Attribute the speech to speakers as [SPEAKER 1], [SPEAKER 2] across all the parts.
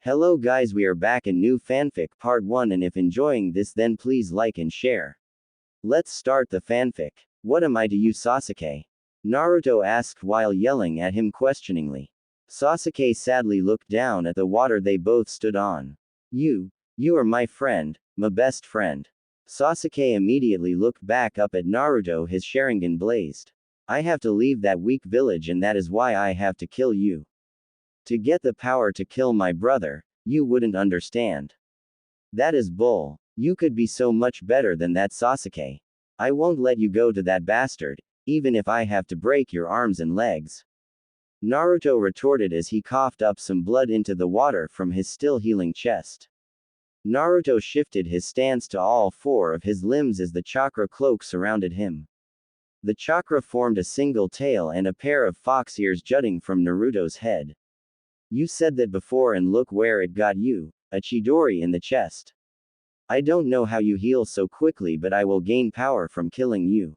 [SPEAKER 1] Hello guys, we are back in new fanfic part 1, and if enjoying this then please like and share. Let's start the fanfic. What am I to you, Sasuke? Naruto asked while yelling at him questioningly. Sasuke sadly looked down at the water they both stood on. You are my friend, my best friend. Sasuke immediately looked back up at Naruto, his Sharingan blazed. I have to leave that weak village, and that is why I have to kill you. To get the power to kill my brother, you wouldn't understand. That is bull. You could be so much better than that, Sasuke. I won't let you go to that bastard, even if I have to break your arms and legs. Naruto retorted as he coughed up some blood into the water from his still healing chest. Naruto shifted his stance to all four of his limbs as the chakra cloak surrounded him. The chakra formed a single tail and a pair of fox ears jutting from Naruto's head. You said that before, and look where it got you, a Chidori in the chest. I don't know how you heal so quickly, but I will gain power from killing you.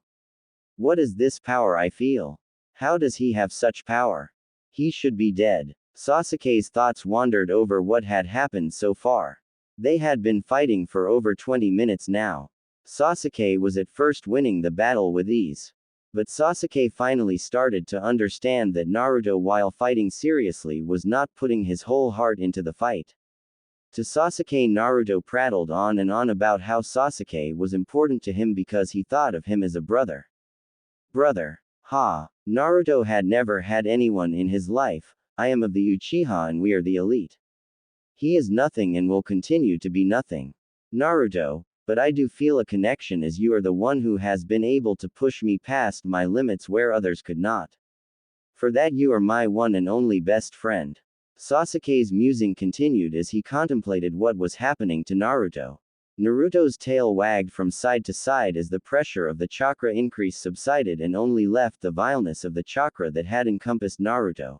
[SPEAKER 1] What is this power I feel? How does he have such power? He should be dead. Sasuke's thoughts wandered over what had happened so far. They had been fighting for over 20 minutes now. Sasuke was at first winning the battle with ease. But Sasuke finally started to understand that Naruto, while fighting seriously, was not putting his whole heart into the fight. To Sasuke, Naruto prattled on and on about how Sasuke was important to him because he thought of him as a brother. Brother. Ha. Naruto had never had anyone in his life. I am of the Uchiha and we are the elite. He is nothing and will continue to be nothing. Naruto. But I do feel a connection, as you are the one who has been able to push me past my limits where others could not. For that you are my one and only best friend. Sasuke's musing continued as he contemplated what was happening to Naruto. Naruto's tail wagged from side to side as the pressure of the chakra increase subsided and only left the vileness of the chakra that had encompassed Naruto.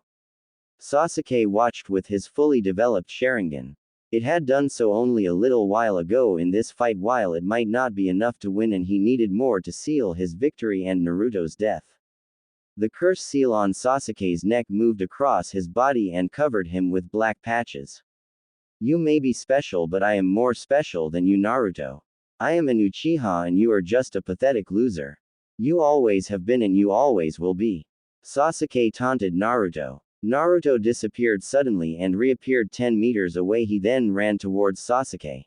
[SPEAKER 1] Sasuke watched with his fully developed Sharingan. It had done so only a little while ago in this fight. While it might not be enough to win, and he needed more to seal his victory and Naruto's death. The curse seal on Sasuke's neck moved across his body and covered him with black patches. You may be special, but I am more special than you, Naruto. I am an Uchiha and you are just a pathetic loser. You always have been and you always will be. Sasuke taunted Naruto. Naruto disappeared suddenly and reappeared 10 meters away. He then ran towards Sasuke.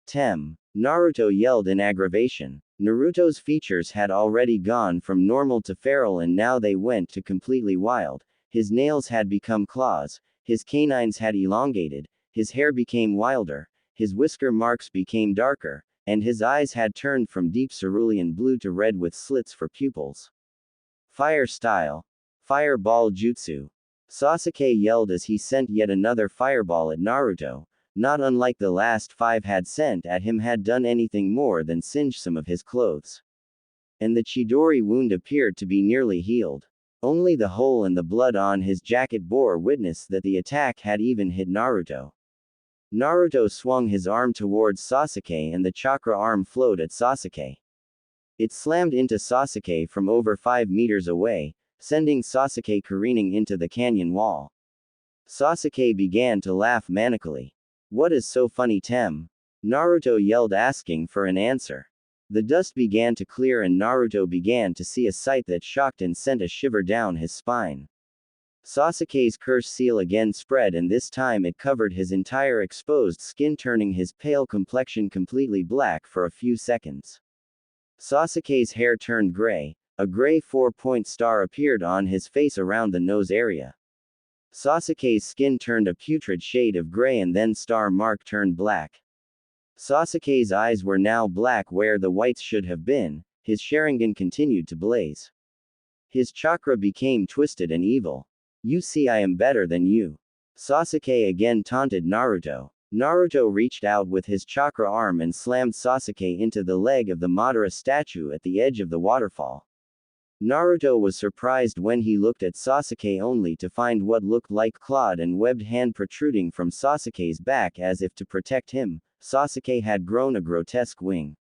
[SPEAKER 1] Tem. Naruto yelled in aggravation. Naruto's features had already gone from normal to feral, and now they went to completely wild. His nails had become claws, his canines had elongated, his hair became wilder, his whisker marks became darker, and his eyes had turned from deep cerulean blue to red with slits for pupils. Fire style. Fireball jutsu. Sasuke yelled as he sent yet another fireball at Naruto. Not unlike the last 5 had sent at him, had done anything more than singe some of his clothes. And the Chidori wound appeared to be nearly healed. Only the hole in the blood on his jacket bore witness that the attack had even hit Naruto. Naruto swung his arm towards Sasuke and the chakra arm flowed at Sasuke. It slammed into Sasuke from over 5 meters away, sending Sasuke careening into the canyon wall. Sasuke began to laugh manically. What is so funny, Tem? Naruto yelled, asking for an answer. The dust began to clear and Naruto began to see a sight that shocked and sent a shiver down his spine. Sasuke's curse seal again spread, and this time it covered his entire exposed skin, turning his pale complexion completely black for a few seconds. Sasuke's hair turned gray. A gray 4-point star appeared on his face around the nose area. Sasuke's skin turned a putrid shade of gray and then star mark turned black. Sasuke's eyes were now black where the whites should have been. His Sharingan continued to blaze. His chakra became twisted and evil. You see, I am better than you. Sasuke again taunted Naruto. Naruto reached out with his chakra arm and slammed Sasuke into the leg of the Madara statue at the edge of the waterfall. Naruto was surprised when he looked at Sasuke only to find what looked like clawed and webbed hand protruding from Sasuke's back as if to protect him. Sasuke had grown a grotesque wing.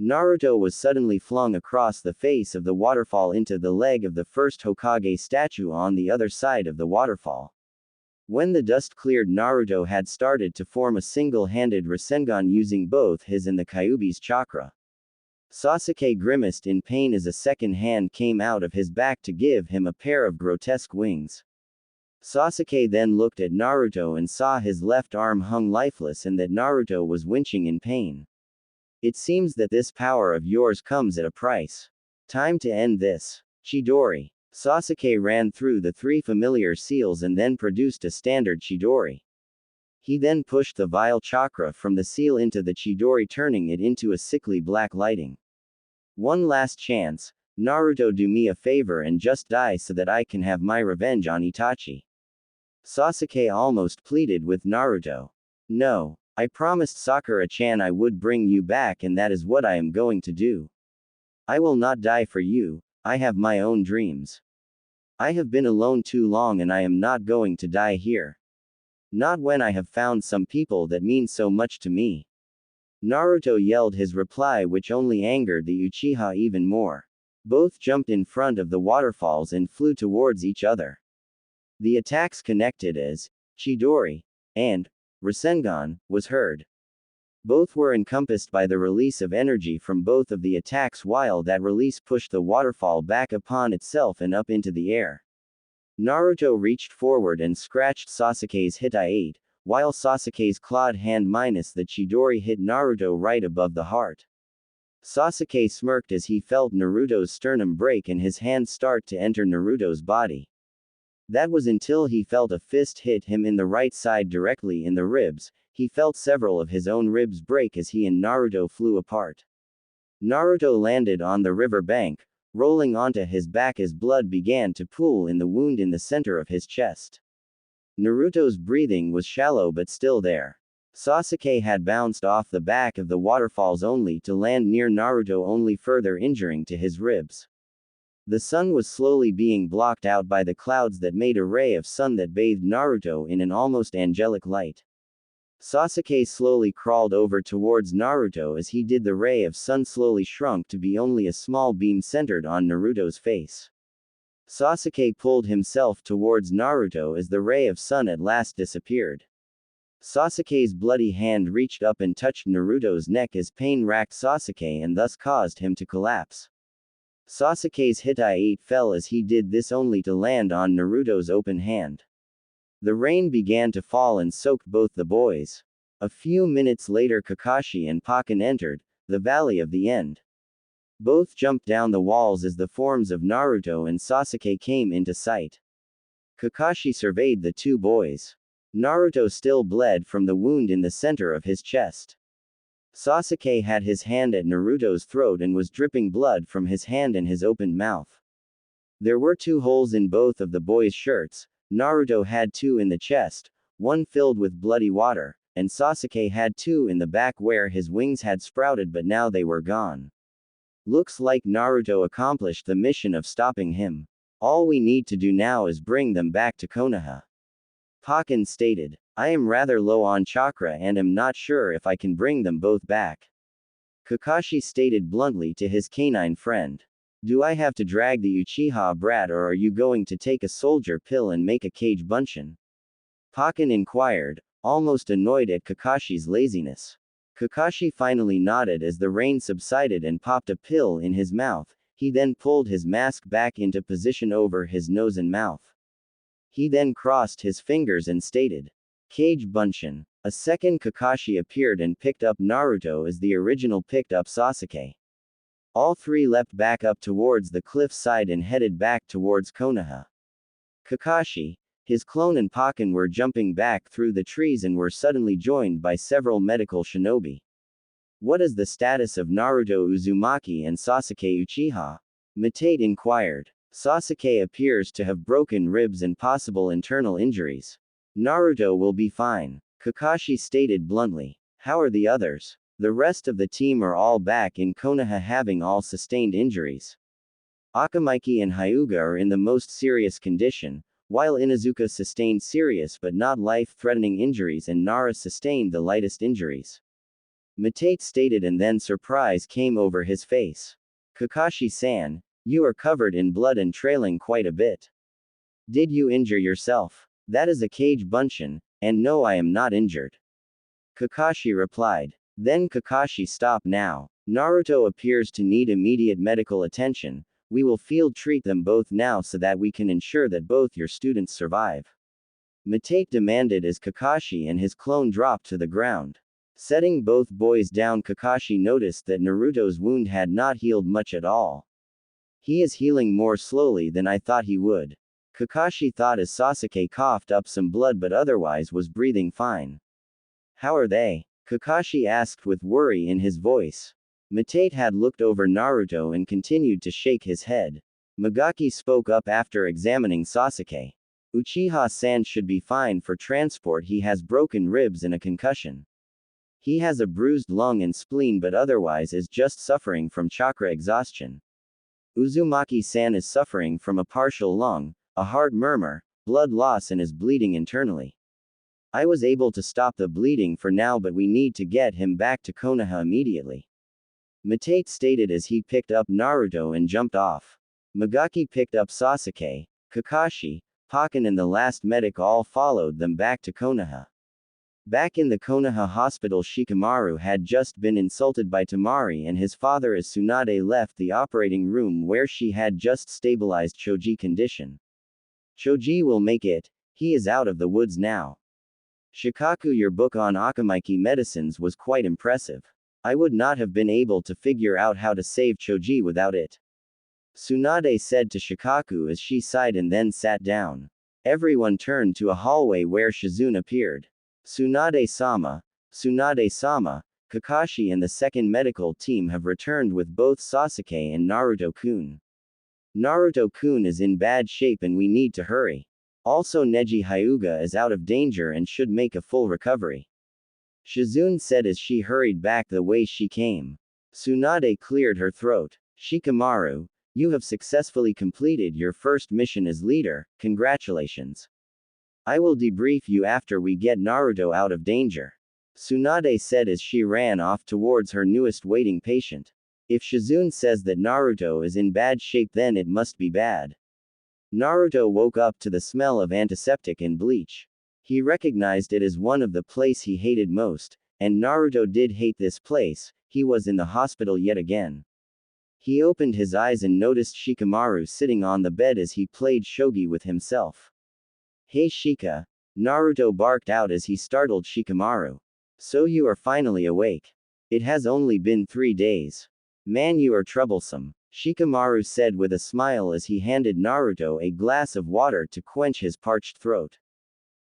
[SPEAKER 1] Naruto was suddenly flung across the face of the waterfall into the leg of the first Hokage statue on the other side of the waterfall. When the dust cleared, Naruto had started to form a single-handed Rasengan using both his and the Kyuubi's chakra. Sasuke grimaced in pain as a second hand came out of his back to give him a pair of grotesque wings. Sasuke then looked at Naruto and saw his left arm hung lifeless and that Naruto was winching in pain. It seems that this power of yours comes at a price. Time to end this. Chidori. Sasuke ran through the 3 familiar seals and then produced a standard Chidori. He then pushed the vile chakra from the seal into the Chidori, turning it into a sickly black lighting. One last chance, Naruto, do me a favor and just die so that I can have my revenge on Itachi. Sasuke almost pleaded with Naruto. No, I promised Sakura-chan I would bring you back and that is what I am going to do. I will not die for you, I have my own dreams. I have been alone too long and I am not going to die here. Not when I have found some people that mean so much to me. Naruto yelled his reply, which only angered the Uchiha even more. Both jumped in front of the waterfalls and flew towards each other. The attacks connected as Chidori and Rasengan was heard. Both were encompassed by the release of energy from both of the attacks, while that release pushed the waterfall back upon itself and up into the air. Naruto reached forward and scratched Sasuke's Hitai-8, while Sasuke's clawed hand minus the Chidori hit Naruto right above the heart. Sasuke smirked as he felt Naruto's sternum break and his hand start to enter Naruto's body. That was until he felt a fist hit him in the right side directly in the ribs. He felt several of his own ribs break as he and Naruto flew apart. Naruto landed on the river bank, rolling onto his back as blood began to pool in the wound in the center of his chest. Naruto's breathing was shallow but still there. Sasuke had bounced off the back of the waterfalls only to land near Naruto, only further injuring to his ribs. The sun was slowly being blocked out by the clouds that made a ray of sun that bathed Naruto in an almost angelic light. Sasuke slowly crawled over towards Naruto. As he did, the ray of sun slowly shrunk to be only a small beam centered on Naruto's face. Sasuke pulled himself towards Naruto as the ray of sun at last disappeared. Sasuke's bloody hand reached up and touched Naruto's neck as pain racked Sasuke and thus caused him to collapse. Sasuke's Hitai-8 fell as he did this only to land on Naruto's open hand. The rain began to fall and soaked both the boys. A few minutes later, Kakashi and Pakken entered the Valley of the End. Both jumped down the walls as the forms of Naruto and Sasuke came into sight. Kakashi surveyed the 2 boys. Naruto still bled from the wound in the center of his chest. Sasuke had his hand at Naruto's throat and was dripping blood from his hand and his opened mouth. There were 2 holes in both of the boys' shirts. Naruto had 2 in the chest, one filled with bloody water, and Sasuke had 2 in the back where his wings had sprouted, but now they were gone. Looks like Naruto accomplished the mission of stopping him. All we need to do now is bring them back to Konoha. Pakken stated. I am rather low on chakra and am not sure if I can bring them both back. Kakashi stated bluntly to his canine friend. Do I have to drag the Uchiha brat, or are you going to take a soldier pill and make a Kage Bunshin? Pakken inquired, almost annoyed at Kakashi's laziness. Kakashi finally nodded as the rain subsided and popped a pill in his mouth. He then pulled his mask back into position over his nose and mouth. He then crossed his fingers and stated, Kage Bunshin. A second Kakashi appeared and picked up Naruto as the original picked up Sasuke. All 3 leapt back up towards the cliff side and headed back towards Konoha. Kakashi, his clone and Pakken were jumping back through the trees and were suddenly joined by several medical shinobi. What is the status of Naruto Uzumaki and Sasuke Uchiha? Matate inquired. Sasuke appears to have broken ribs and possible internal injuries. Naruto will be fine. Kakashi stated bluntly. How are the others? The rest of the team are all back in Konoha, having all sustained injuries. Akamaiki and Hyuga are in the most serious condition, while Inuzuka sustained serious but not life-threatening injuries and Nara sustained the lightest injuries. Matate stated, and then surprise came over his face. Kakashi-san, you are covered in blood and trailing quite a bit. Did you injure yourself? That is a Kage Bunshin, and no, I am not injured. Kakashi replied. Then Kakashi, stop now. Naruto appears to need immediate medical attention. We will field treat them both now so that we can ensure that both your students survive. Mitate demanded as Kakashi and his clone dropped to the ground. Setting both boys down, Kakashi noticed that Naruto's wound had not healed much at all. He is healing more slowly than I thought he would. Kakashi thought as Sasuke coughed up some blood but otherwise was breathing fine. How are they? Kakashi asked with worry in his voice. Mitate had looked over Naruto and continued to shake his head. Magaki spoke up after examining Sasuke. Uchiha-san should be fine for transport, he has broken ribs and a concussion. He has a bruised lung and spleen but otherwise is just suffering from chakra exhaustion. Uzumaki-san is suffering from a partial lung, a heart murmur, blood loss and is bleeding internally. I was able to stop the bleeding for now but we need to get him back to Konoha immediately. Mitate stated as he picked up Naruto and jumped off. Magaki picked up Sasuke, Kakashi, Pakken and the last medic all followed them back to Konoha. Back in the Konoha hospital, Shikamaru had just been insulted by Temari and his father as Tsunade left the operating room where she had just stabilized Choji's condition. Choji will make it, he is out of the woods now. Shikaku, your book on Akamaiki medicines was quite impressive. I would not have been able to figure out how to save Choji without it. Tsunade said to Shikaku as she sighed and then sat down. Everyone turned to a hallway where Shizune appeared. Tsunade-sama, Kakashi and the second medical team have returned with both Sasuke and Naruto-kun. Naruto-kun is in bad shape and we need to hurry. Also Neji Hyuga is out of danger and should make a full recovery. Shizune said as she hurried back the way she came. Tsunade cleared her throat. Shikamaru, you have successfully completed your first mission as leader, congratulations. I will debrief you after we get Naruto out of danger. Tsunade said as she ran off towards her newest waiting patient. If Shizune says that Naruto is in bad shape then it must be bad. Naruto woke up to the smell of antiseptic and bleach. He recognized it as one of the place he hated most, and Naruto did hate this place. He was in the hospital yet again. He opened his eyes and noticed Shikamaru sitting on the bed as he played shogi with himself. Hey Shika! Naruto barked out as he startled Shikamaru. So you are finally awake. It has only been 3 days. Man, you are troublesome, Shikamaru said with a smile as he handed Naruto a glass of water to quench his parched throat.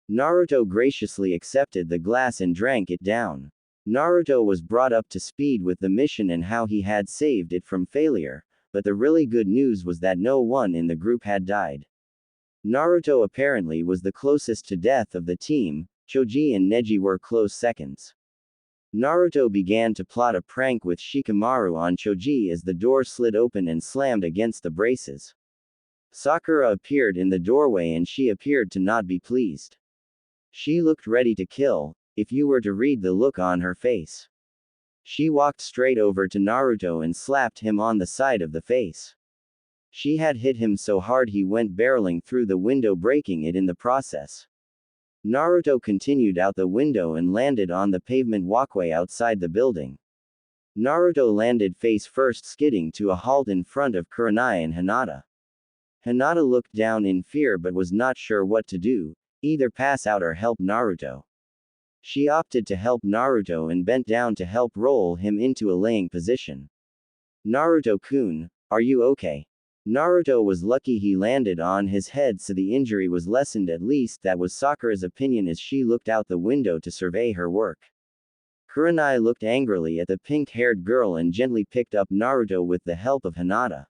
[SPEAKER 1] Naruto graciously accepted the glass and drank it down. Naruto was brought up to speed with the mission and how he had saved it from failure, but the really good news was that no one in the group had died. Naruto apparently was the closest to death of the team. Choji and Neji were close seconds. Naruto began to plot a prank with Shikamaru on Choji as the door slid open and slammed against the braces. Sakura appeared in the doorway and she appeared to not be pleased. She looked ready to kill, if you were to read the look on her face. She walked straight over to Naruto and slapped him on the side of the face. She had hit him so hard he went barreling through the window, breaking it in the process. Naruto continued out the window and landed on the pavement walkway outside the building. Naruto landed face first, skidding to a halt in front of Kurenai and Hinata. Hinata looked down in fear but was not sure what to do, either pass out or help Naruto. She opted to help Naruto and bent down to help roll him into a laying position. Naruto-kun, are you okay? Naruto was lucky he landed on his head so the injury was lessened, at least that was Sakura's opinion as she looked out the window to survey her work. Kurenai looked angrily at the pink-haired girl and gently picked up Naruto with the help of Hinata.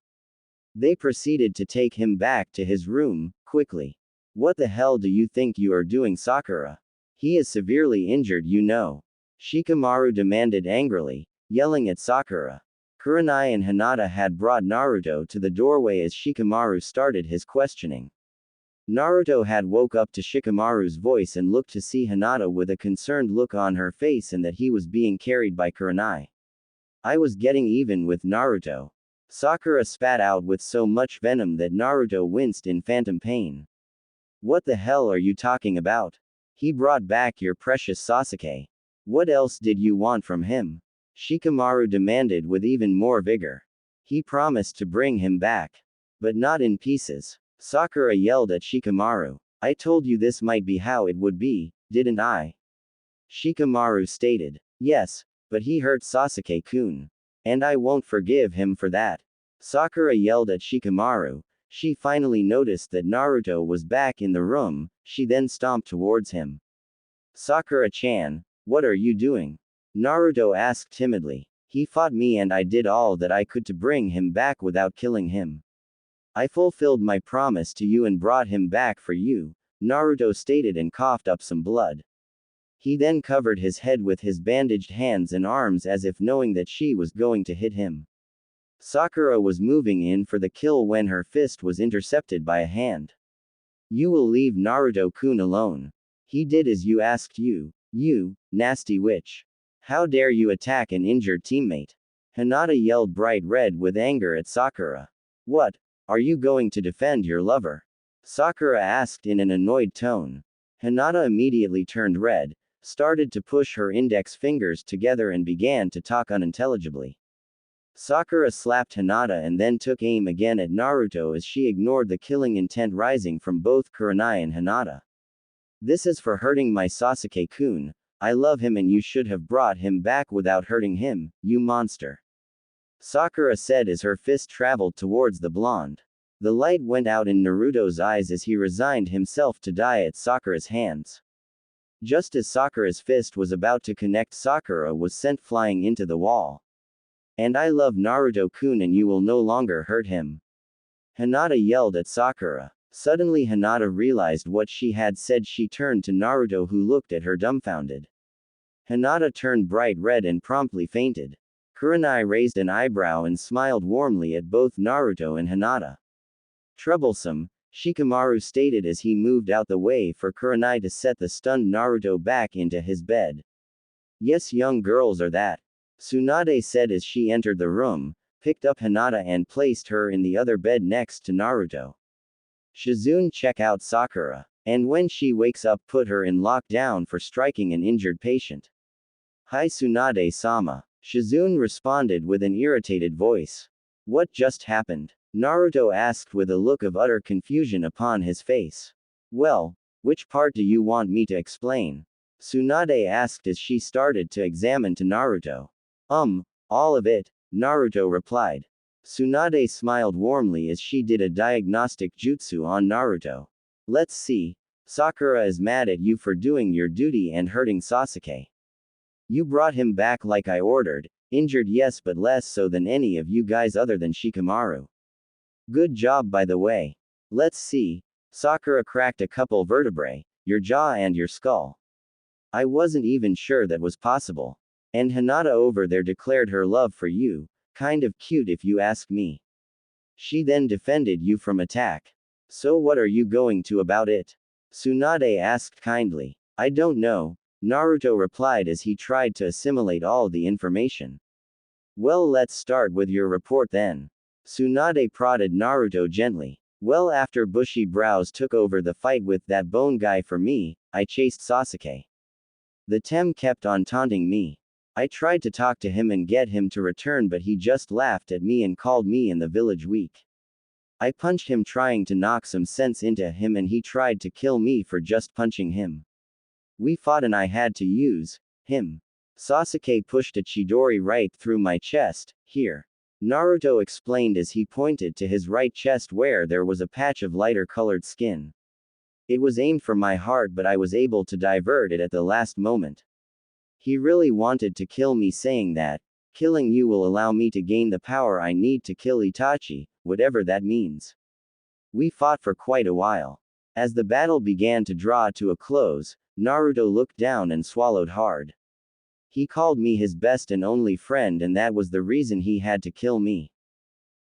[SPEAKER 1] They proceeded to take him back to his room, quickly. What the hell do you think you are doing, Sakura? He is severely injured, you know. Shikamaru demanded angrily, yelling at Sakura. Kurenai and Hinata had brought Naruto to the doorway as Shikamaru started his questioning. Naruto had woke up to Shikamaru's voice and looked to see Hinata with a concerned look on her face and that he was being carried by Kurenai. I was getting even with Naruto. Sakura spat out with so much venom that Naruto winced in phantom pain. What the hell are you talking about? He brought back your precious Sasuke. What else did you want from him? Shikamaru demanded with even more vigor. He promised to bring him back. But not in pieces. Sakura yelled at Shikamaru. I told you this might be how it would be, didn't I? Shikamaru stated. Yes, but he hurt Sasuke-kun. And I won't forgive him for that. Sakura yelled at Shikamaru. She finally noticed that Naruto was back in the room, she then stomped towards him. Sakura-chan, what are you doing? Naruto asked timidly. He fought me and I did all that I could to bring him back without killing him. I fulfilled my promise to you and brought him back for you, Naruto stated and coughed up some blood. He then covered his head with his bandaged hands and arms as if knowing that she was going to hit him. Sakura was moving in for the kill when her fist was intercepted by a hand. You will leave Naruto-kun alone. He did as you asked you nasty witch. How dare you attack an injured teammate? Hinata yelled bright red with anger at Sakura. What? Are you going to defend your lover? Sakura asked in an annoyed tone. Hinata immediately turned red, started to push her index fingers together and began to talk unintelligibly. Sakura slapped Hinata and then took aim again at Naruto as she ignored the killing intent rising from both Kurenai and Hinata. This is for hurting my Sasuke-kun. I love him and you should have brought him back without hurting him, you monster. Sakura said as her fist traveled towards the blonde. The light went out in Naruto's eyes as he resigned himself to die at Sakura's hands. Just as Sakura's fist was about to connect, Sakura was sent flying into the wall. And I love Naruto-kun and you will no longer hurt him. Hinata yelled at Sakura. Suddenly Hinata realized what she had said. She turned to Naruto who looked at her dumbfounded. Hinata turned bright red and promptly fainted. Kurenai raised an eyebrow and smiled warmly at both Naruto and Hinata. Troublesome, Shikamaru stated as he moved out the way for Kurenai to set the stunned Naruto back into his bed. Yes, young girls are that. Tsunade said as she entered the room, picked up Hinata and placed her in the other bed next to Naruto. Shizune, check out Sakura. And when she wakes up, put her in lockdown for striking an injured patient. Hi Tsunade-sama. Shizune responded with an irritated voice. What just happened? Naruto asked with a look of utter confusion upon his face. Well, which part do you want me to explain? Tsunade asked as she started to examine to Naruto. All of it, Naruto replied. Tsunade smiled warmly as she did a diagnostic jutsu on Naruto. Let's see. Sakura is mad at you for doing your duty and hurting Sasuke. You brought him back like I ordered, injured yes but less so than any of you guys other than Shikamaru. Good job by the way. Let's see. Sakura cracked a couple vertebrae, your jaw and your skull. I wasn't even sure that was possible. And Hinata over there declared her love for you, kind of cute if you ask me. She then defended you from attack. So what are you going to about it? Tsunade asked kindly. I don't know, Naruto replied as he tried to assimilate all the information. Well, let's start with your report then. Tsunade prodded Naruto gently. Well, after bushy brows took over the fight with that bone guy for me, I chased Sasuke. The Tem kept on taunting me. I tried to talk to him and get him to return, but he just laughed at me and called me in the village weak. I punched him trying to knock some sense into him and he tried to kill me for just punching him. We fought and I had to use him. Sasuke pushed a Chidori right through my chest, here. Naruto explained as he pointed to his right chest where there was a patch of lighter colored skin. It was aimed for my heart but I was able to divert it at the last moment. He really wanted to kill me, saying that killing you will allow me to gain the power I need to kill Itachi, whatever that means. We fought for quite a while. As the battle began to draw to a close, Naruto looked down and swallowed hard. He called me his best and only friend and that was the reason he had to kill me.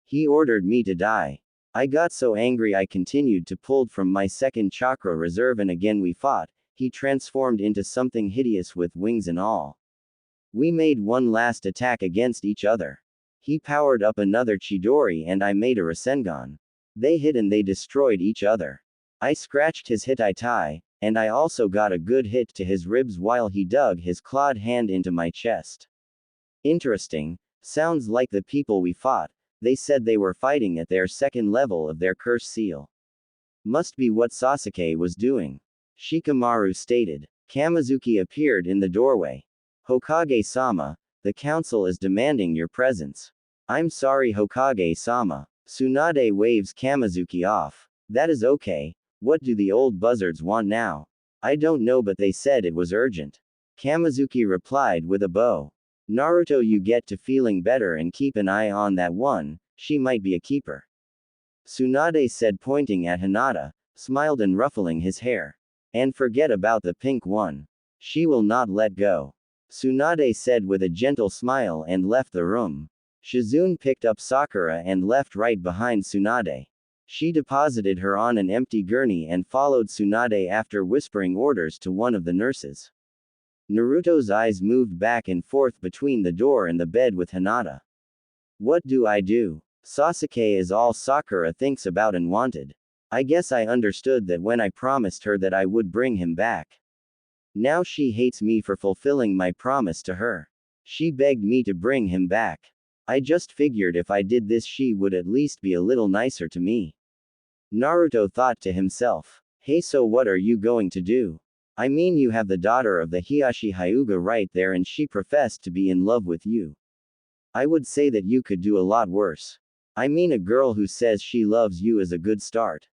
[SPEAKER 1] He ordered me to die. I got so angry I continued to pull from my second chakra reserve and again we fought. He transformed into something hideous with wings and all. We made one last attack against each other. He powered up another Chidori and I made a Rasengan. They hit and they destroyed each other. I scratched his hitai, and I also got a good hit to his ribs while he dug his clawed hand into my chest. Interesting, sounds like the people we fought. They said they were fighting at their second level of their curse seal. Must be what Sasuke was doing. Shikamaru stated. Kamizuki appeared in the doorway. Hokage-sama, the council is demanding your presence. I'm sorry Hokage-sama. Tsunade waves Kamizuki off. That is okay. What do the old buzzards want now? I don't know, but they said it was urgent. Kamizuki replied with a bow. Naruto, you get to feeling better and keep an eye on that one, she might be a keeper. Tsunade said, pointing at Hinata, smiled and ruffling his hair. And forget about the pink one. She will not let go. Tsunade said with a gentle smile and left the room. Shizune picked up Sakura and left right behind Tsunade. She deposited her on an empty gurney and followed Tsunade after whispering orders to one of the nurses. Naruto's eyes moved back and forth between the door and the bed with Hinata. What do I do? Sasuke is all Sakura thinks about and wanted. I guess I understood that when I promised her that I would bring him back. Now she hates me for fulfilling my promise to her. She begged me to bring him back. I just figured if I did this she would at least be a little nicer to me. Naruto thought to himself. Hey, so what are you going to do? I mean, you have the daughter of the Hiyashi Hyuga right there and she professed to be in love with you. I would say that you could do a lot worse. I mean, a girl who says she loves you is a good start.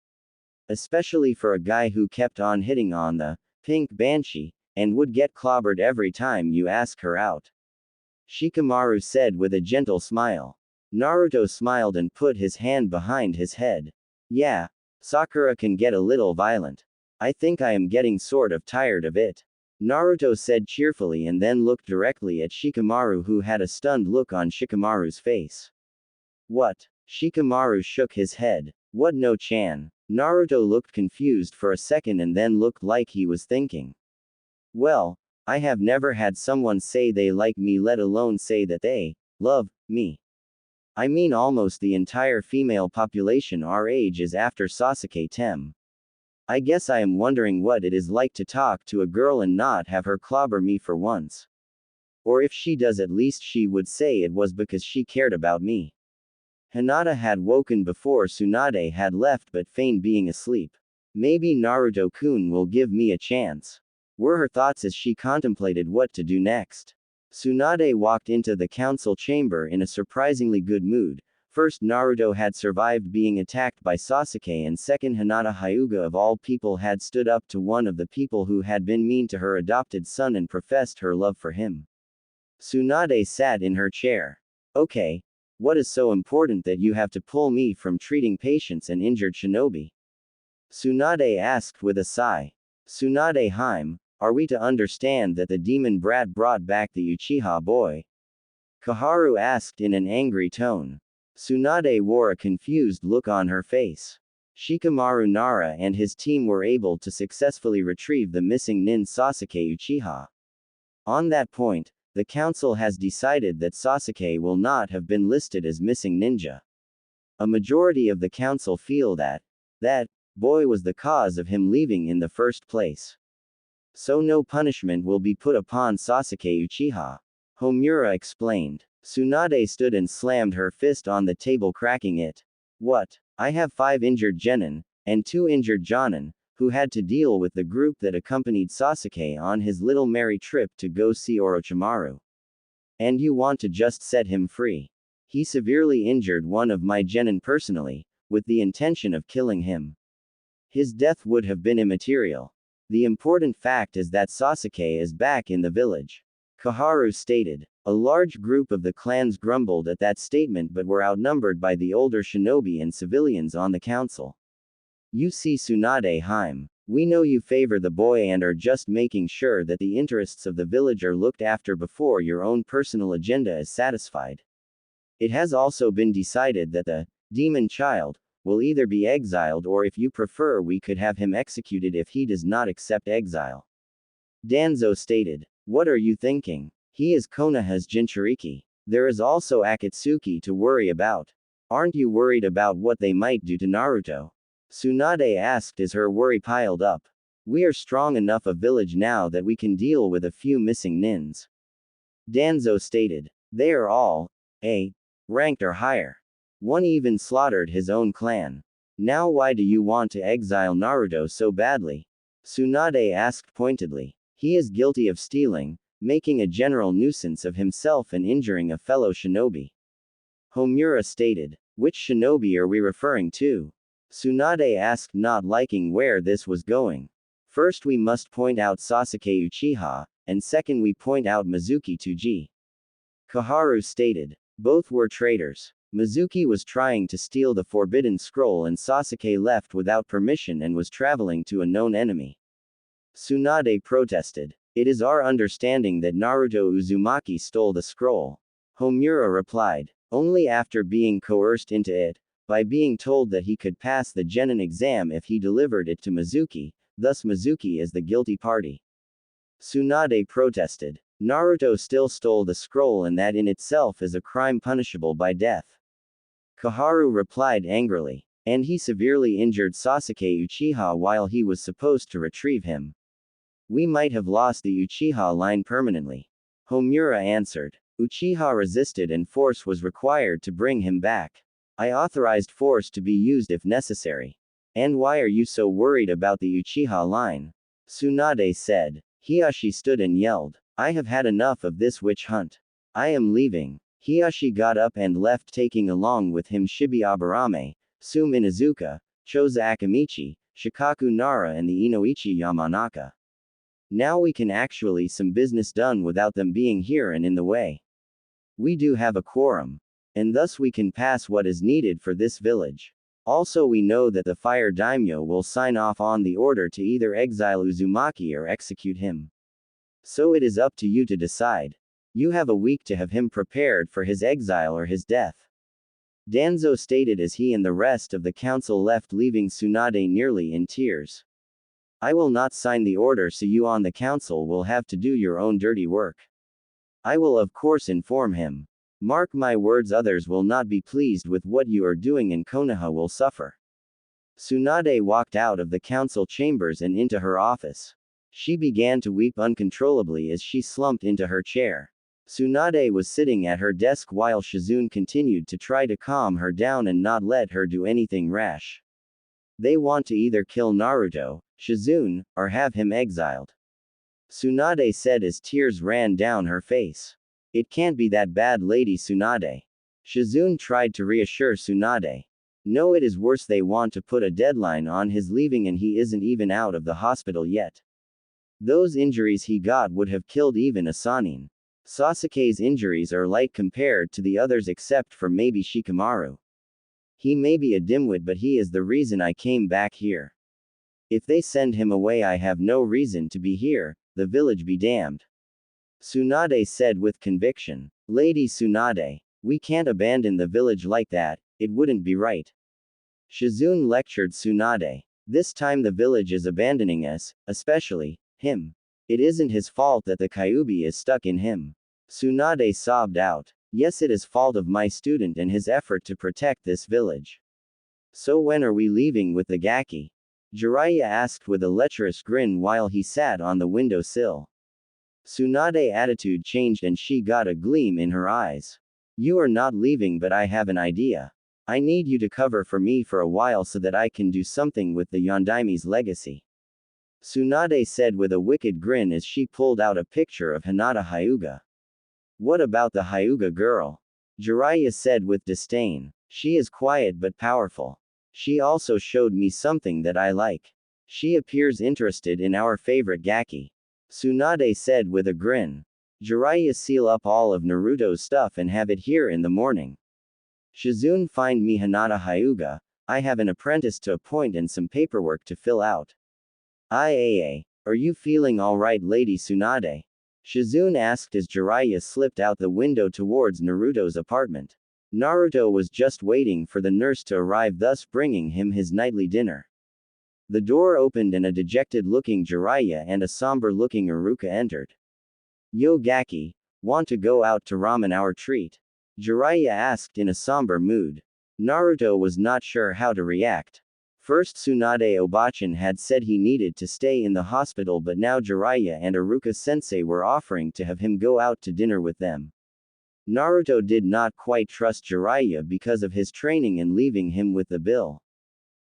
[SPEAKER 1] Especially for a guy who kept on hitting on the pink banshee, and would get clobbered every time you ask her out. Shikamaru said with a gentle smile. Naruto smiled and put his hand behind his head. Yeah, Sakura can get a little violent. I think I am getting sort of tired of it. Naruto said cheerfully and then looked directly at Shikamaru, who had a stunned look on Shikamaru's face. What? Shikamaru shook his head. What, no-chan? Naruto looked confused for a second and then looked like he was thinking. Well, I have never had someone say they like me, let alone say that they love me. I mean, almost the entire female population our age is after Sasuke Tem. I guess I am wondering what it is like to talk to a girl and not have her clobber me for once. Or if she does, at least she would say it was because she cared about me. Hinata had woken before Tsunade had left but feigned being asleep. Maybe Naruto-kun will give me a chance, were her thoughts as she contemplated what to do next. Tsunade walked into the council chamber in a surprisingly good mood. First, Naruto had survived being attacked by Sasuke, and second, Hinata Hyuga of all people had stood up to one of the people who had been mean to her adopted son and professed her love for him. Tsunade sat in her chair. Okay. What is so important that you have to pull me from treating patients and injured shinobi? Tsunade asked with a sigh. Tsunade-hime, are we to understand that the demon brat brought back the Uchiha boy? Koharu asked in an angry tone. Tsunade wore a confused look on her face. Shikamaru Nara and his team were able to successfully retrieve the missing nin Sasuke Uchiha. On that point, the council has decided that Sasuke will not have been listed as missing ninja. A majority of the council feel that boy was the cause of him leaving in the first place. So no punishment will be put upon Sasuke Uchiha. Homura explained. Tsunade stood and slammed her fist on the table, cracking it. What? I have 5 injured genin, and 2 injured jonin, who had to deal with the group that accompanied Sasuke on his little merry trip to go see Orochimaru. And you want to just set him free? He severely injured one of my genin personally, with the intention of killing him. His death would have been immaterial. The important fact is that Sasuke is back in the village. Koharu stated. A large group of the clans grumbled at that statement but were outnumbered by the older shinobi and civilians on the council. You see, Tsunade-hime, we know you favor the boy and are just making sure that the interests of the village are looked after before your own personal agenda is satisfied. It has also been decided that the demon child will either be exiled, or if you prefer, we could have him executed if he does not accept exile. Danzo stated. What are you thinking? He is Konoha's Jinchuriki. There is also Akatsuki to worry about. Aren't you worried about what they might do to Naruto? Tsunade asked as her worry piled up. We are strong enough a village now that we can deal with a few missing nins. Danzo stated. They are all A ranked or higher. One even slaughtered his own clan. Now why do you want to exile Naruto so badly? Tsunade asked pointedly. He is guilty of stealing, making a general nuisance of himself and injuring a fellow shinobi. Homura stated. Which shinobi are we referring to? Tsunade asked, not liking where this was going. First we must point out Sasuke Uchiha, and second we point out Mizuki Tsuji. Koharu stated. Both were traitors. Mizuki was trying to steal the Forbidden Scroll and Sasuke left without permission and was traveling to a known enemy. Tsunade protested. It is our understanding that Naruto Uzumaki stole the scroll. Homura replied. Only after being coerced into it, by being told that he could pass the Genin exam if he delivered it to Mizuki, thus Mizuki is the guilty party. Tsunade protested. Naruto still stole the scroll and that in itself is a crime punishable by death. Koharu replied angrily. And he severely injured Sasuke Uchiha while he was supposed to retrieve him. We might have lost the Uchiha line permanently. Homura answered. Uchiha resisted and force was required to bring him back. I authorized force to be used if necessary. And why are you so worried about the Uchiha line? Tsunade said. Hiashi stood and yelled. I have had enough of this witch hunt. I am leaving. Hiashi got up and left, taking along with him Shibi Aburame, Tsume Inuzuka, Choza Akamichi, Shikaku Nara and the Inoichi Yamanaka. Now we can actually some business done without them being here and in the way. We do have a quorum. And thus we can pass what is needed for this village. Also we know that the fire daimyo will sign off on the order to either exile Uzumaki or execute him. So it is up to you to decide. You have a week to have him prepared for his exile or his death. Danzo stated as he and the rest of the council left, leaving Tsunade nearly in tears. I will not sign the order, so you on the council will have to do your own dirty work. I will of course inform him. Mark my words, others will not be pleased with what you are doing and Konoha will suffer. Tsunade walked out of the council chambers and into her office. She began to weep uncontrollably as she slumped into her chair. Tsunade was sitting at her desk while Shizune continued to try to calm her down and not let her do anything rash. They want to either kill Naruto, Shizune, or have him exiled. Tsunade said as tears ran down her face. It can't be that bad, Lady Tsunade. Shizune tried to reassure Tsunade. No, it is worse. They want to put a deadline on his leaving and he isn't even out of the hospital yet. Those injuries he got would have killed even a Sannin. Sasuke's injuries are light compared to the others except for maybe Shikamaru. He may be a dimwit, but he is the reason I came back here. If they send him away, I have no reason to be here, the village be damned. Tsunade said with conviction. Lady Tsunade, we can't abandon the village like that, it wouldn't be right. Shizune lectured Tsunade. This time the village is abandoning us, especially him. It isn't his fault that the Kyuubi is stuck in him. Tsunade sobbed out. Yes, it is fault of my student and his effort to protect this village. So when are we leaving with the Gaki? Jiraiya asked with a lecherous grin while he sat on the window sill. Tsunade's attitude changed and she got a gleam in her eyes. You are not leaving, but I have an idea. I need you to cover for me for a while so that I can do something with the Yondaime's legacy. Tsunade said with a wicked grin as she pulled out a picture of Hinata Hyuga. What about the Hyuga girl? Jiraiya said with disdain. She is quiet but powerful. She also showed me something that I like. She appears interested in our favorite Gaki. Tsunade said with a grin. Jiraiya, seal up all of Naruto's stuff and have it here in the morning. Shizune, find me Hinata Hyuga. I have an apprentice to appoint and some paperwork to fill out. Iaa. Are you feeling alright, Lady Tsunade? Shizune asked as Jiraiya slipped out the window towards Naruto's apartment. Naruto was just waiting for the nurse to arrive, thus bringing him his nightly dinner. The door opened and a dejected-looking Jiraiya and a somber-looking Iruka entered. Yo Gaki, want to go out to ramen our treat? Jiraiya asked in a somber mood. Naruto was not sure how to react. First Tsunade Obachan had said he needed to stay in the hospital, but now Jiraiya and Iruka-sensei were offering to have him go out to dinner with them. Naruto did not quite trust Jiraiya because of his training and leaving him with the bill.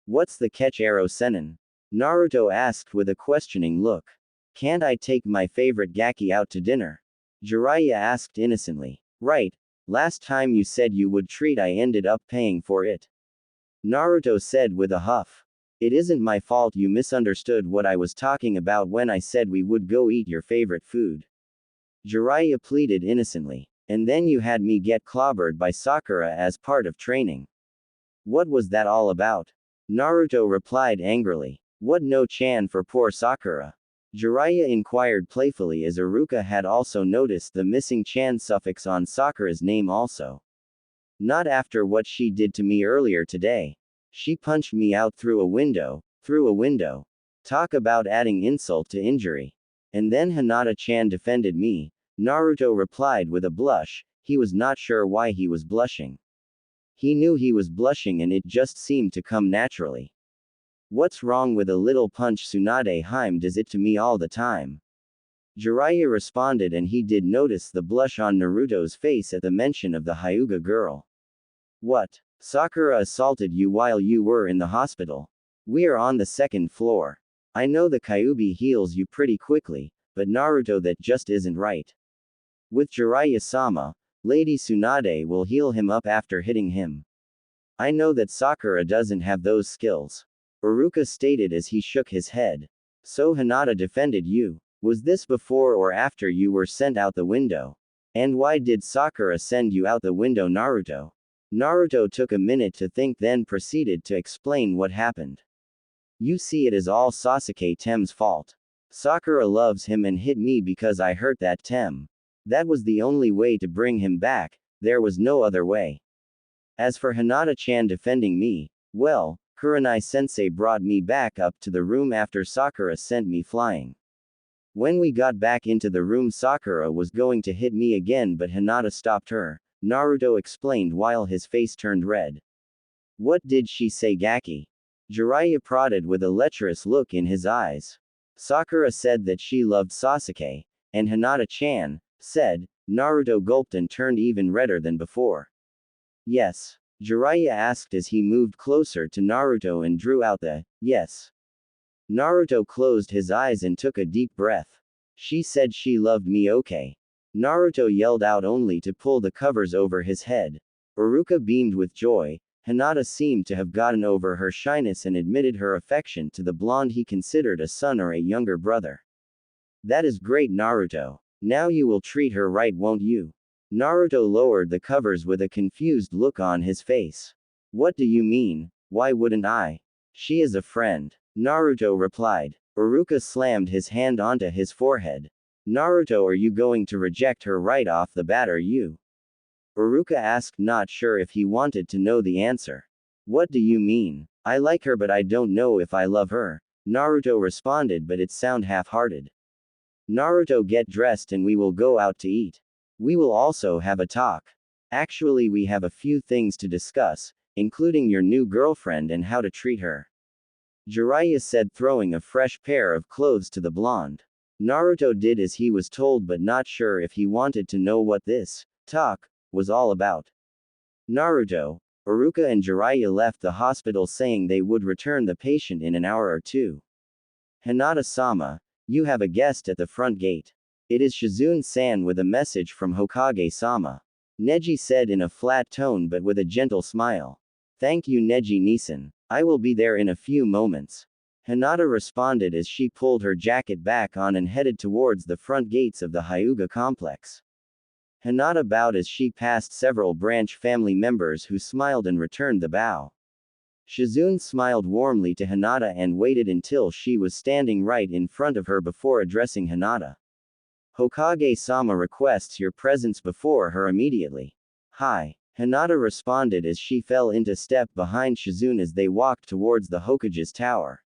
[SPEAKER 1] What's the catch, Arrow Sennin? Naruto asked with a questioning look. Can't I take my favorite Gaki out to dinner? Jiraiya asked innocently. Right. Last time you said you would treat, I ended up paying for it. Naruto said with a huff. It isn't my fault you misunderstood what I was talking about when I said we would go eat your favorite food. Jiraiya pleaded innocently. And then you had me get clobbered by Sakura as part of training. What was that all about? Naruto replied angrily. What no-chan for poor Sakura? Jiraiya inquired playfully as Iruka had also noticed the missing chan suffix on Sakura's name also. Not after what she did to me earlier today. She punched me out through a window. Talk about adding insult to injury. And then Hinata-chan defended me. Naruto replied with a blush. He was not sure why he was blushing. He knew he was blushing and it just seemed to come naturally. What's wrong with a little punch? Tsunade Harem does it to me all the time. Jiraiya responded, and he did notice the blush on Naruto's face at the mention of the Hyuga girl. What? Sakura assaulted you while you were in the hospital? We are on the second floor. I know the Kyuubi heals you pretty quickly, but Naruto, that just isn't right. With Jiraiya-sama, Lady Tsunade will heal him up after hitting him. I know that Sakura doesn't have those skills. Iruka stated as he shook his head. So Hinata defended you. Was this before or after you were sent out the window? And why did Sakura send you out the window, Naruto? Naruto took a minute to think, then proceeded to explain what happened. You see, it is all Sasuke Tem's fault. Sakura loves him and hit me because I hurt that Tem. That was the only way to bring him back, there was no other way. As for Hinata-chan defending me, well, Kurenai-sensei brought me back up to the room after Sakura sent me flying. When we got back into the room, Sakura was going to hit me again, but Hinata stopped her, Naruto explained while his face turned red. What did she say, Gaki? Jiraiya prodded with a lecherous look in his eyes. Sakura said that she loved Sasuke, and Hinata-chan said. Naruto gulped and turned even redder than before. Yes? Jiraiya asked as he moved closer to Naruto and drew out the yes. Naruto closed his eyes and took a deep breath. She said she loved me, okay? Naruto yelled out only to pull the covers over his head. Iruka beamed with joy. Hinata seemed to have gotten over her shyness and admitted her affection to the blonde he considered a son or a younger brother. That is great, Naruto. Now you will treat her right, won't you? Naruto lowered the covers with a confused look on his face. What do you mean? Why wouldn't I? She is a friend. Naruto replied. Iruka slammed his hand onto his forehead. Naruto, are you going to reject her right off the bat, are you? Iruka asked, not sure if he wanted to know the answer. What do you mean? I like her, but I don't know if I love her. Naruto responded, but it sound half-hearted. Naruto, get dressed and we will go out to eat. We will also have a talk. Actually, we have a few things to discuss, including your new girlfriend and how to treat her. Jiraiya said, throwing a fresh pair of clothes to the blonde. Naruto did as he was told, but not sure if he wanted to know what this talk was all about. Naruto, Iruka and Jiraiya left the hospital saying they would return the patient in an hour or two. Hinata-sama, you have a guest at the front gate. It is Shizune-san with a message from Hokage-sama. Neji said in a flat tone but with a gentle smile. Thank you, Neji-nisan. I will be there in a few moments. Hinata responded as she pulled her jacket back on and headed towards the front gates of the Hyuga complex. Hinata bowed as she passed several branch family members who smiled and returned the bow. Shizune smiled warmly to Hinata and waited until she was standing right in front of her before addressing Hinata. Hokage-sama requests your presence before her immediately. Hi. Hinata responded as she fell into step behind Shizune as they walked towards the Hokage's tower.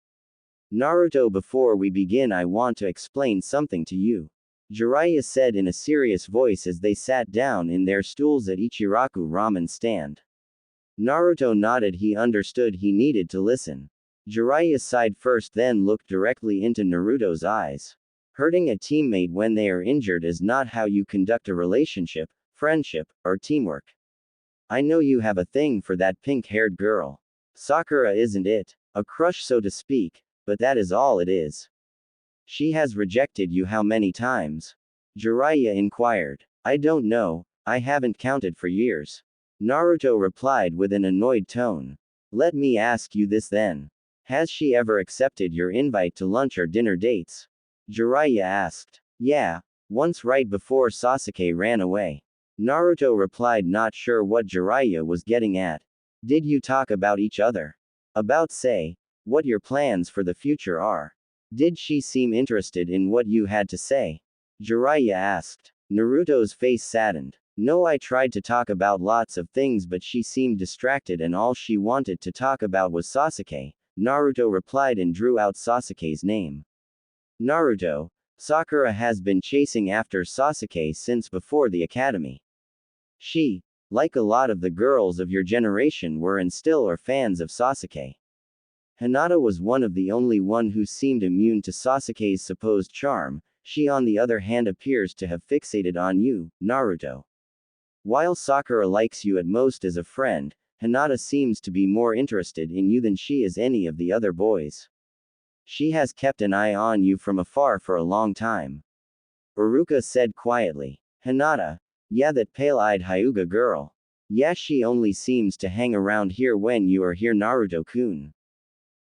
[SPEAKER 1] Naruto, before we begin, I want to explain something to you. Jiraiya said in a serious voice as they sat down in their stools at Ichiraku ramen stand. Naruto nodded, he understood he needed to listen. Jiraiya sighed first, then looked directly into Naruto's eyes. Hurting a teammate when they are injured is not how you conduct a relationship, friendship, or teamwork. I know you have a thing for that pink-haired girl. Sakura isn't it? A crush, so to speak, but that is all it is. She has rejected you how many times? Jiraiya inquired. I don't know, I haven't counted for years. Naruto replied with an annoyed tone. Let me ask you this then. Has she ever accepted your invite to lunch or dinner dates? Jiraiya asked. Yeah, once right before Sasuke ran away. Naruto replied, not sure what Jiraiya was getting at. Did you talk about each other? About, say, what your plans for the future are? Did she seem interested in what you had to say? Jiraiya asked. Naruto's face saddened. No, I tried to talk about lots of things, but she seemed distracted and all she wanted to talk about was Sasuke. Naruto replied and drew out Sasuke's name. Naruto, Sakura has been chasing after Sasuke since before the academy. She, like a lot of the girls of your generation, were and still are fans of Sasuke. Hinata was one of the only one who seemed immune to Sasuke's supposed charm. She on the other hand appears to have fixated on you, Naruto. While Sakura likes you at most as a friend, Hinata seems to be more interested in you than she is any of the other boys. She has kept an eye on you from afar for a long time. Iruka said quietly. Hinata? Yeah, that pale-eyed Hyuga girl. Yeah, she only seems to hang around here when you are here, Naruto-kun.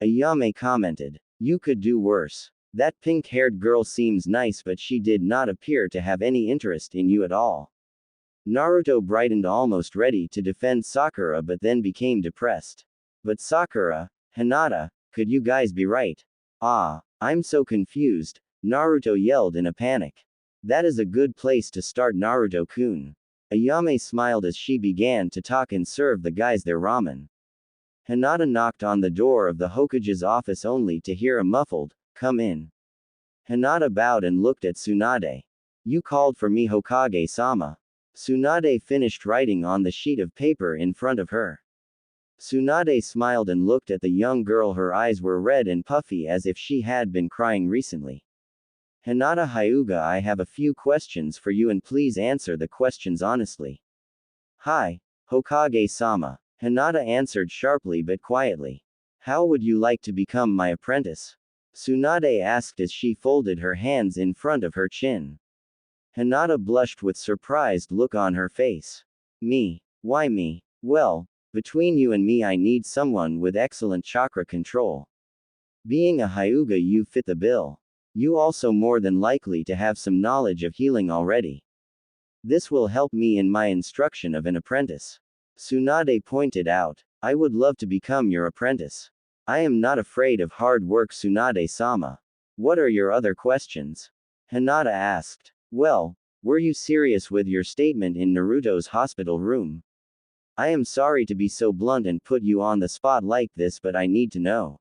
[SPEAKER 1] Ayame commented. You could do worse. That pink-haired girl seems nice, but she did not appear to have any interest in you at all. Naruto brightened, almost ready to defend Sakura, but then became depressed. But Sakura, Hinata, could you guys be right? Ah, I'm so confused, Naruto yelled in a panic. That is a good place to start, Naruto-kun. Ayame smiled as she began to talk and serve the guys their ramen. Hinata knocked on the door of the Hokage's office only to hear a muffled, come in. Hinata bowed and looked at Tsunade. You called for me, Hokage-sama. Tsunade finished writing on the sheet of paper in front of her. Tsunade smiled and looked at the young girl. Her eyes were red and puffy as if she had been crying recently. Hinata Hyuga, I have a few questions for you and please answer the questions honestly. Hi, Hokage-sama. Hinata answered sharply but quietly. How would you like to become my apprentice? Tsunade asked as she folded her hands in front of her chin. Hinata blushed with surprised look on her face. Me? Why me? Well, between you and me I need someone with excellent chakra control. Being a Hyuga, you fit the bill. You also more than likely to have some knowledge of healing already. This will help me in my instruction of an apprentice. Tsunade pointed out. I would love to become your apprentice. I am not afraid of hard work, Tsunade-sama. What are your other questions? Hinata asked. Well, were you serious with your statement in Naruto's hospital room? I am sorry to be so blunt and put you on the spot like this, but I need to know.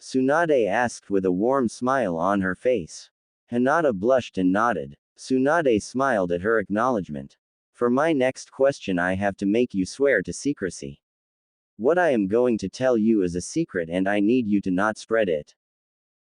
[SPEAKER 1] Tsunade asked with a warm smile on her face. Hinata blushed and nodded. Tsunade smiled at her acknowledgement. For my next question I have to make you swear to secrecy. What I am going to tell you is a secret and I need you to not spread it.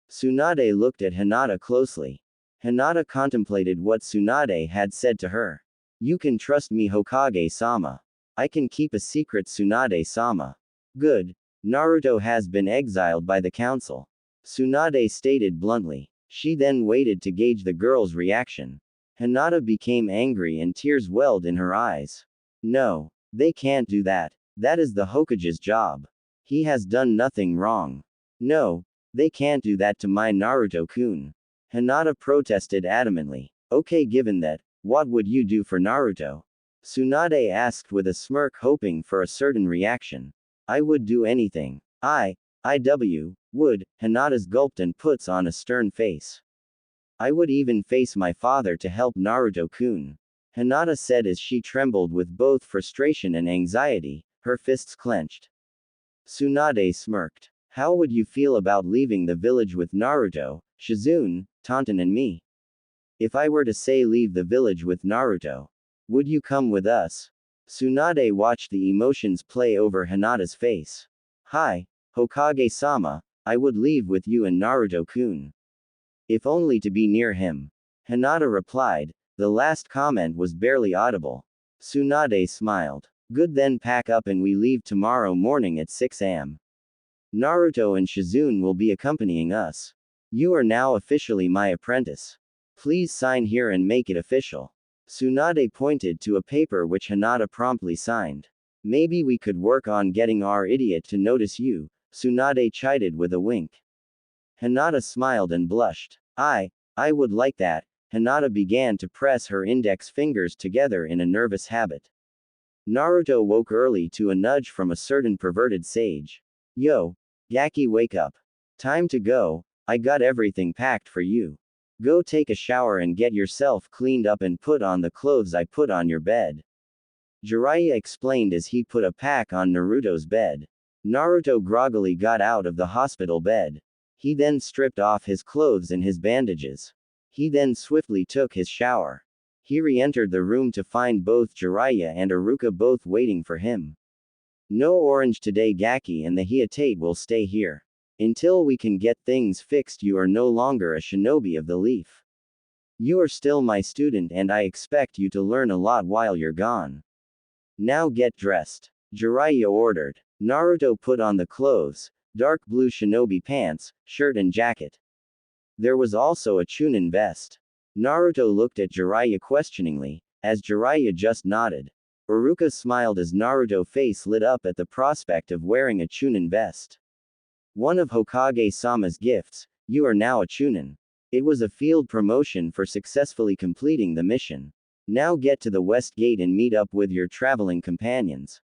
[SPEAKER 1] Tsunade looked at Hinata closely. Hinata contemplated what Tsunade had said to her. You can trust me, Hokage-sama. I can keep a secret, Tsunade-sama. Good. Naruto has been exiled by the council. Tsunade stated bluntly. She then waited to gauge the girl's reaction. Hinata became angry and tears welled in her eyes. No, they can't do that. That is the Hokage's job. He has done nothing wrong. No, they can't do that to my Naruto-kun. Hinata protested adamantly. Okay, given that, what would you do for Naruto? Tsunade asked with a smirk, hoping for a certain reaction. I would do anything. Would, Hinata's gulped and puts on a stern face. I would even face my father to help Naruto-kun. Hinata said as she trembled with both frustration and anxiety, her fists clenched. Tsunade smirked. How would you feel about leaving the village with Naruto, Shizune, Tonton and me? If I were to say leave the village with Naruto, would you come with us? Tsunade watched the emotions play over Hinata's face. Hi, Hokage-sama, I would leave with you and Naruto-kun. If only to be near him. Hinata replied. The last comment was barely audible. Tsunade smiled. Good, then pack up and we leave tomorrow morning at 6 am. Naruto and Shizune will be accompanying us. You are now officially my apprentice. Please sign here and make it official. Tsunade pointed to a paper which Hinata promptly signed. Maybe we could work on getting our idiot to notice you, Tsunade chided with a wink. Hinata smiled and blushed. I would like that. Hinata began to press her index fingers together in a nervous habit. Naruto woke early to a nudge from a certain perverted sage. Yo, Gaki, wake up. Time to go, I got everything packed for you. Go take a shower and get yourself cleaned up and put on the clothes I put on your bed. Jiraiya explained as he put a pack on Naruto's bed. Naruto groggily got out of the hospital bed. He then stripped off his clothes and his bandages. He then swiftly took his shower. He re-entered the room to find both Jiraiya and Iruka both waiting for him. No orange today, Gaki, and the Hyatate will stay here. Until we can get things fixed, you are no longer a shinobi of the leaf. You are still my student and I expect you to learn a lot while you're gone. Now get dressed. Jiraiya ordered. Naruto put on the clothes, dark blue shinobi pants, shirt and jacket. There was also a Chunin vest. Naruto looked at Jiraiya questioningly, as Jiraiya just nodded. Iruka smiled as Naruto's face lit up at the prospect of wearing a Chunin vest. One of Hokage-sama's gifts, you are now a Chunin. It was a field promotion for successfully completing the mission. Now get to the West Gate and meet up with your traveling companions.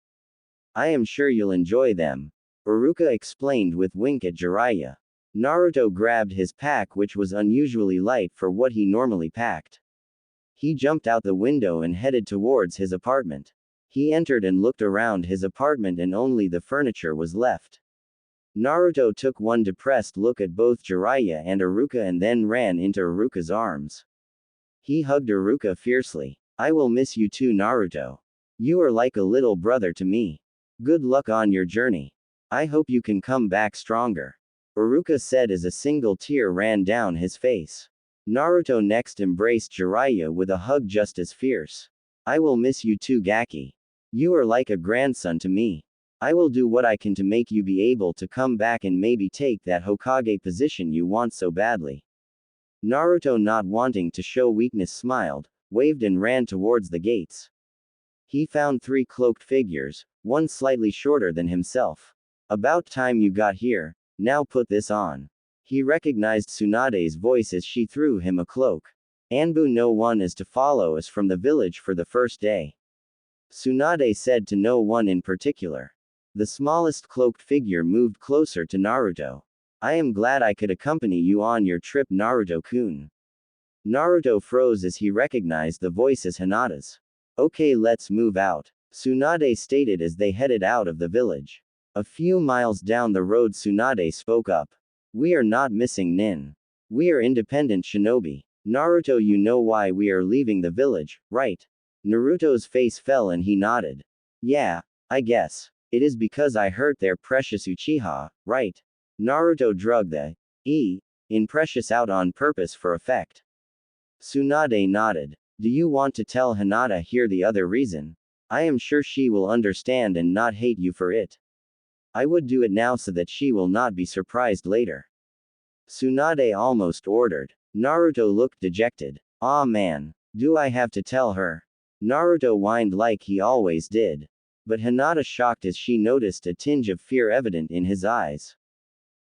[SPEAKER 1] I am sure you'll enjoy them. Iruka explained with wink at Jiraiya. Naruto grabbed his pack, which was unusually light for what he normally packed. He jumped out the window and headed towards his apartment. He entered and looked around his apartment and only the furniture was left. Naruto took one depressed look at both Jiraiya and Iruka and then ran into Iruka's arms. He hugged Iruka fiercely. I will miss you too, Naruto. You are like a little brother to me. Good luck on your journey. I hope you can come back stronger. Iruka said as a single tear ran down his face. Naruto next embraced Jiraiya with a hug just as fierce. I will miss you too, Gaki. You are like a grandson to me. I will do what I can to make you be able to come back and maybe take that Hokage position you want so badly. Naruto, not wanting to show weakness, smiled, waved and ran towards the gates. He found 3 cloaked figures, one slightly shorter than himself. About time you got here, now put this on. He recognized Tsunade's voice as she threw him a cloak. Anbu, no one is to follow us from the village for the first day. Tsunade said to no one in particular. The smallest cloaked figure moved closer to Naruto. I am glad I could accompany you on your trip, Naruto-kun. Naruto froze as he recognized the voice as Hinata's. Okay, let's move out, Tsunade stated as they headed out of the village. A few miles down the road, Tsunade spoke up. We are not missing Nin. We are independent shinobi. Naruto, you know why we are leaving the village, right? Naruto's face fell and he nodded. Yeah, I guess. It is because I hurt their precious Uchiha, right? Naruto drug the E in precious out on purpose for effect. Tsunade nodded. Do you want to tell Hinata here the other reason? I am sure she will understand and not hate you for it. I would do it now so that she will not be surprised later. Tsunade almost ordered. Naruto looked dejected. Aw man, do I have to tell her? Naruto whined like he always did. But Hinata shocked as she noticed a tinge of fear evident in his eyes.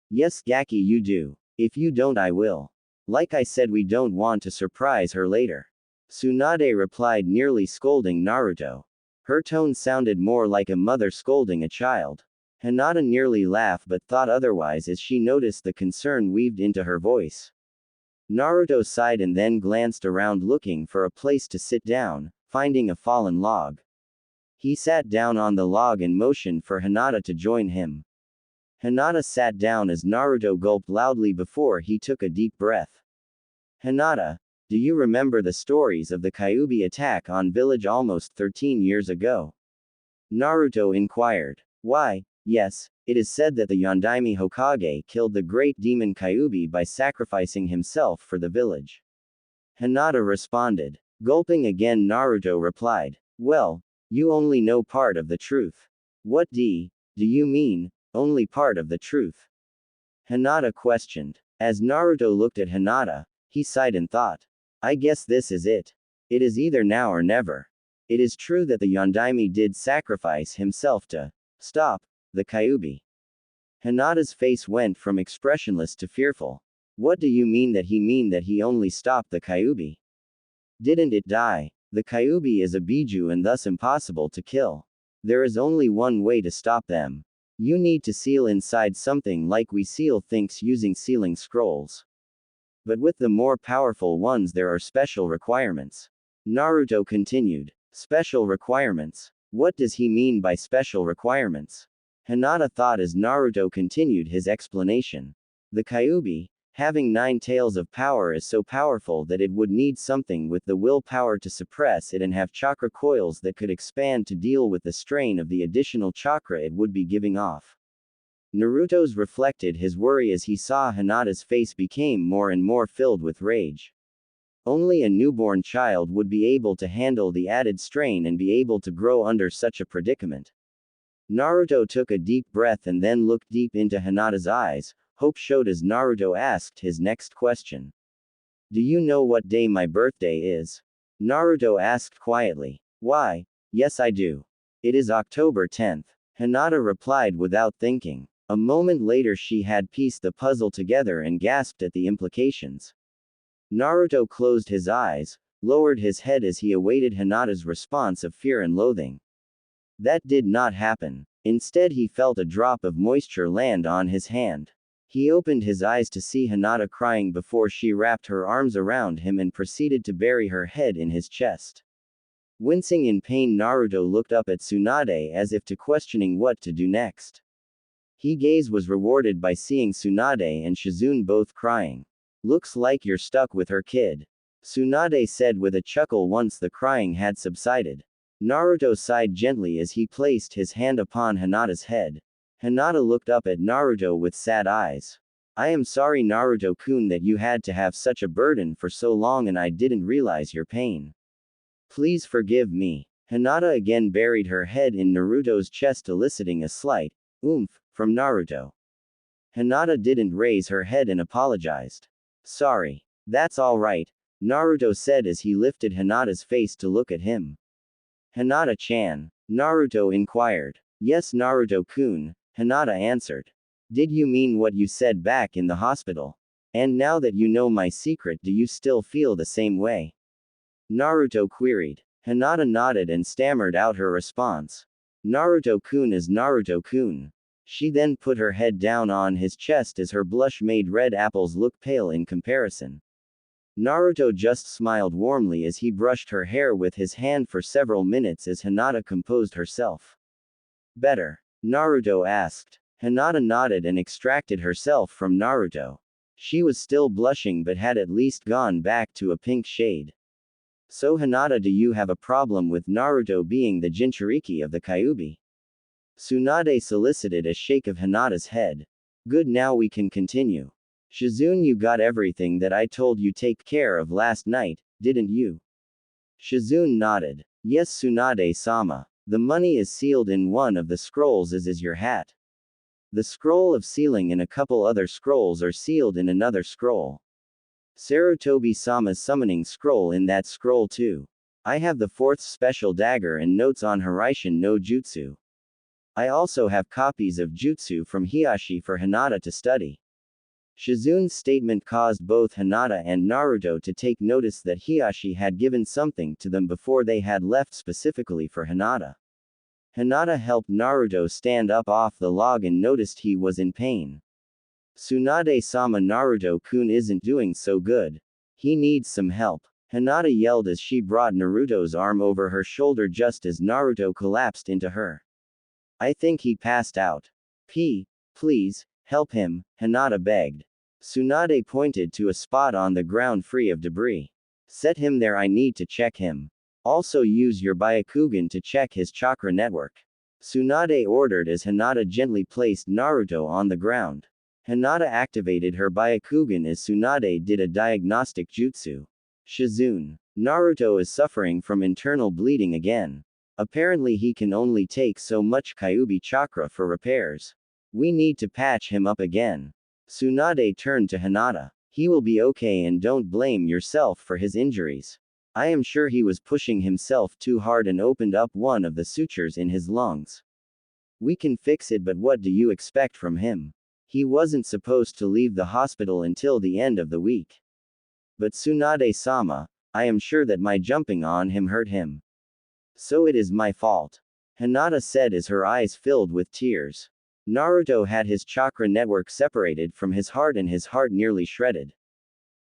[SPEAKER 1] Yes, Gaki, you do. If you don't, I will. Like I said, we don't want to surprise her later. Tsunade replied, nearly scolding Naruto. Her tone sounded more like a mother scolding a child. Hinata nearly laughed but thought otherwise as she noticed the concern weaved into her voice. Naruto sighed and then glanced around looking for a place to sit down, finding a fallen log. He sat down on the log and motioned for Hinata to join him. Hinata sat down as Naruto gulped loudly before he took a deep breath. Hinata, do you remember the stories of the Kyuubi attack on village almost 13 years ago? Naruto inquired. Why, Yes, it is said that the Yondaime Hokage killed the great demon Kyuubi by sacrificing himself for the village. Hinata responded. Gulping again, Naruto replied, well, you only know part of the truth. What do you mean, only part of the truth? Hinata questioned. As Naruto looked at Hinata, he sighed and thought. I guess this is it. It is either now or never. It is true that the Yondaime did sacrifice himself to stop the Kyuubi. Hinata's face went from expressionless to fearful. What do you mean that he only stopped the Kyuubi? Didn't it die? The Kyuubi is a Biju and thus impossible to kill. There is only one way to stop them. You need to seal inside something like we seal things using sealing scrolls. But with the more powerful ones there are special requirements. Naruto continued. Special requirements? What does he mean by special requirements? Hinata thought as Naruto continued his explanation. The Kyuubi, having 9 tails of power, is so powerful that it would need something with the willpower to suppress it and have chakra coils that could expand to deal with the strain of the additional chakra it would be giving off. Naruto's reflected his worry as he saw Hinata's face became more and more filled with rage. Only a newborn child would be able to handle the added strain and be able to grow under such a predicament. Naruto took a deep breath and then looked deep into Hinata's eyes. Hope showed as Naruto asked his next question. Do you know what day my birthday is? Naruto asked quietly. Why, yes I do. It is October 10th. Hinata replied without thinking. A moment later she had pieced the puzzle together and gasped at the implications. Naruto closed his eyes, lowered his head as he awaited Hinata's response of fear and loathing. That did not happen. Instead he felt a drop of moisture land on his hand. He opened his eyes to see Hinata crying before she wrapped her arms around him and proceeded to bury her head in his chest. Wincing in pain, Naruto looked up at Tsunade as if to questioning what to do next. His gaze was rewarded by seeing Tsunade and Shizune both crying. Looks like you're stuck with her, kid. Tsunade said with a chuckle once the crying had subsided. Naruto sighed gently as he placed his hand upon Hinata's head. Hinata looked up at Naruto with sad eyes. I am sorry Naruto-kun that you had to have such a burden for so long and I didn't realize your pain. Please forgive me. Hinata again buried her head in Naruto's chest, eliciting a slight oomph from Naruto. Hinata didn't raise her head and apologized. Sorry. That's all right, Naruto said as he lifted Hinata's face to look at him. Hinata-chan? Naruto inquired. Yes, Naruto-kun, Hinata answered. Did you mean what you said back in the hospital? And now that you know my secret, do you still feel the same way? Naruto queried. Hinata nodded and stammered out her response. Naruto-kun is Naruto-kun. She then put her head down on his chest as her blush made red apples look pale in comparison. Naruto just smiled warmly as he brushed her hair with his hand for several minutes as Hinata composed herself. Better? Naruto asked. Hinata nodded and extracted herself from Naruto. She was still blushing but had at least gone back to a pink shade. So Hinata, do you have a problem with Naruto being the Jinchuriki of the Kyuubi? Tsunade solicited a shake of Hinata's head. Good, now we can continue. Shizune, you got everything that I told you take care of last night, didn't you? Shizune nodded. Yes, Tsunade-sama. The money is sealed in one of the scrolls, as is your hat. The scroll of sealing and a couple other scrolls are sealed in another scroll. Sarutobi-sama's summoning scroll in that scroll too. I have the 4th special dagger and notes on Hiraishin no Jutsu. I also have copies of Jutsu from Hiashi for Hinata to study. Shizune's statement caused both Hinata and Naruto to take notice that Hiashi had given something to them before they had left specifically for Hinata. Hinata helped Naruto stand up off the log and noticed he was in pain. Tsunade-sama, Naruto-kun isn't doing so good. He needs some help. Hinata yelled as she brought Naruto's arm over her shoulder just as Naruto collapsed into her. I think he passed out. Please, help him, Hinata begged. Tsunade pointed to a spot on the ground free of debris. Set him there, I need to check him. Also use your Byakugan to check his chakra network. Tsunade ordered as Hinata gently placed Naruto on the ground. Hinata activated her Byakugan as Tsunade did a diagnostic jutsu. Shizune. Naruto is suffering from internal bleeding again. Apparently he can only take so much Kyuubi chakra for repairs. We need to patch him up again. Tsunade turned to Hinata. He will be okay and don't blame yourself for his injuries. I am sure he was pushing himself too hard and opened up one of the sutures in his lungs. We can fix it, but what do you expect from him? He wasn't supposed to leave the hospital until the end of the week. But Tsunade-sama, I am sure that my jumping on him hurt him. So it is my fault. Hinata said as her eyes filled with tears. Naruto had his chakra network separated from his heart and his heart nearly shredded.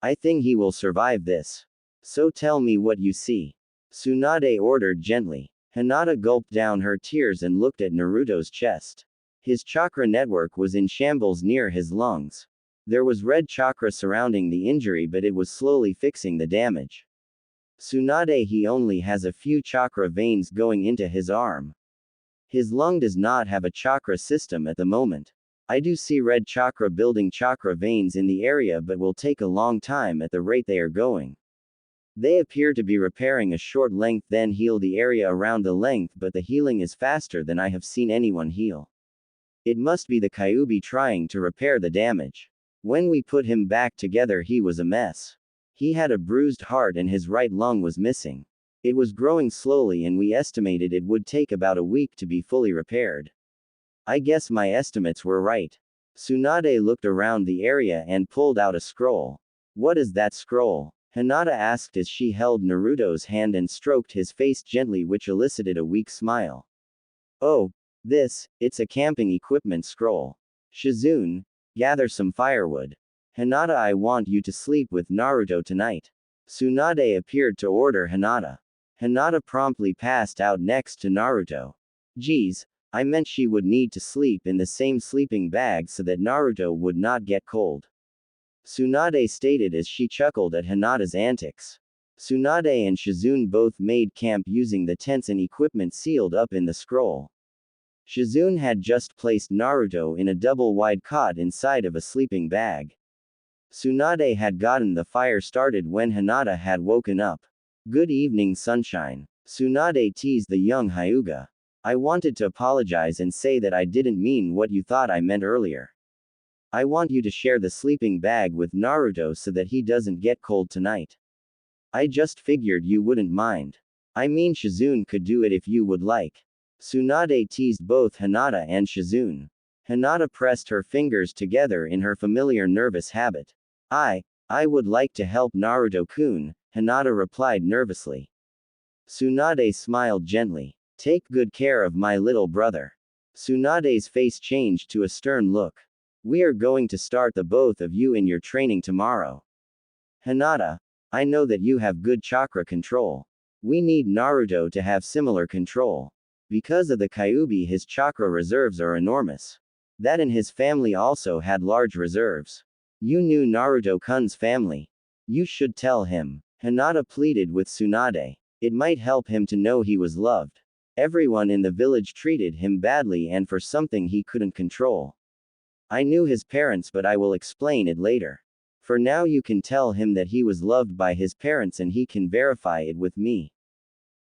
[SPEAKER 1] I think he will survive this. So tell me what you see. Tsunade ordered gently. Hinata gulped down her tears and looked at Naruto's chest. His chakra network was in shambles near his lungs. There was red chakra surrounding the injury, but it was slowly fixing the damage. Tsunade, he only has a few chakra veins going into his arm. His lung does not have a chakra system at the moment. I do see red chakra building chakra veins in the area, but will take a long time at the rate they are going. They appear to be repairing a short length, then heal the area around the length, but the healing is faster than I have seen anyone heal. It must be the Kyuubi trying to repair the damage. When we put him back together, he was a mess. He had a bruised heart and his right lung was missing. It was growing slowly and we estimated it would take about a week to be fully repaired. I guess my estimates were right. Tsunade looked around the area and pulled out a scroll. What is that scroll? Hinata asked as she held Naruto's hand and stroked his face gently, which elicited a weak smile. Oh, it's a camping equipment scroll. Shizune, gather some firewood. Hinata, I want you to sleep with Naruto tonight. Tsunade appeared to order Hinata. Hinata promptly passed out next to Naruto. Geez, I meant she would need to sleep in the same sleeping bag so that Naruto would not get cold. Tsunade stated as she chuckled at Hinata's antics. Tsunade and Shizune both made camp using the tents and equipment sealed up in the scroll. Shizune had just placed Naruto in a double-wide cot inside of a sleeping bag. Tsunade had gotten the fire started when Hinata had woken up. Good evening, sunshine. Tsunade teased the young Hyuga. I wanted to apologize and say that I didn't mean what you thought I meant earlier. I want you to share the sleeping bag with Naruto so that he doesn't get cold tonight. I just figured you wouldn't mind. I mean, Shizune could do it if you would like. Tsunade teased both Hinata and Shizune. Hinata pressed her fingers together in her familiar nervous habit. I would like to help Naruto-kun, Hinata replied nervously. Tsunade smiled gently. Take good care of my little brother. Tsunade's face changed to a stern look. We are going to start the both of you in your training tomorrow. Hinata, I know that you have good chakra control. We need Naruto to have similar control. Because of the Kyuubi, his chakra reserves are enormous. That and his family also had large reserves. You knew Naruto-kun's family. You should tell him. Hinata pleaded with Tsunade. It might help him to know he was loved. Everyone in the village treated him badly and for something he couldn't control. I knew his parents, but I will explain it later. For now you can tell him that he was loved by his parents and he can verify it with me.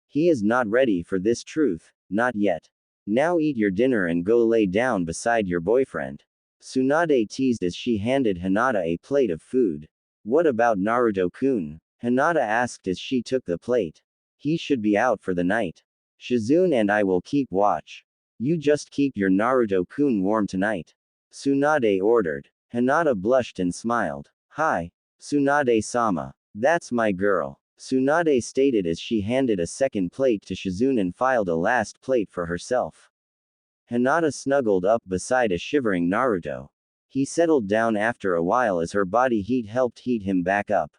[SPEAKER 1] He is not ready for this truth, not yet. Now eat your dinner and go lay down beside your boyfriend. Tsunade teased as she handed Hinata a plate of food. What about Naruto-kun? Hinata asked as she took the plate. He should be out for the night. Shizune and I will keep watch. You just keep your Naruto-kun warm tonight. Tsunade ordered. Hinata blushed and smiled. Hi, Tsunade-sama. That's my girl. Tsunade stated as she handed a second plate to Shizune and filed a last plate for herself. Hinata snuggled up beside a shivering Naruto. He settled down after a while as her body heat helped heat him back up.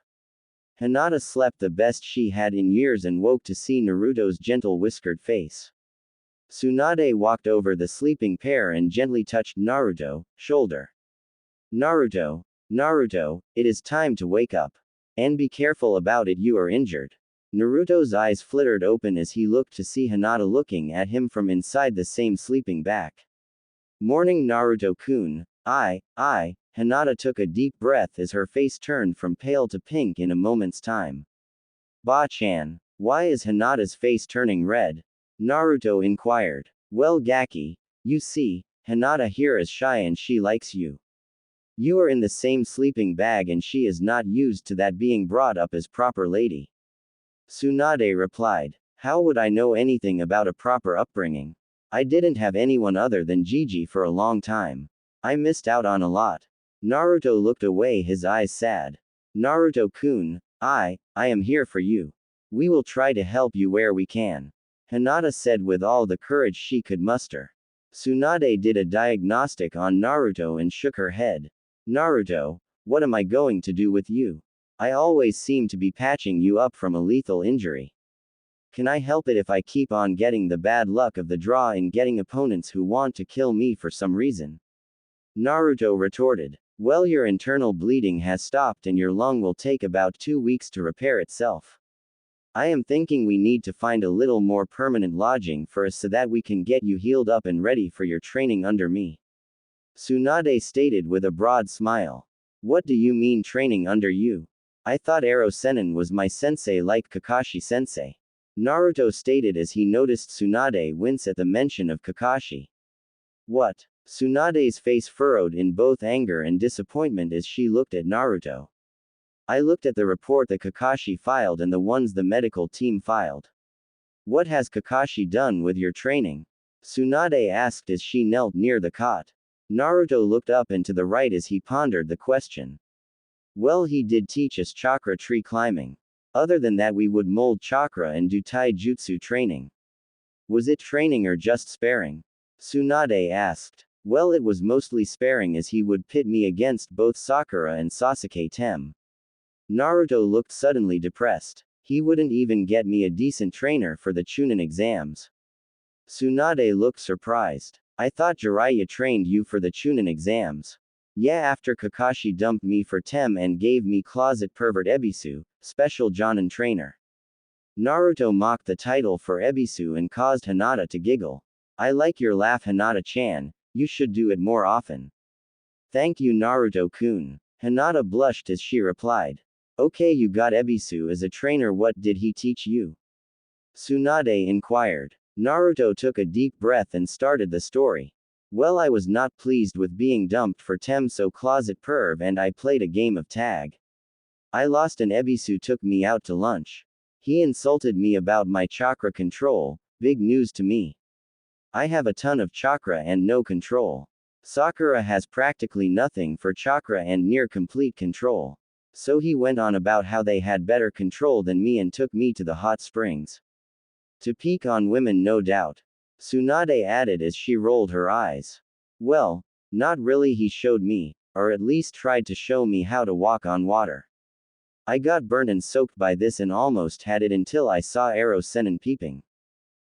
[SPEAKER 1] Hinata slept the best she had in years and woke to see Naruto's gentle whiskered face. Tsunade walked over the sleeping pair and gently touched Naruto's shoulder. Naruto, it is time to wake up. And be careful about it, you are injured. Naruto's eyes flittered open as he looked to see Hinata looking at him from inside the same sleeping bag. Morning Naruto-kun. Hinata took a deep breath as her face turned from pale to pink in a moment's time. Ba-chan. Why is Hinata's face turning red? Naruto inquired. Well Gaki, you see, Hinata here is shy and she likes you. You are in the same sleeping bag and she is not used to that being brought up as proper lady. Tsunade replied. How would I know anything about a proper upbringing? I didn't have anyone other than Gigi for a long time. I missed out on a lot. Naruto looked away, his eyes sad. Naruto-kun, I am here for you. We will try to help you where we can. Hinata said with all the courage she could muster. Tsunade did a diagnostic on Naruto and shook her head. Naruto, what am I going to do with you? I always seem to be patching you up from a lethal injury. Can I help it if I keep on getting the bad luck of the draw in getting opponents who want to kill me for some reason? Naruto retorted. Well, your internal bleeding has stopped and your lung will take about 2 weeks to repair itself. I am thinking we need to find a little more permanent lodging for us so that we can get you healed up and ready for your training under me. Tsunade stated with a broad smile. What do you mean training under you? I thought Ero Sennin was my sensei like Kakashi sensei. Naruto stated as he noticed Tsunade wince at the mention of Kakashi. What? Tsunade's face furrowed in both anger and disappointment as she looked at Naruto. I looked at the report that Kakashi filed and the ones the medical team filed. What has Kakashi done with your training? Tsunade asked as she knelt near the cot. Naruto looked up and to the right as he pondered the question. Well, he did teach us chakra tree climbing. Other than that, we would mold chakra and do taijutsu training. Was it training or just sparring? Tsunade asked. Well, it was mostly sparring as he would pit me against both Sakura and Sasuke Tem. Naruto looked suddenly depressed. He wouldn't even get me a decent trainer for the Chunin exams. Tsunade looked surprised. I thought Jiraiya trained you for the Chunin exams. Yeah, after Kakashi dumped me for Tem and gave me closet pervert Ebisu, special Jonin trainer. Naruto mocked the title for Ebisu and caused Hinata to giggle. I like your laugh, Hinata-chan, you should do it more often. Thank you, Naruto-kun. Hinata blushed as she replied. Okay, you got Ebisu as a trainer, what did he teach you? Tsunade inquired. Naruto took a deep breath and started the story. Well, I was not pleased with being dumped for Tem, so closet perv and I played a game of tag. I lost and Ebisu took me out to lunch. He insulted me about my chakra control, big news to me. I have a ton of chakra and no control. Sakura has practically nothing for chakra and near complete control. So he went on about how they had better control than me and took me to the hot springs. To peek on women, no doubt. Tsunade added as she rolled her eyes. Well, not really, he showed me, or at least tried to show me how to walk on water. I got burnt and soaked by this and almost had it until I saw Ero Sennin peeping.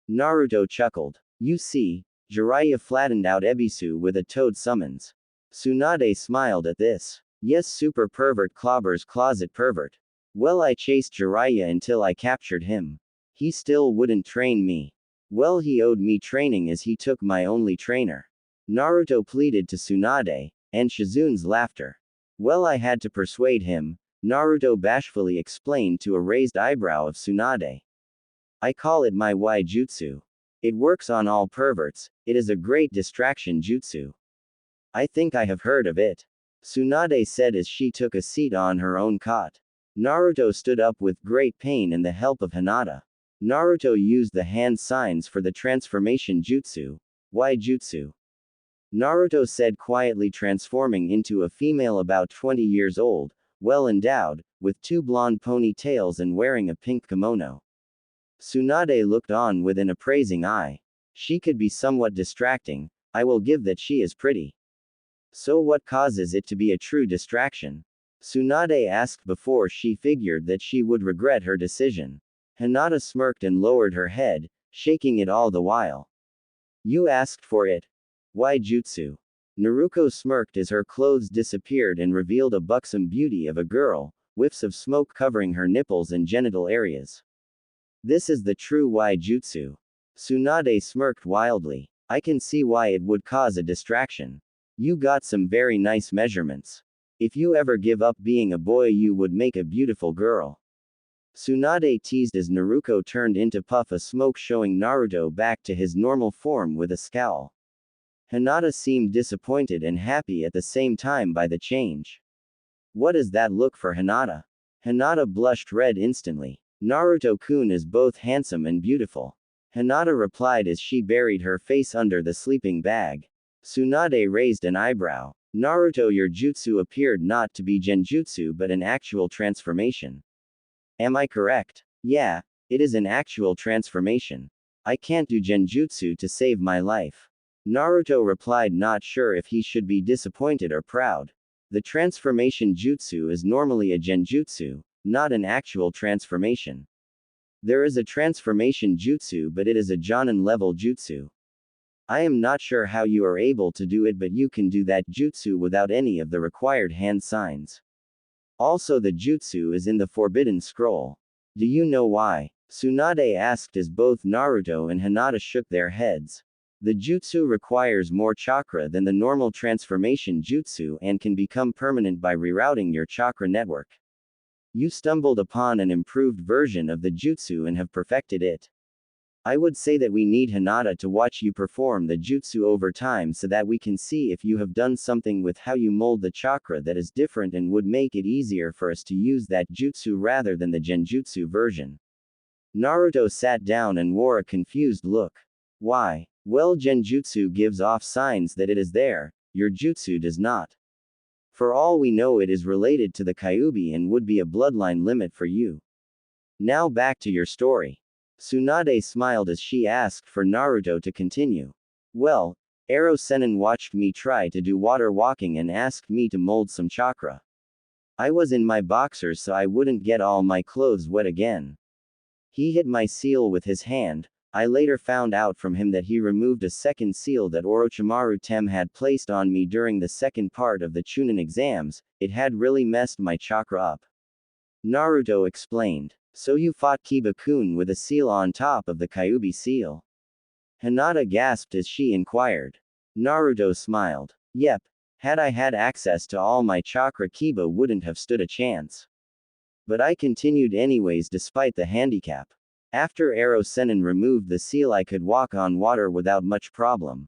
[SPEAKER 1] Naruto chuckled. You see, Jiraiya flattened out Ebisu with a toad summons. Tsunade smiled at this. Yes, super pervert clobbers closet pervert. Well, I chased Jiraiya until I captured him. He still wouldn't train me. Well, he owed me training as he took my only trainer. Naruto pleaded to Tsunade, and Shizun's laughter. Well, I had to persuade him, Naruto bashfully explained to a raised eyebrow of Tsunade. I call it my Y-jutsu. It works on all perverts, it is a great distraction jutsu. I think I have heard of it. Tsunade said as she took a seat on her own cot. Naruto stood up with great pain and the help of Hinata. Naruto used the hand signs for the transformation jutsu, Y-jutsu. Naruto said quietly, transforming into a female about 20 years old, well endowed, with 2 blonde ponytails and wearing a pink kimono. Tsunade looked on with an appraising eye. She could be somewhat distracting, I will give that she is pretty. So what causes it to be a true distraction? Tsunade asked before she figured that she would regret her decision. Hinata smirked and lowered her head, shaking it all the while. You asked for it. Why jutsu? Naruto smirked as her clothes disappeared and revealed a buxom beauty of a girl, whiffs of smoke covering her nipples and genital areas. This is the true Y jutsu. Tsunade smirked wildly. I can see why it would cause a distraction. You got some very nice measurements. If you ever give up being a boy, you would make a beautiful girl. Tsunade teased as Naruto turned into puff of smoke, showing Naruto back to his normal form with a scowl. Hinata seemed disappointed and happy at the same time by the change. What is that look for Hinata? Hinata blushed red instantly. Naruto-kun is both handsome and beautiful. Hinata replied as she buried her face under the sleeping bag. Tsunade raised an eyebrow. Naruto, your jutsu appeared not to be genjutsu but an actual transformation. Am I correct? Yeah, it is an actual transformation. I can't do genjutsu to save my life. Naruto replied, not sure if he should be disappointed or proud. The transformation jutsu is normally a genjutsu, not an actual transformation. There is a transformation jutsu, but it is a Jonin level jutsu. I am not sure how you are able to do it, but you can do that jutsu without any of the required hand signs. Also, the jutsu is in the Forbidden Scroll. Do you know why? Tsunade asked as both Naruto and Hinata shook their heads. The jutsu requires more chakra than the normal transformation jutsu and can become permanent by rerouting your chakra network. You stumbled upon an improved version of the jutsu and have perfected it. I would say that we need Hinata to watch you perform the jutsu over time so that we can see if you have done something with how you mold the chakra that is different and would make it easier for us to use that jutsu rather than the genjutsu version. Naruto sat down and wore a confused look. Why? Well, genjutsu gives off signs that it is there, your jutsu does not. For all we know, it is related to the Kyuubi and would be a bloodline limit for you. Now back to your story. Tsunade smiled as she asked for Naruto to continue. Well, Ero Sennin watched me try to do water walking and asked me to mold some chakra. I was in my boxers so I wouldn't get all my clothes wet again. He hit my seal with his hand. I later found out from him that he removed a second seal that Orochimaru Tem had placed on me during the second part of the Chunin exams. It had really messed my chakra up. Naruto explained. So you fought Kiba-kun with a seal on top of the Kyuubi seal? Hinata gasped as she inquired. Naruto smiled. Yep. Had I had access to all my chakra, Kiba wouldn't have stood a chance. But I continued anyways despite the handicap. After Ero Sennin removed the seal, I could walk on water without much problem.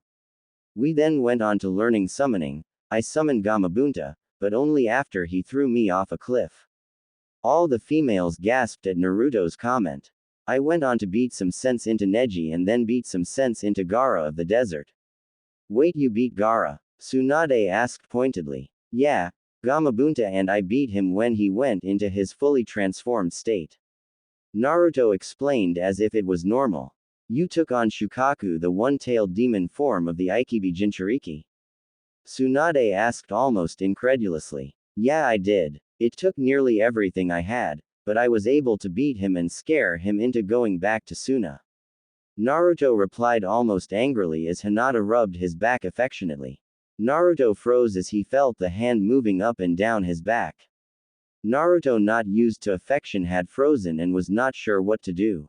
[SPEAKER 1] We then went on to learning summoning. I summoned Gamabunta, but only after he threw me off a cliff. All the females gasped at Naruto's comment. I went on to beat some sense into Neji and then beat some sense into Gaara of the desert. Wait, you beat Gaara? Tsunade asked pointedly. Yeah, Gamabunta, and I beat him when he went into his fully transformed state. Naruto explained as if it was normal. You took on Shukaku, the one-tailed demon form of the Aikibi Jinchuriki? Tsunade asked almost incredulously. Yeah, I did. It took nearly everything I had, but I was able to beat him and scare him into going back to Suna. Naruto replied almost angrily as Hinata rubbed his back affectionately. Naruto froze as he felt the hand moving up and down his back. Naruto, not used to affection, had frozen and was not sure what to do.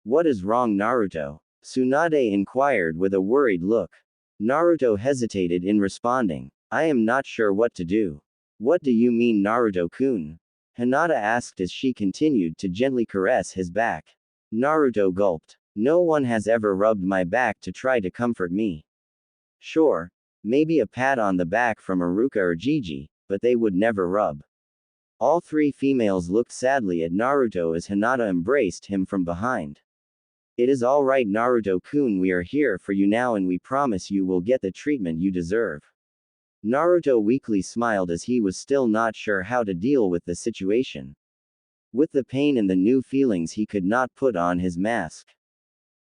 [SPEAKER 1] What is wrong, Naruto? Tsunade inquired with a worried look. Naruto hesitated in responding. I am not sure what to do. What do you mean, Naruto-kun? Hinata asked as she continued to gently caress his back. Naruto gulped. No one has ever rubbed my back to try to comfort me. Sure, maybe a pat on the back from Iruka or Gigi, but they would never rub. All three females looked sadly at Naruto as Hinata embraced him from behind. It is all right, Naruto-kun, we are here for you now and we promise you will get the treatment you deserve. Naruto weakly smiled as he was still not sure how to deal with the situation. With the pain and the new feelings, he could not put on his mask.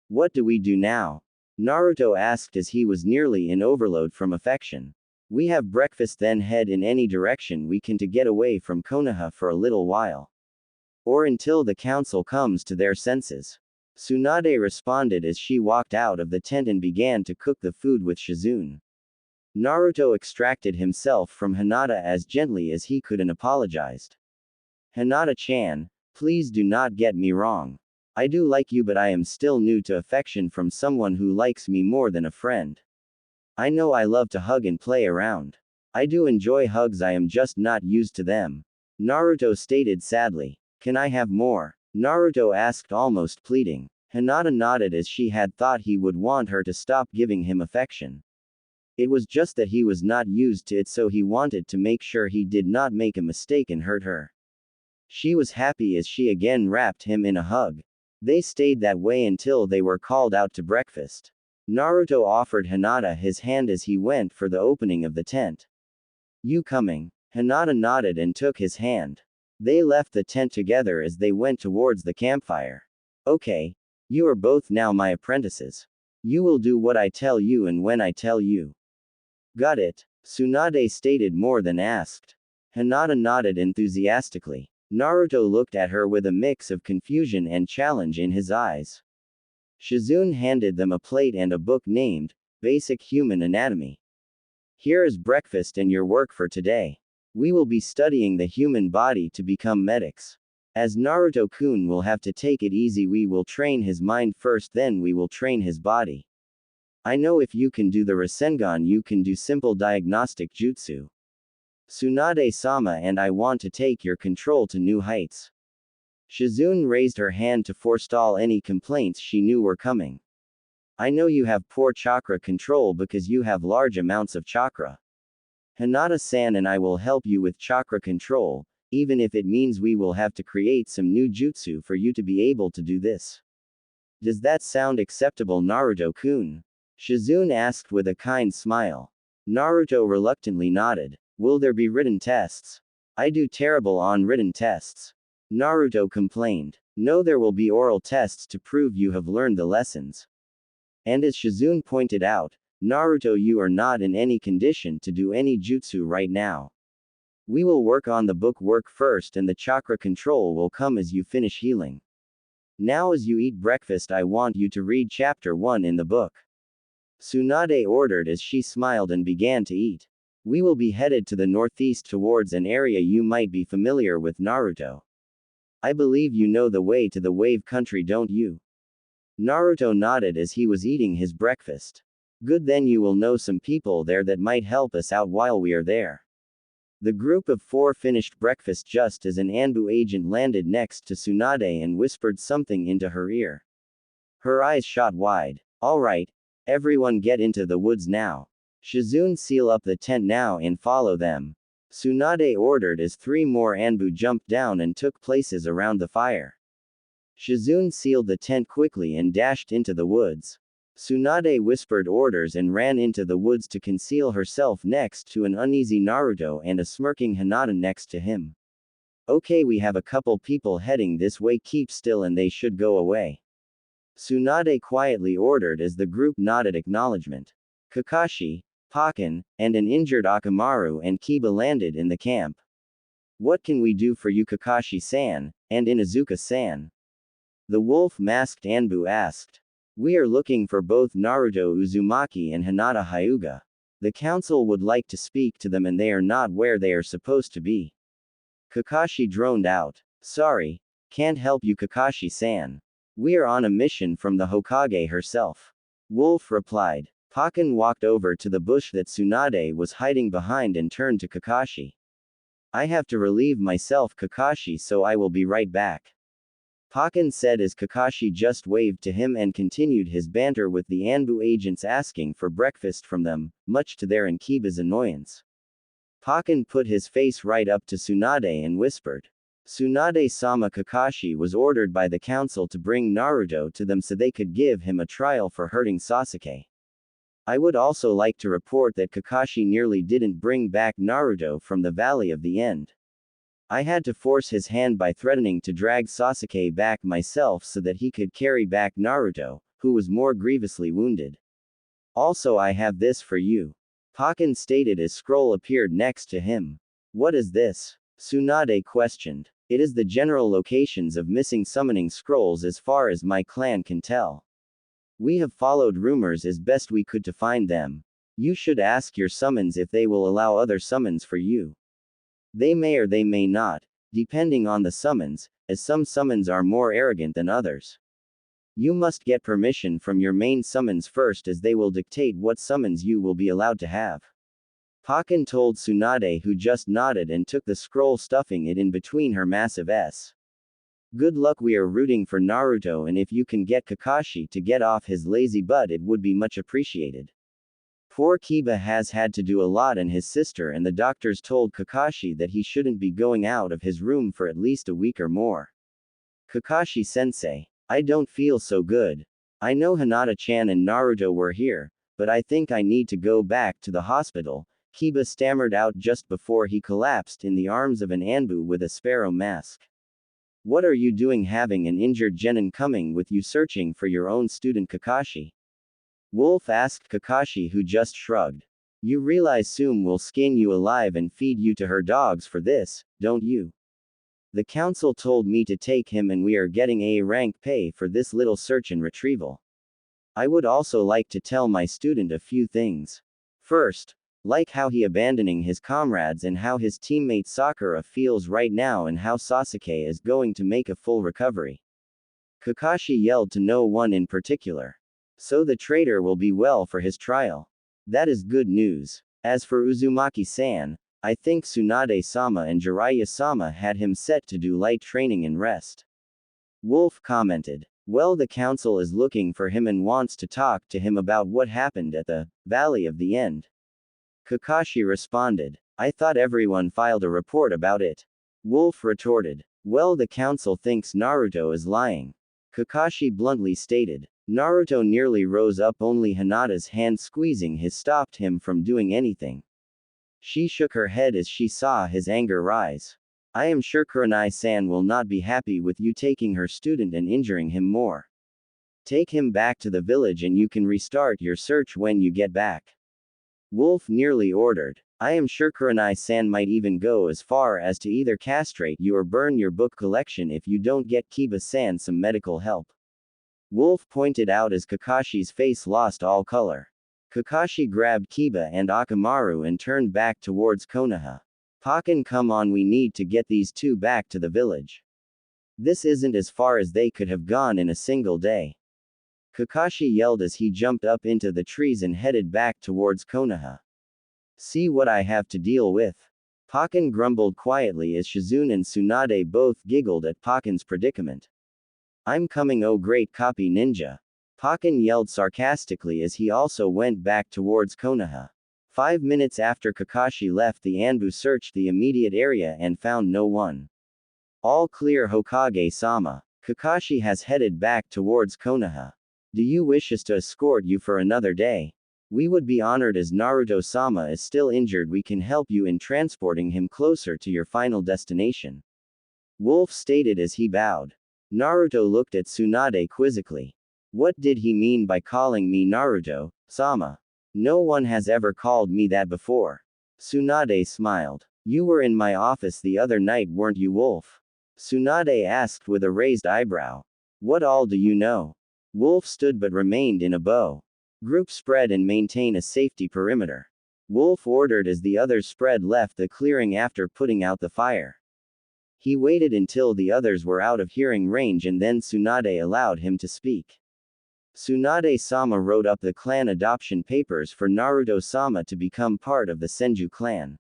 [SPEAKER 1] What do we do now? Naruto asked as he was nearly in overload from affection. We have breakfast, then head in any direction we can to get away from Konoha for a little while. Or until the council comes to their senses. Tsunade responded as she walked out of the tent and began to cook the food with Shizune. Naruto extracted himself from Hinata as gently as he could and apologized. Hinata-chan, please do not get me wrong. I do like you, but I am still new to affection from someone who likes me more than a friend. I know I love to hug and play around. I do enjoy hugs, I am just not used to them. Naruto stated sadly. Can I have more? Naruto asked, almost pleading. Hinata nodded, as she had thought he would want her to stop giving him affection. It was just that he was not used to it, so he wanted to make sure he did not make a mistake and hurt her. She was happy as she again wrapped him in a hug. They stayed that way until they were called out to breakfast. Naruto offered Hinata his hand as he went for the opening of the tent. You coming? Hinata nodded and took his hand. They left the tent together as they went towards the campfire. Okay. You are both now my apprentices. You will do what I tell you and when I tell you. Got it? Tsunade stated, more than asked. Hinata nodded enthusiastically. Naruto looked at her with a mix of confusion and challenge in his eyes. Shizune handed them a plate and a book named Basic Human Anatomy. Here is breakfast and your work for today. We will be studying the human body to become medics. As Naruto-kun will have to take it easy, we will train his mind first, then we will train his body. I know if you can do the Rasengan, you can do simple diagnostic jutsu. Tsunade-sama and I want to take your control to new heights. Shizune raised her hand to forestall any complaints she knew were coming. I know you have poor chakra control because you have large amounts of chakra. Hinata-san and I will help you with chakra control, even if it means we will have to create some new jutsu for you to be able to do this. Does that sound acceptable, Naruto-kun? Shizune asked with a kind smile. Naruto reluctantly nodded. Will there be written tests? I do terrible on written tests. Naruto complained. No, there will be oral tests to prove you have learned the lessons. And as Shizune pointed out, Naruto, you are not in any condition to do any jutsu right now. We will work on the book work first and the chakra control will come as you finish healing. Now as you eat breakfast, I want you to read chapter 1 in the book. Tsunade ordered as she smiled and began to eat. We will be headed to the northeast towards an area you might be familiar with, Naruto. I believe you know the way to the wave country, don't you? Naruto nodded as he was eating his breakfast. Good, then you will know some people there that might help us out while we are there. The group of 4 finished breakfast just as an Anbu agent landed next to Tsunade and whispered something into her ear. Her eyes shot wide. Alright, everyone get into the woods now. Shizune, seal up the tent now and follow them. Tsunade ordered as 3 more Anbu jumped down and took places around the fire. Shizune sealed the tent quickly and dashed into the woods. Tsunade whispered orders and ran into the woods to conceal herself next to an uneasy Naruto and a smirking Hinata next to him. Okay, we have a couple people heading this way, keep still and they should go away. Tsunade quietly ordered as the group nodded acknowledgement. Kakashi, Pakken, and an injured Akamaru and Kiba landed in the camp. What can we do for you, Kakashi-san, and Inuzuka-san? The wolf-masked Anbu asked. We are looking for both Naruto Uzumaki and Hinata Hyuga. The council would like to speak to them and they are not where they are supposed to be. Kakashi droned out. Sorry, can't help you, Kakashi-san. We are on a mission from the Hokage herself. Wolf replied. Pakken walked over to the bush that Tsunade was hiding behind and turned to Kakashi. I have to relieve myself, Kakashi, so I will be right back. Pakken said as Kakashi just waved to him and continued his banter with the Anbu agents, asking for breakfast from them, much to their and Kiba's annoyance. Pakken put his face right up to Tsunade and whispered. Tsunade-sama, Kakashi was ordered by the council to bring Naruto to them so they could give him a trial for hurting Sasuke. I would also like to report that Kakashi nearly didn't bring back Naruto from the Valley of the End. I had to force his hand by threatening to drag Sasuke back myself so that he could carry back Naruto, who was more grievously wounded. Also, I have this for you. Pakken stated as scroll appeared next to him. What is this? Tsunade questioned. It is the general locations of missing summoning scrolls as far as my clan can tell. We have followed rumors as best we could to find them. You should ask your summons if they will allow other summons for you. They may or they may not, depending on the summons, as some summons are more arrogant than others. You must get permission from your main summons first, as they will dictate what summons you will be allowed to have. Pakin told Tsunade, who just nodded and took the scroll, stuffing it in between her massive S. Good luck. We are rooting for Naruto, and if you can get Kakashi to get off his lazy butt, it would be much appreciated. Poor Kiba has had to do a lot, and his sister and the doctors told Kakashi that he shouldn't be going out of his room for at least a week or more. Kakashi-sensei, I don't feel so good. I know Hinata-chan and Naruto were here, but I think I need to go back to the hospital, Kiba stammered out just before he collapsed in the arms of an Anbu with a sparrow mask. What are you doing having an injured genin coming with you searching for your own student Kakashi? Wolf asked Kakashi, who just shrugged. You realize Sume will skin you alive and feed you to her dogs for this, don't you? The council told me to take him, and we are getting A rank pay for this little search and retrieval. I would also like to tell my student a few things. First, like how he abandoning his comrades and how his teammate Sakura feels right now, and how Sasuke is going to make a full recovery. Kakashi yelled to no one in particular. So the traitor will be well for his trial. That is good news. As for Uzumaki-san, I think Tsunade-sama and Jiraiya-sama had him set to do light training and rest. Wolf commented. Well, the council is looking for him and wants to talk to him about what happened at the Valley of the End. Kakashi responded. I thought everyone filed a report about it. Wolf retorted. Well, the council thinks Naruto is lying. Kakashi bluntly stated. Naruto nearly rose up, only Hinata's hand squeezing his stopped him from doing anything. She shook her head as she saw his anger rise. I am sure Kurenai-san will not be happy with you taking her student and injuring him more. Take him back to the village and you can restart your search when you get back. Wolf nearly ordered. I am sure Kurenai-san might even go as far as to either castrate you or burn your book collection if you don't get Kiba-san some medical help. Wolf pointed out as Kakashi's face lost all color. Kakashi grabbed Kiba and Akamaru and turned back towards Konoha. Pakin, come on, we need to get these two back to the village. This isn't as far as they could have gone in a single day. Kakashi yelled as he jumped up into the trees and headed back towards Konoha. See what I have to deal with. Pakin grumbled quietly as Shizune and Tsunade both giggled at Pakin's predicament. I'm coming, oh great copy ninja. Pakin yelled sarcastically as he also went back towards Konoha. 5 minutes after Kakashi left, the Anbu searched the immediate area and found no one. All clear, Hokage-sama. Kakashi has headed back towards Konoha. Do you wish us to escort you for another day? We would be honored. As Naruto-sama is still injured, we can help you in transporting him closer to your final destination. Wolf stated as he bowed. Naruto looked at Tsunade quizzically. What did he mean by calling me Naruto-sama? No one has ever called me that before. Tsunade smiled. You were in my office the other night, weren't you, Wolf? Tsunade asked with a raised eyebrow. What all do you know? Wolf stood but remained in a bow. Group spread and maintain a safety perimeter. Wolf ordered as the others spread left the clearing after putting out the fire. He waited until the others were out of hearing range and then Tsunade allowed him to speak. Tsunade-sama wrote up the clan adoption papers for Naruto-sama to become part of the Senju clan.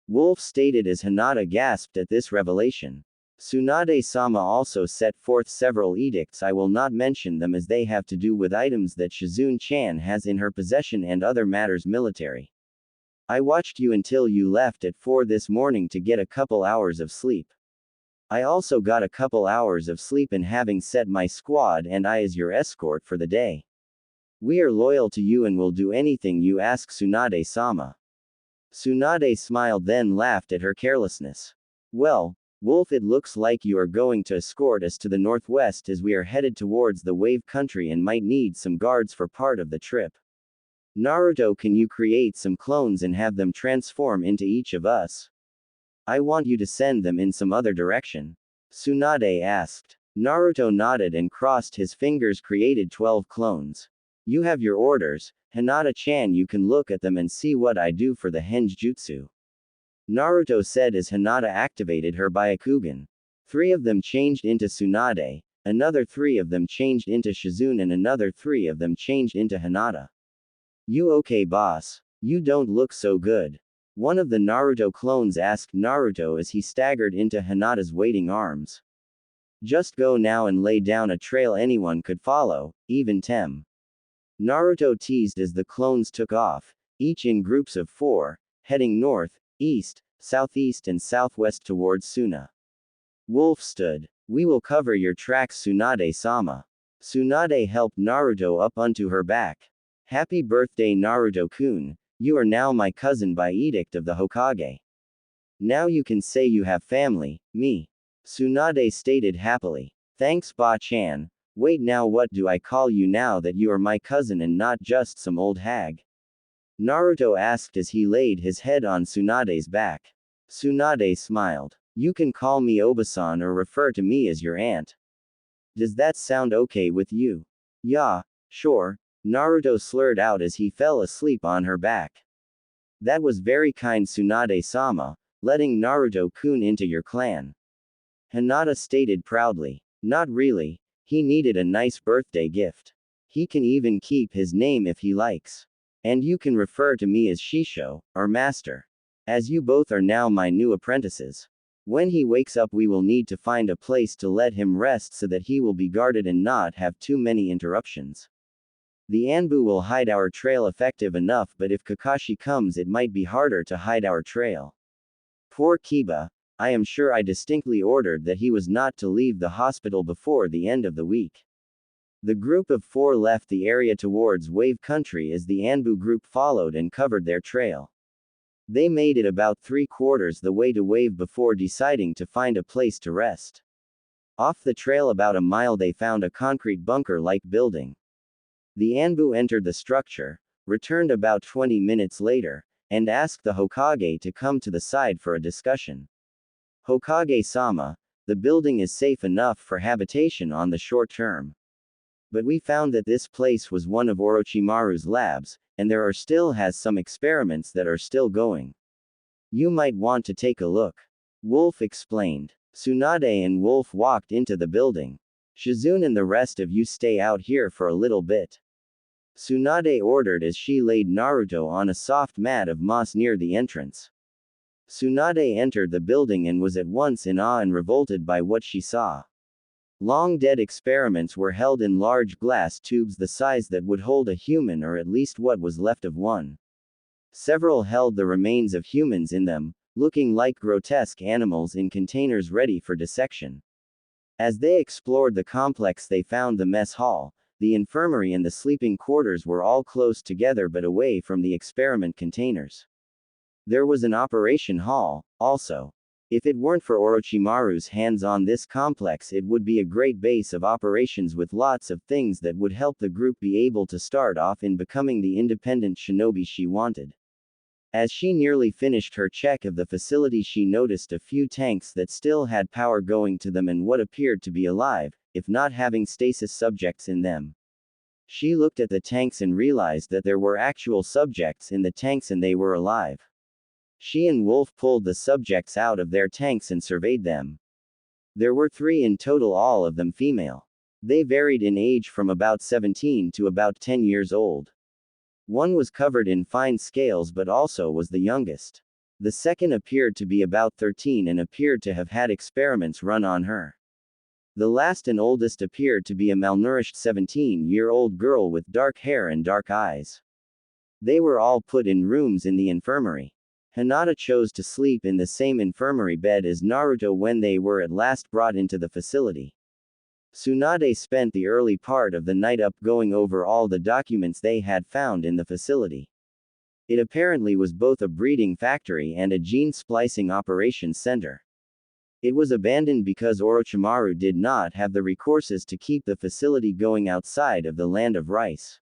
[SPEAKER 1] Wolf stated as Hinata gasped at this revelation. Tsunade-sama also set forth several edicts. I will not mention them as they have to do with items that Shizune-chan has in her possession and other matters military. I watched you until you left at 4 this morning to get a couple hours of sleep. I also got a couple hours of sleep in having set my squad and I as your escort for the day. We are loyal to you and will do anything you ask, Tsunade-sama. Tsunade smiled then laughed at her carelessness. Well, Wolf, it looks like you are going to escort us to the northwest as we are headed towards the wave country and might need some guards for part of the trip. Naruto, can you create some clones and have them transform into each of us? I want you to send them in some other direction. Tsunade asked. Naruto nodded and crossed his fingers, created 12 clones. You have your orders, Hinata-chan. You can look at them and see what I do for the Henge Jutsu. Naruto said as Hinata activated her Byakugan. 3 of them changed into Tsunade, Another 3 of them changed into Shizune and another 3 of them changed into Hinata. You okay, boss? You don't look so good. One of the Naruto clones asked Naruto as he staggered into Hinata's waiting arms. Just go now and lay down a trail anyone could follow, even Tem. Naruto teased as the clones took off, each in groups of 4, heading north, east, southeast and southwest towards Suna. Wolf stood. We will cover your tracks, Tsunade-sama. Tsunade helped Naruto up onto her back. Happy birthday, Naruto-kun. You are now my cousin by edict of the Hokage. Now you can say you have family, me. Tsunade stated happily. Thanks, Ba-chan. Wait, now what do I call you now that you are my cousin and not just some old hag? Naruto asked as he laid his head on Tsunade's back. Tsunade smiled. You can call me Obasan or refer to me as your aunt. Does that sound okay with you? Yeah, sure, Naruto slurred out as he fell asleep on her back. That was very kind, Tsunade-sama, letting Naruto-kun into your clan. Hinata stated proudly. Not really, he needed a nice birthday gift. He can even keep his name if he likes. And you can refer to me as Shisho, or master. As you both are now my new apprentices. When he wakes up we will need to find a place to let him rest so that he will be guarded and not have too many interruptions. The Anbu will hide our trail effective enough, but if Kakashi comes it might be harder to hide our trail. Poor Kiba, I am sure I distinctly ordered that he was not to leave the hospital before the end of the week. The group of 4 left the area towards Wave Country as the Anbu group followed and covered their trail. They made it about 3/4 the way to Wave before deciding to find a place to rest. Off the trail about a mile they found a concrete bunker-like building. The Anbu entered the structure, returned about 20 minutes later, and asked the Hokage to come to the side for a discussion. Hokage-sama, the building is safe enough for habitation on the short term. But we found that this place was one of Orochimaru's labs, and there are still has some experiments that are still going. You might want to take a look. Wolf explained. Tsunade and Wolf walked into the building. Shizune and the rest of you stay out here for a little bit. Tsunade ordered as she laid Naruto on a soft mat of moss near the entrance. Tsunade entered the building and was at once in awe and revolted by what she saw. Long dead experiments were held in large glass tubes the size that would hold a human or at least what was left of one. Several held the remains of humans in them, looking like grotesque animals in containers ready for dissection. As they explored the complex they found the mess hall, the infirmary and the sleeping quarters were all close together but away from the experiment containers. There was an operation hall, also. If it weren't for Orochimaru's hands on this complex it would be a great base of operations with lots of things that would help the group be able to start off in becoming the independent shinobi she wanted. As she nearly finished her check of the facility she noticed a few tanks that still had power going to them and what appeared to be alive, if not having stasis subjects in them. She looked at the tanks and realized that there were actual subjects in the tanks and they were alive. She and Wolf pulled the subjects out of their tanks and surveyed them. There were 3 in total, all of them female. They varied in age from about 17 to about 10 years old. One was covered in fine scales but also was the youngest. The second appeared to be about 13 and appeared to have had experiments run on her. The last and oldest appeared to be a malnourished 17-year-old girl with dark hair and dark eyes. They were all put in rooms in the infirmary. Hinata chose to sleep in the same infirmary bed as Naruto when they were at last brought into the facility. Tsunade spent the early part of the night up going over all the documents they had found in the facility. It apparently was both a breeding factory and a gene splicing operations center. It was abandoned because Orochimaru did not have the resources to keep the facility going outside of the land of rice.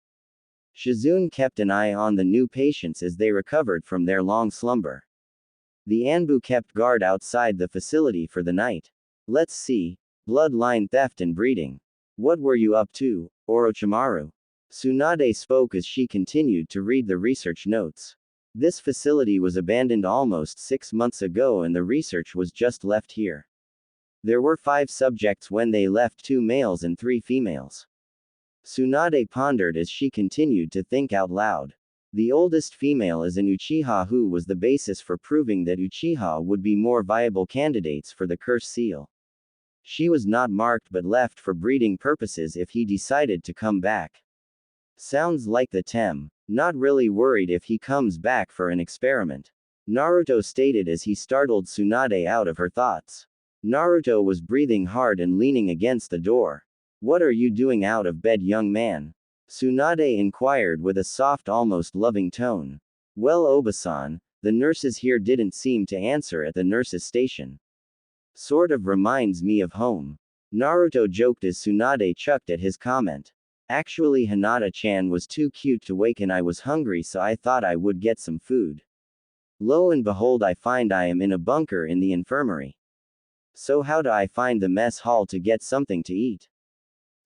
[SPEAKER 1] Shizune kept an eye on the new patients as they recovered from their long slumber. The Anbu kept guard outside the facility for the night. Let's see. Bloodline theft and breeding. What were you up to, Orochimaru? Tsunade spoke as she continued to read the research notes. This facility was abandoned almost 6 months ago and the research was just left here. There were 5 subjects when they left, 2 males and 3 females. Tsunade pondered as she continued to think out loud. The oldest female is an Uchiha who was the basis for proving that Uchiha would be more viable candidates for the curse seal. She was not marked but left for breeding purposes if he decided to come back. Sounds like the Tem. Not really worried if he comes back for an experiment. Naruto stated as he startled Tsunade out of her thoughts. Naruto was breathing hard and leaning against the door. What are you doing out of bed, young man? Tsunade inquired with a soft, almost loving tone. Well, Obasan, the nurses here didn't seem to answer at the nurses' station. Sort of reminds me of home. Naruto joked as Tsunade chucked at his comment. Actually, Hinata-chan was too cute to wake and I was hungry, so I thought I would get some food. Lo and behold, I find I am in a bunker in the infirmary. So how do I find the mess hall to get something to eat?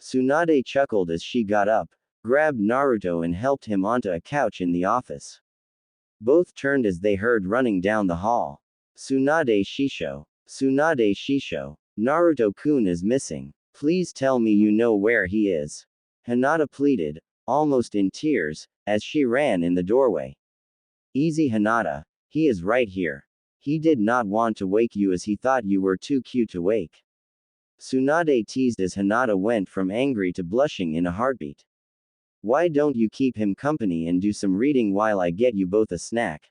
[SPEAKER 1] Tsunade chuckled as she got up, grabbed Naruto and helped him onto a couch in the office. Both turned as they heard running down the hall. Tsunade Shisho. Tsunade Shisho. Naruto-kun is missing. Please tell me you know where he is. Hinata pleaded, almost in tears, as she ran in the doorway. Easy, Hinata. He is right here. He did not want to wake you as he thought you were too cute to wake. Tsunade teased as Hinata went from angry to blushing in a heartbeat. Why don't you keep him company and do some reading while I get you both a snack?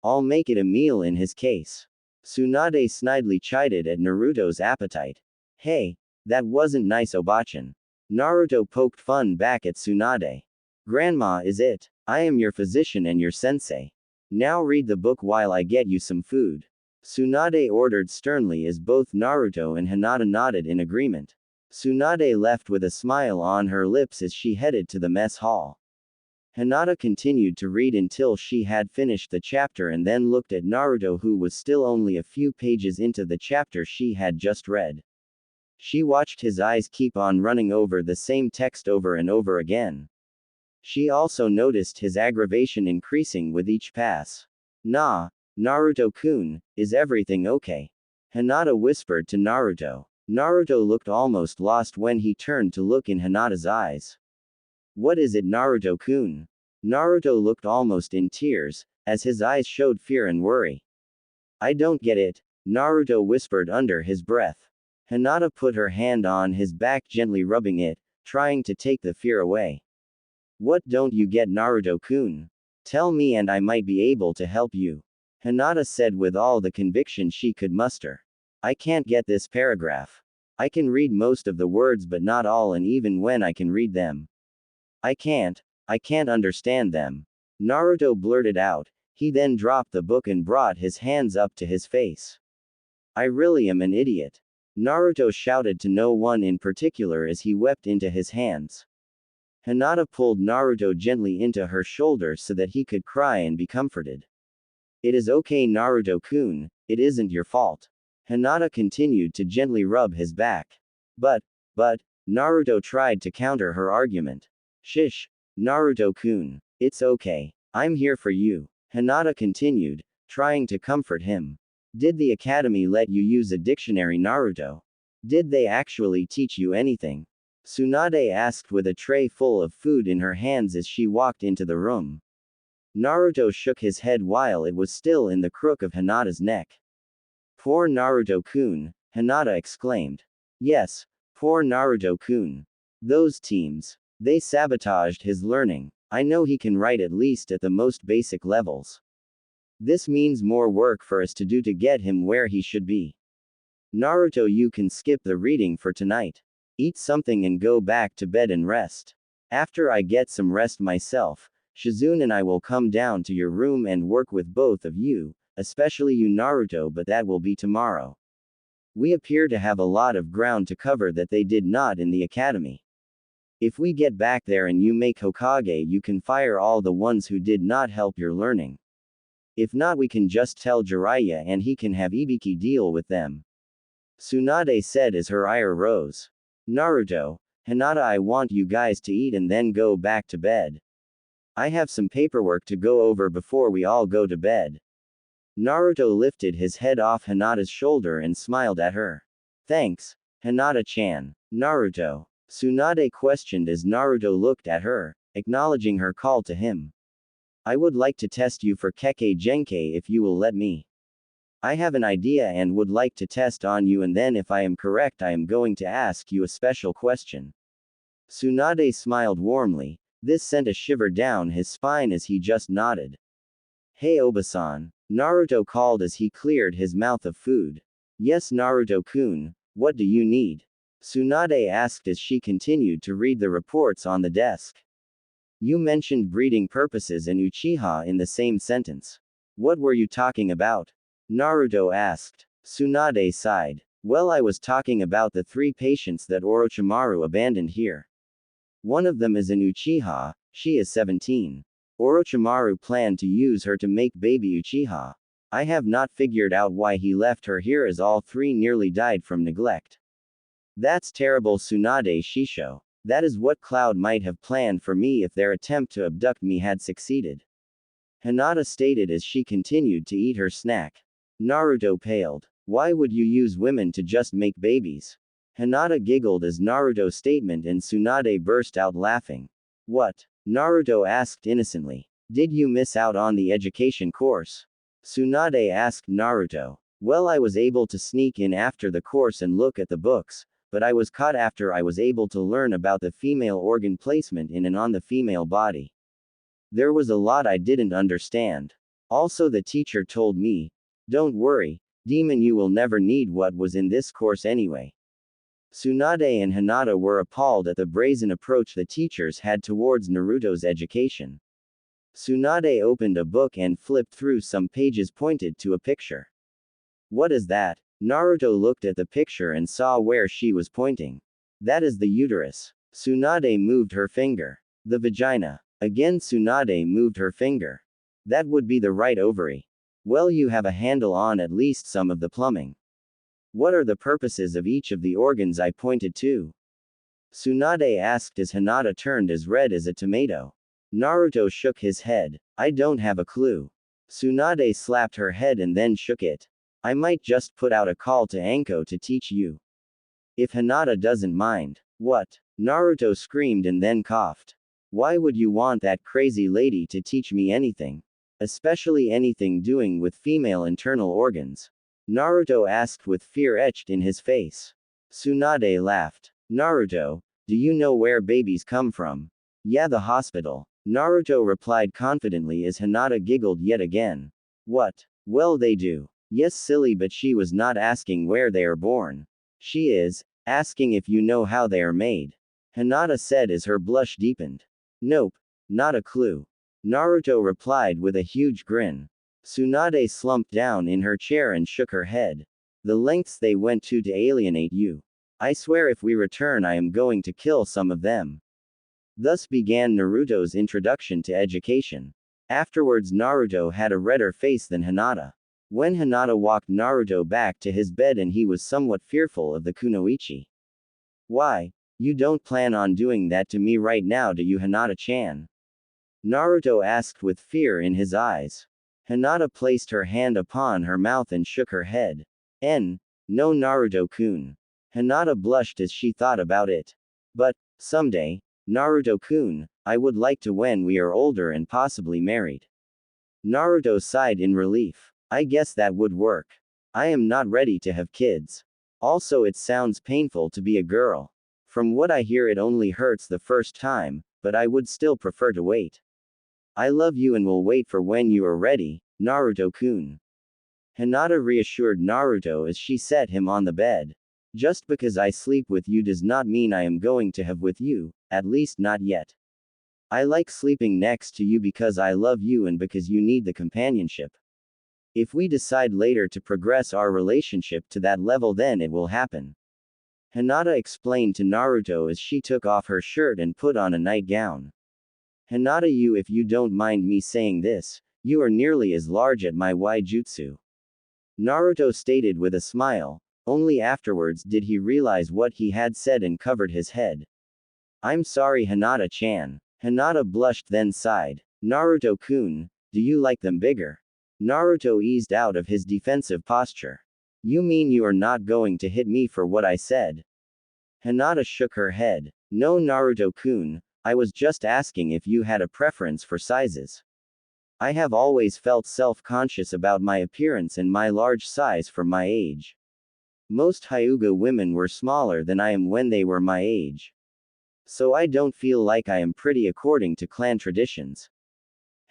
[SPEAKER 1] I'll make it a meal in his case. Tsunade snidely chided at Naruto's appetite. Hey, that wasn't nice, Obachan. Naruto poked fun back at Tsunade. Grandma is it. I am your physician and your sensei. Now read the book while I get you some food. Tsunade ordered sternly as both Naruto and Hinata nodded in agreement. Tsunade left with a smile on her lips as she headed to the mess hall. Hinata continued to read until she had finished the chapter and then looked at Naruto, who was still only a few pages into the chapter she had just read. She watched his eyes keep on running over the same text over and over again. She also noticed his aggravation increasing with each pass. Nah, Naruto-kun, is everything okay? Hinata whispered to Naruto. Naruto looked almost lost when he turned to look in Hinata's eyes. What is it, Naruto-kun? Naruto looked almost in tears, as his eyes showed fear and worry. I don't get it, Naruto whispered under his breath. Hinata put her hand on his back, gently rubbing it, trying to take the fear away. What don't you get, Naruto-kun? Tell me and I might be able to help you. Hinata said with all the conviction she could muster. I can't get this paragraph. I can read most of the words but not all, and even when I can read them, I can't understand them. Naruto blurted out. He then dropped the book and brought his hands up to his face. I really am an idiot. Naruto shouted to no one in particular as he wept into his hands. Hinata pulled Naruto gently into her shoulder so that he could cry and be comforted. It is okay, Naruto-kun, it isn't your fault. Hinata continued to gently rub his back. But, Naruto tried to counter her argument. Shish, Naruto-kun, it's okay. I'm here for you. Hinata continued, trying to comfort him. Did the academy let you use a dictionary, Naruto? Did they actually teach you anything? Tsunade asked with a tray full of food in her hands as she walked into the room. Naruto shook his head while it was still in the crook of Hinata's neck. Poor Naruto-kun, Hinata exclaimed. Yes, poor Naruto-kun. Those teams. They sabotaged his learning. I know he can write at least at the most basic levels. This means more work for us to do to get him where he should be. Naruto, you can skip the reading for tonight. Eat something and go back to bed and rest. After I get some rest myself, Shizune and I will come down to your room and work with both of you, especially you, Naruto, but that will be tomorrow. We appear to have a lot of ground to cover that they did not in the academy. If we get back there and you make Hokage, you can fire all the ones who did not help your learning. If not, we can just tell Jiraiya and he can have Ibiki deal with them. Tsunade said as her ire rose. Naruto, Hinata, I want you guys to eat and then go back to bed. I have some paperwork to go over before we all go to bed. Naruto lifted his head off Hinata's shoulder and smiled at her. Thanks, Hinata-chan. Naruto. Tsunade questioned as Naruto looked at her, acknowledging her call to him. I would like to test you for Kekkei Genkai if you will let me. I have an idea and would like to test on you, and then if I am correct I am going to ask you a special question. Tsunade smiled warmly. This sent a shiver down his spine as he just nodded. Hey Obasan. Naruto called as he cleared his mouth of food. Yes Naruto-kun, what do you need? Tsunade asked as she continued to read the reports on the desk. You mentioned breeding purposes and Uchiha in the same sentence. What were you talking about? Naruto asked. Tsunade sighed. Well, I was talking about the 3 patients that Orochimaru abandoned here. One of them is an Uchiha, she is 17. Orochimaru planned to use her to make baby Uchiha. I have not figured out why he left her here as all 3 nearly died from neglect. That's terrible Tsunade Shisho. That is what Cloud might have planned for me if their attempt to abduct me had succeeded. Hinata stated as she continued to eat her snack. Naruto paled. Why would you use women to just make babies? Hinata giggled as Naruto's statement and Tsunade burst out laughing. What? Naruto asked innocently. Did you miss out on the education course? Tsunade asked Naruto. Well, I was able to sneak in after the course and look at the books, but I was caught after I was able to learn about the female organ placement in and on the female body. There was a lot I didn't understand. Also, the teacher told me, don't worry, demon, you will never need what was in this course anyway. Tsunade and Hinata were appalled at the brazen approach the teachers had towards Naruto's education. Tsunade opened a book and flipped through some pages pointed to a picture. What is that? Naruto looked at the picture and saw where she was pointing. That is the uterus. Tsunade moved her finger. The vagina. Again Tsunade moved her finger. That would be the right ovary. Well, you have a handle on at least some of the plumbing. What are the purposes of each of the organs I pointed to? Tsunade asked as Hinata turned as red as a tomato. Naruto shook his head. I don't have a clue. Tsunade slapped her head and then shook it. I might just put out a call to Anko to teach you. If Hinata doesn't mind. What? Naruto screamed and then coughed. Why would you want that crazy lady to teach me anything? Especially anything doing with female internal organs? Naruto asked with fear etched in his face. Tsunade laughed. Naruto, do you know where babies come from? Yeah, the hospital. Naruto replied confidently as Hinata giggled yet again. What? Well, they do. Yes, silly, but she was not asking where they are born. She is asking if you know how they are made. Hinata said as her blush deepened. Nope. Not a clue. Naruto replied with a huge grin. Tsunade slumped down in her chair and shook her head. The lengths they went to alienate you. I swear if we return I am going to kill some of them. Thus began Naruto's introduction to education. Afterwards Naruto had a redder face than Hinata. When Hinata walked Naruto back to his bed and he was somewhat fearful of the kunoichi. Why? You don't plan on doing that to me right now, do you, Hinata-chan? Naruto asked with fear in his eyes. Hinata placed her hand upon her mouth and shook her head. No Naruto-kun. Hinata blushed as she thought about it. But, someday, Naruto-kun, I would like to when we are older and possibly married. Naruto sighed in relief. I guess that would work. I am not ready to have kids. Also, it sounds painful to be a girl. From what I hear, it only hurts the first time, but I would still prefer to wait. I love you and will wait for when you are ready, Naruto-kun. Hinata reassured Naruto as she set him on the bed. Just because I sleep with you does not mean I am going to have with you, at least not yet. I like sleeping next to you because I love you and because you need the companionship. If we decide later to progress our relationship to that level, then it will happen. Hinata explained to Naruto as she took off her shirt and put on a nightgown. Hinata, if you don't mind me saying this, you are nearly as large at my Waijutsu. Naruto stated with a smile. Only afterwards did he realize what he had said and covered his head. I'm sorry, Hinata-chan. Hinata blushed then sighed. Naruto-kun, do you like them bigger? Naruto eased out of his defensive posture. You mean you are not going to hit me for what I said? Hinata shook her head. No, Naruto-kun, I was just asking if you had a preference for sizes. I have always felt self-conscious about my appearance and my large size for my age. Most Hyuga women were smaller than I am when they were my age. So I don't feel like I am pretty according to clan traditions.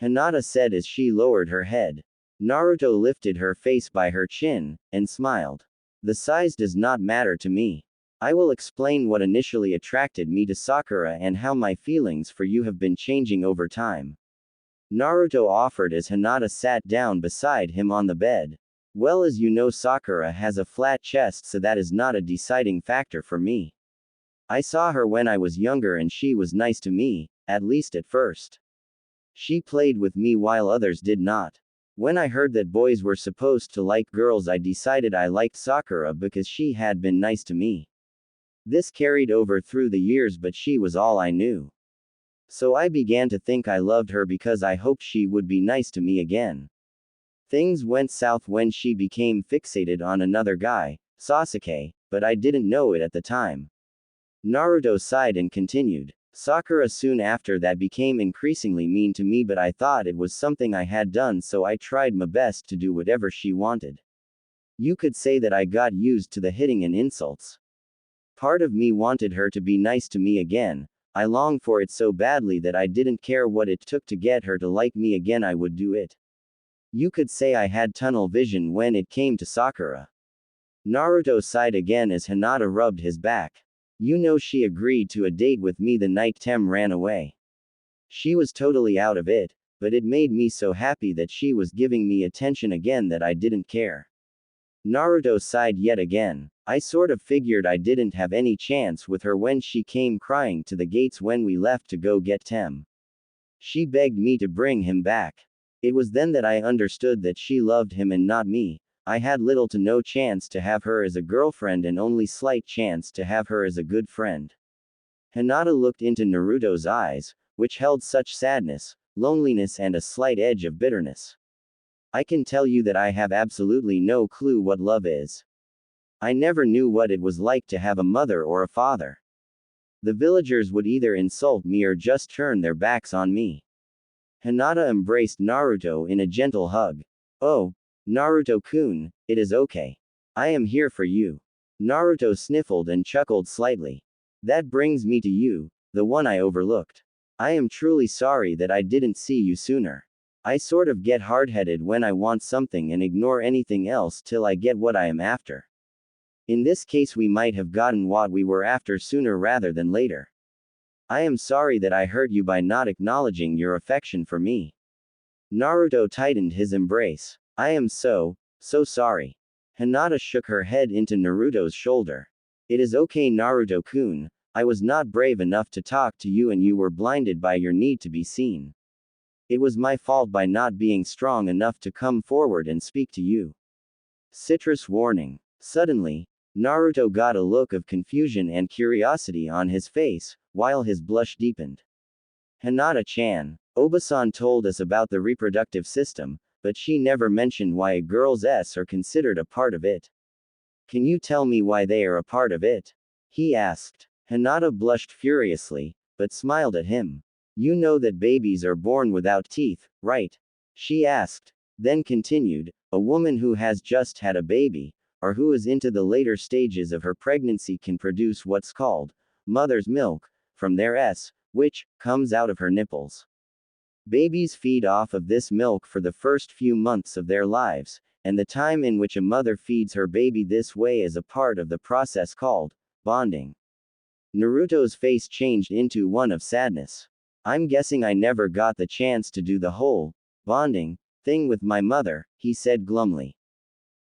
[SPEAKER 1] Hinata said as she lowered her head. Naruto lifted her face by her chin, and smiled. The size does not matter to me. I will explain what initially attracted me to Sakura and how my feelings for you have been changing over time. Naruto offered as Hinata sat down beside him on the bed. Well, as you know, Sakura has a flat chest, so that is not a deciding factor for me. I saw her when I was younger and she was nice to me, at least at first. She played with me while others did not. When I heard that boys were supposed to like girls, I decided I liked Sakura because she had been nice to me. This carried over through the years, but she was all I knew. So I began to think I loved her because I hoped she would be nice to me again. Things went south when she became fixated on another guy, Sasuke, but I didn't know it at the time. Naruto sighed and continued. Sakura soon after that became increasingly mean to me, but I thought it was something I had done, so I tried my best to do whatever she wanted. You could say that I got used to the hitting and insults. Part of me wanted her to be nice to me again. I longed for it so badly that I didn't care what it took to get her to like me again, I would do it. You could say I had tunnel vision when it came to Sakura. Naruto sighed again as Hinata rubbed his back. You know, she agreed to a date with me the night Tem ran away. She was totally out of it, but it made me so happy that she was giving me attention again that I didn't care. Naruto sighed yet again. I sort of figured I didn't have any chance with her when she came crying to the gates when we left to go get Tem. She begged me to bring him back. It was then that I understood that she loved him and not me. I had little to no chance to have her as a girlfriend and only slight chance to have her as a good friend. Hinata looked into Naruto's eyes, which held such sadness, loneliness, and a slight edge of bitterness. I can tell you that I have absolutely no clue what love is. I never knew what it was like to have a mother or a father. The villagers would either insult me or just turn their backs on me. Hinata embraced Naruto in a gentle hug. Oh, Naruto-kun, it is okay. I am here for you. Naruto sniffled and chuckled slightly. That brings me to you, the one I overlooked. I am truly sorry that I didn't see you sooner. I sort of get hard-headed when I want something and ignore anything else till I get what I am after. In this case, we might have gotten what we were after sooner rather than later. I am sorry that I hurt you by not acknowledging your affection for me. Naruto tightened his embrace. I am so sorry. Hinata shook her head into Naruto's shoulder. It is okay, Naruto-kun. I was not brave enough to talk to you and you were blinded by your need to be seen. It was my fault by not being strong enough to come forward and speak to you. Citrus warning. Suddenly, Naruto got a look of confusion and curiosity on his face, while his blush deepened. Hinata-chan, Obasan told us about the reproductive system, but she never mentioned why girls are considered a part of it. Can you tell me why they are a part of it? He asked. Hinata blushed furiously, but smiled at him. You know that babies are born without teeth, right? She asked, then continued, a woman who has just had a baby, or who is into the later stages of her pregnancy can produce what's called mother's milk, from their which comes out of her nipples. Babies feed off of this milk for the first few months of their lives, and the time in which a mother feeds her baby this way is a part of the process called bonding. Naruto's face changed into one of sadness. I'm guessing I never got the chance to do the whole bonding thing with my mother, he said glumly.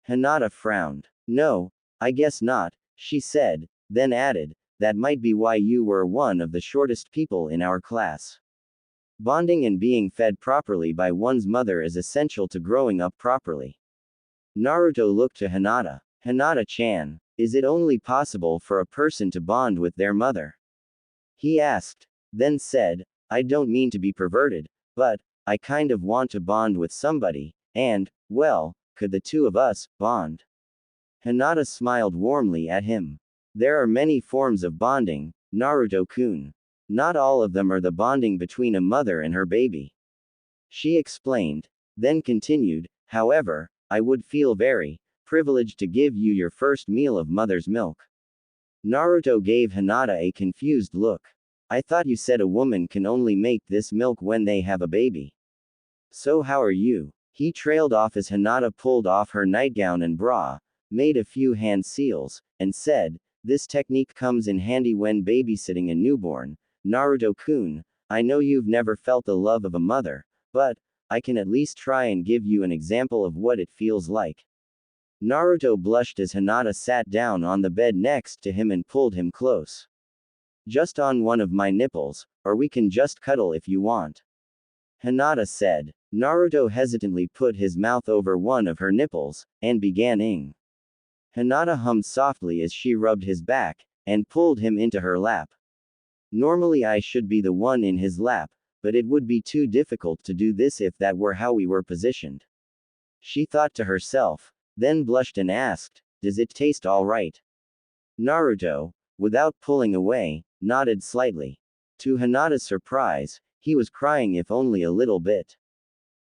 [SPEAKER 1] Hinata frowned. No, I guess not, she said, then added, that might be why you were one of the shortest people in our class. Bonding and being fed properly by one's mother is essential to growing up properly. Naruto looked to Hinata. Hinata-chan, is it only possible for a person to bond with their mother? He asked, then said, I don't mean to be perverted, but I kind of want to bond with somebody, and, well, could the two of us bond? Hinata smiled warmly at him. There are many forms of bonding, Naruto-kun. Not all of them are the bonding between a mother and her baby. She explained, then continued, however, I would feel very privileged to give you your first meal of mother's milk. Naruto gave Hinata a confused look. I thought you said a woman can only make this milk when they have a baby. So how are you? He trailed off as Hinata pulled off her nightgown and bra, made a few hand seals, and said, this technique comes in handy when babysitting a newborn. Naruto-kun, I know you've never felt the love of a mother, but I can at least try and give you an example of what it feels like. Naruto blushed as Hinata sat down on the bed next to him and pulled him close. Just on one of my nipples, or we can just cuddle if you want. Hinata said. Naruto hesitantly put his mouth over one of her nipples, and began ing. Hinata hummed softly as she rubbed his back, and pulled him into her lap. Normally I should be the one in his lap, but it would be too difficult to do this if that were how we were positioned. She thought to herself, then blushed and asked, does it taste all right? Naruto, without pulling away, nodded slightly. To Hinata's surprise, he was crying if only a little bit.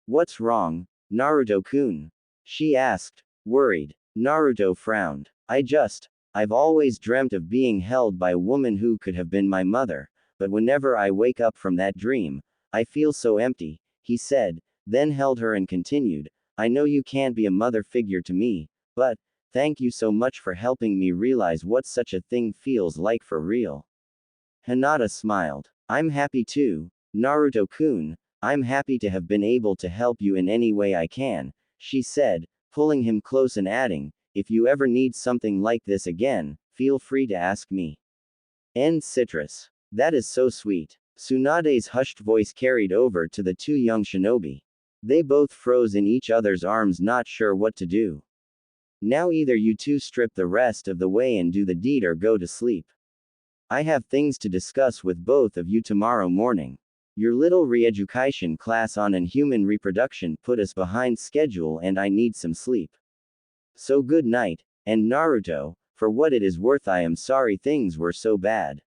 [SPEAKER 1] What's wrong, Naruto-kun? She asked, worried. Naruto frowned. I've always dreamt of being held by a woman who could have been my mother, but whenever I wake up from that dream, I feel so empty, he said, then held her and continued, I know you can't be a mother figure to me, but, thank you so much for helping me realize what such a thing feels like for real. Hinata smiled. I'm happy too, Naruto-kun, I'm happy to have been able to help you in any way I can, she said, pulling him close and adding, if you ever need something like this again, feel free to ask me. End citrus. That is so sweet. Tsunade's hushed voice carried over to the two young shinobi. They both froze in each other's arms, not sure what to do. Now either you two strip the rest of the way and do the deed or go to sleep. I have things to discuss with both of you tomorrow morning. Your little re-education class on human reproduction put us behind schedule and I need some sleep. So good night, and Naruto, for what it is worth I am sorry things were so bad.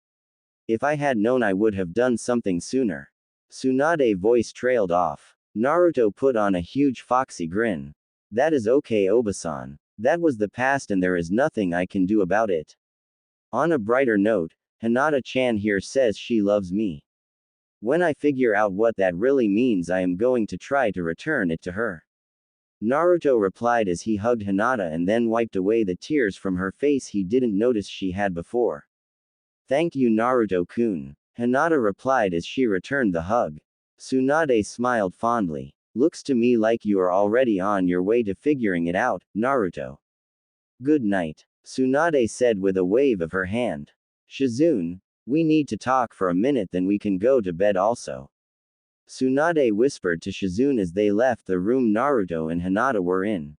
[SPEAKER 1] If I had known I would have done something sooner. Tsunade's voice trailed off. Naruto put on a huge foxy grin. That is okay, Obasan. That was the past and there is nothing I can do about it. On a brighter note, Hinata-chan here says she loves me. When I figure out what that really means I am going to try to return it to her. Naruto replied as he hugged Hinata and then wiped away the tears from her face he didn't notice she had before. Thank you Naruto-kun. Hinata replied as she returned the hug. Tsunade smiled fondly. Looks to me like you are already on your way to figuring it out, Naruto. Good night. Tsunade said with a wave of her hand. Shizune, we need to talk for a minute then we can go to bed also. Tsunade whispered to Shizune as they left the room Naruto and Hinata were in.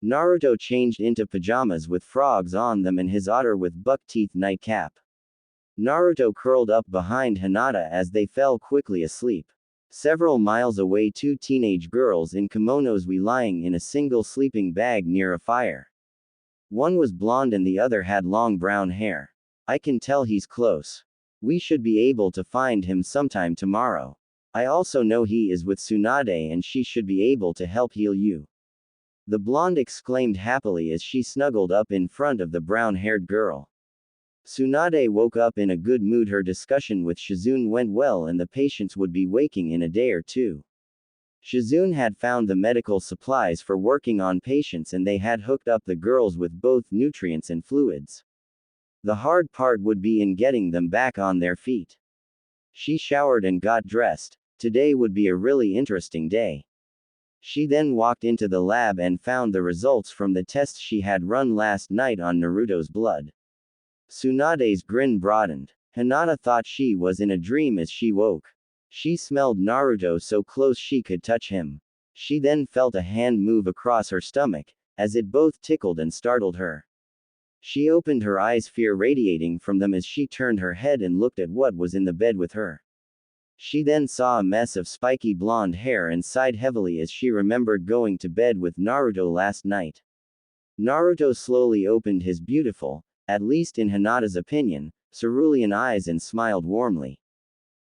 [SPEAKER 1] Naruto changed into pajamas with frogs on them and his otter with buck-teeth nightcap. Naruto curled up behind Hinata as they fell quickly asleep. Several miles away, two teenage girls in kimonos were lying in a single sleeping bag near a fire. One was blonde and the other had long brown hair. I can tell he's close. We should be able to find him sometime tomorrow. I also know he is with Tsunade and she should be able to help heal you. The blonde exclaimed happily as she snuggled up in front of the brown-haired girl. Tsunade woke up in a good mood. Her discussion with Shizune went well and the patients would be waking in a day or two. Shizune had found the medical supplies for working on patients and they had hooked up the girls with both nutrients and fluids. The hard part would be in getting them back on their feet. She showered and got dressed. Today would be a really interesting day. She then walked into the lab and found the results from the tests she had run last night on Naruto's blood. Tsunade's grin broadened. Hinata thought she was in a dream as she woke. She smelled Naruto so close she could touch him. She then felt a hand move across her stomach, as it both tickled and startled her. She opened her eyes, fear radiating from them as she turned her head and looked at what was in the bed with her. She then saw a mess of spiky blonde hair and sighed heavily as she remembered going to bed with Naruto last night. Naruto slowly opened his beautiful, at least in Hinata's opinion, cerulean eyes and smiled warmly.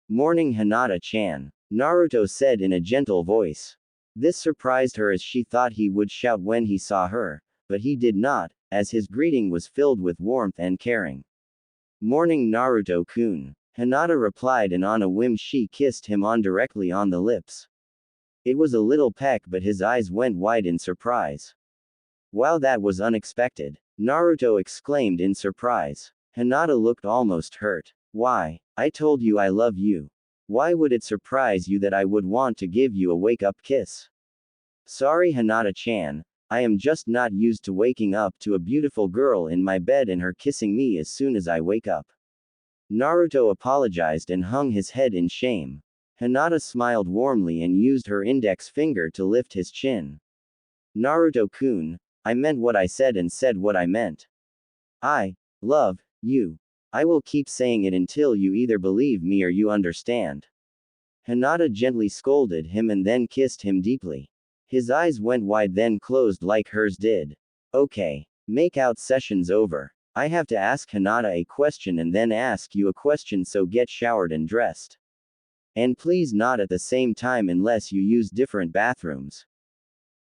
[SPEAKER 1] Morning Hinata-chan, Naruto said in a gentle voice. This surprised her as she thought he would shout when he saw her, but he did not, as his greeting was filled with warmth and caring. Morning Naruto-kun, Hinata replied, and on a whim she kissed him directly on the lips. It was a little peck, but his eyes went wide in surprise. Wow, that was unexpected, Naruto exclaimed in surprise. Hinata looked almost hurt. Why? I told you I love you. Why would it surprise you that I would want to give you a wake-up kiss? Sorry Hinata-chan, I am just not used to waking up to a beautiful girl in my bed and her kissing me as soon as I wake up. Naruto apologized and hung his head in shame. Hinata smiled warmly and used her index finger to lift his chin. Naruto-kun, I meant what I said and said what I meant. I love you. I will keep saying it until you either believe me or you understand. Hinata gently scolded him and then kissed him deeply. His eyes went wide then closed like hers did. Okay. Make out session's over. I have to ask Hinata a question and then ask you a question, so get showered and dressed. And please not at the same time unless you use different bathrooms.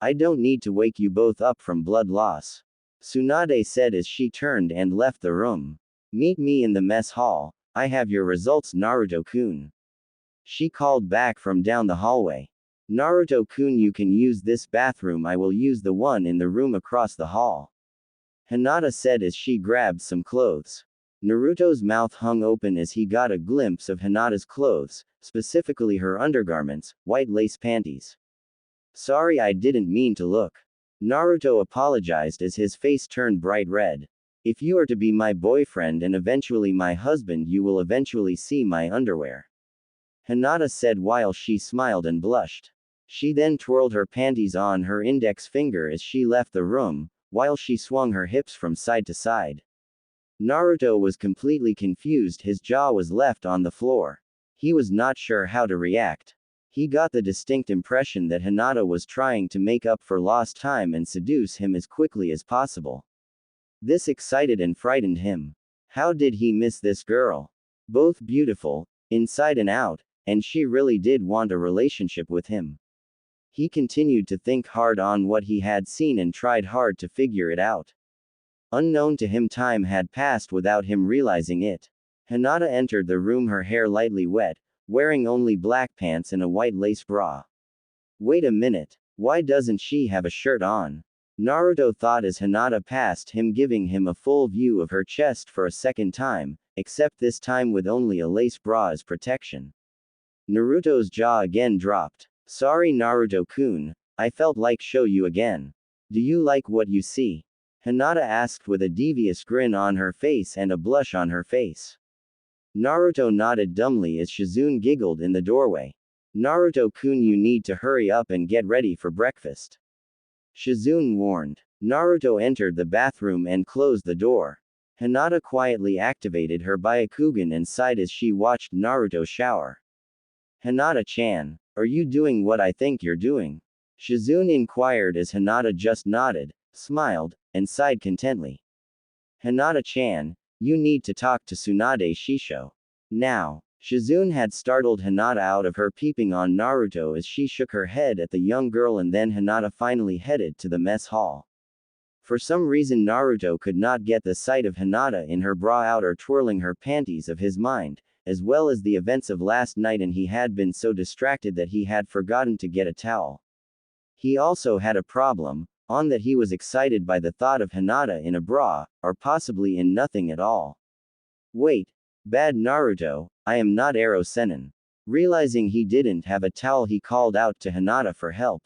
[SPEAKER 1] I don't need to wake you both up from blood loss. Tsunade said as she turned and left the room. Meet me in the mess hall. I have your results, Naruto-kun. She called back from down the hallway. Naruto-kun, you can use this bathroom, I will use the one in the room across the hall. Hinata said as she grabbed some clothes. Naruto's mouth hung open as he got a glimpse of Hinata's clothes, specifically her undergarments, white lace panties. Sorry, I didn't mean to look. Naruto apologized as his face turned bright red. If you are to be my boyfriend and eventually my husband, you will eventually see my underwear. Hinata said while she smiled and blushed. She then twirled her panties on her index finger as she left the room, while she swung her hips from side to side. Naruto was completely confused, his jaw was left on the floor. He was not sure how to react. He got the distinct impression that Hinata was trying to make up for lost time and seduce him as quickly as possible. This excited and frightened him. How did he miss this girl? Both beautiful, inside and out, and she really did want a relationship with him. He continued to think hard on what he had seen and tried hard to figure it out. Unknown to him, time had passed without him realizing it. Hinata entered the room, her hair lightly wet, wearing only black pants and a white lace bra. Wait a minute, why doesn't she have a shirt on? Naruto thought as Hinata passed him, giving him a full view of her chest for a second time, except this time with only a lace bra as protection. Naruto's jaw again dropped. Sorry Naruto-kun, I felt like show you again. Do you like what you see? Hinata asked with a devious grin on her face and a blush on her face. Naruto nodded dumbly as Shizune giggled in the doorway. Naruto-kun, you need to hurry up and get ready for breakfast. Shizune warned. Naruto entered the bathroom and closed the door. Hinata quietly activated her Byakugan and sighed as she watched Naruto shower. Hinata-chan, are you doing what I think you're doing? Shizune inquired as Hinata just nodded, smiled, and sighed contently. Hinata-chan, you need to talk to Tsunade Shisho. Now. Shizune had startled Hinata out of her peeping on Naruto as she shook her head at the young girl, and then Hinata finally headed to the mess hall. For some reason Naruto could not get the sight of Hinata in her bra out or twirling her panties of his mind, as well as the events of last night, and he had been so distracted that he had forgotten to get a towel. He also had a problem, on that he was excited by the thought of Hinata in a bra, or possibly in nothing at all. Wait. Bad Naruto, I am not Ero Sennin. Realizing he didn't have a towel, he called out to Hinata for help.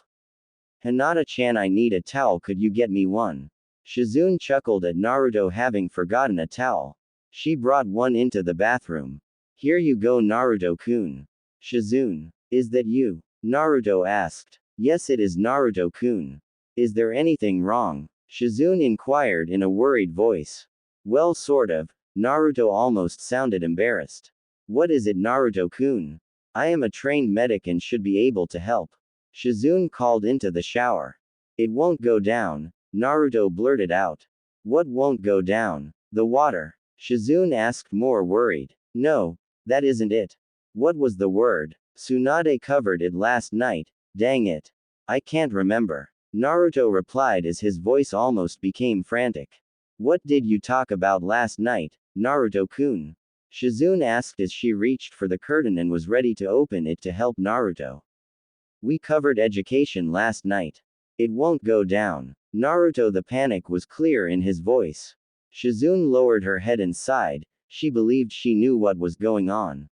[SPEAKER 1] Hinata-chan, I need a towel, could you get me one? Shizune chuckled at Naruto having forgotten a towel. She brought one into the bathroom. Here you go Naruto-kun. Shizune, is that you? Naruto asked. Yes, it is Naruto-kun. Is there anything wrong? Shizune inquired in a worried voice. Well, sort of. Naruto almost sounded embarrassed. What is it Naruto-kun? I am a trained medic and should be able to help. Shizune called into the shower. It won't go down. Naruto blurted out. What won't go down? The water. Shizune asked, more worried. No, that isn't it. What was the word? Tsunade covered it last night, dang it. I can't remember. Naruto replied as his voice almost became frantic. What did you talk about last night, Naruto-kun? Shizune asked as she reached for the curtain and was ready to open it to help Naruto. We covered education last night. It won't go down. Naruto, the panic was clear in his voice. Shizune lowered her head and sighed. She believed she knew what was going on.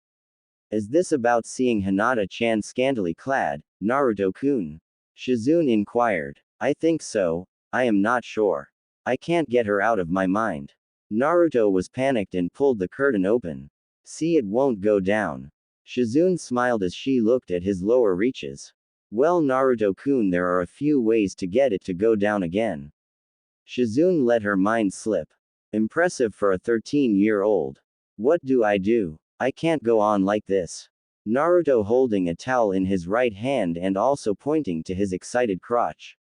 [SPEAKER 1] Is this about seeing Hinata-chan scantily clad, Naruto-kun? Shizune inquired. I think so, I am not sure. I can't get her out of my mind. Naruto was panicked and pulled the curtain open. See, it won't go down. Shizune smiled as she looked at his lower reaches. Well, Naruto-kun, there are a few ways to get it to go down again. Shizune let her mind slip. Impressive for a 13-year-old. What do? I can't go on like this. Naruto holding a towel in his right hand and also pointing to his excited crotch.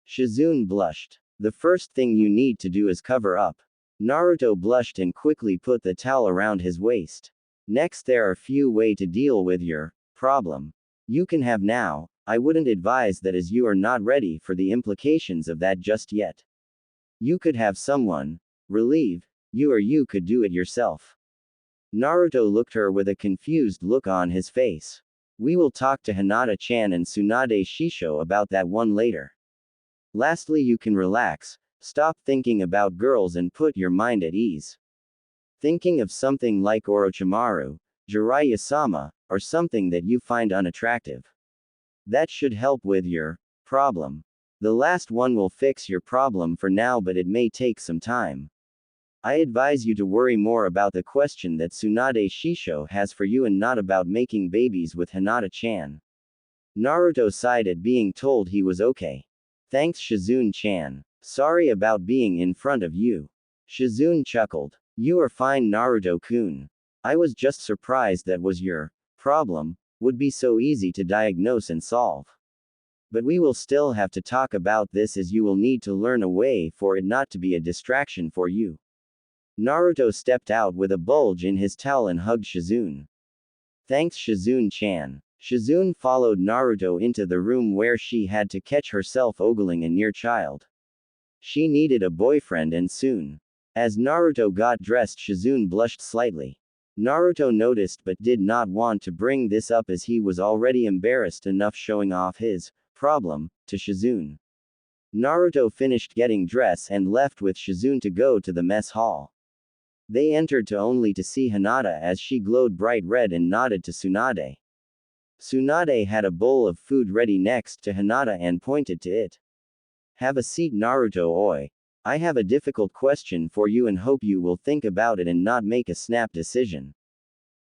[SPEAKER 1] Shizune blushed. The first thing you need to do is cover up. Naruto blushed and quickly put the towel around his waist. Next, there are few ways to deal with your problem. You can have now. I wouldn't advise that as you are not ready for the implications of that just yet. You could have someone relieve you, or you could do it yourself. Naruto looked her with a confused look on his face. We will talk to Hinata-chan and Tsunade Shisho about that one later. Lastly, you can relax, stop thinking about girls and put your mind at ease. Thinking of something like Orochimaru, Jiraiya-sama, or something that you find unattractive. That should help with your problem. The last one will fix your problem for now, but it may take some time. I advise you to worry more about the question that Tsunade Shisho has for you and not about making babies with Hinata-chan. Naruto sighed at being told he was okay. Thanks, Shizune-chan. Sorry about being in front of you. Shizune chuckled. You are fine, Naruto-kun. I was just surprised that was your problem, would be so easy to diagnose and solve. But we will still have to talk about this, as you will need to learn a way for it not to be a distraction for you. Naruto stepped out with a bulge in his towel and hugged Shizune. Thanks, Shizune-chan. Shizune followed Naruto into the room where she had to catch herself ogling a near child. She needed a boyfriend, and soon. As Naruto got dressed, Shizune blushed slightly. Naruto noticed but did not want to bring this up as he was already embarrassed enough showing off his problem to Shizune. Naruto finished getting dressed and left with Shizune to go to the mess hall. They entered only to see Hinata as she glowed bright red and nodded to Tsunade. Tsunade had a bowl of food ready next to Hinata and pointed to it. Have a seat, Naruto-oi. I have a difficult question for you and hope you will think about it and not make a snap decision.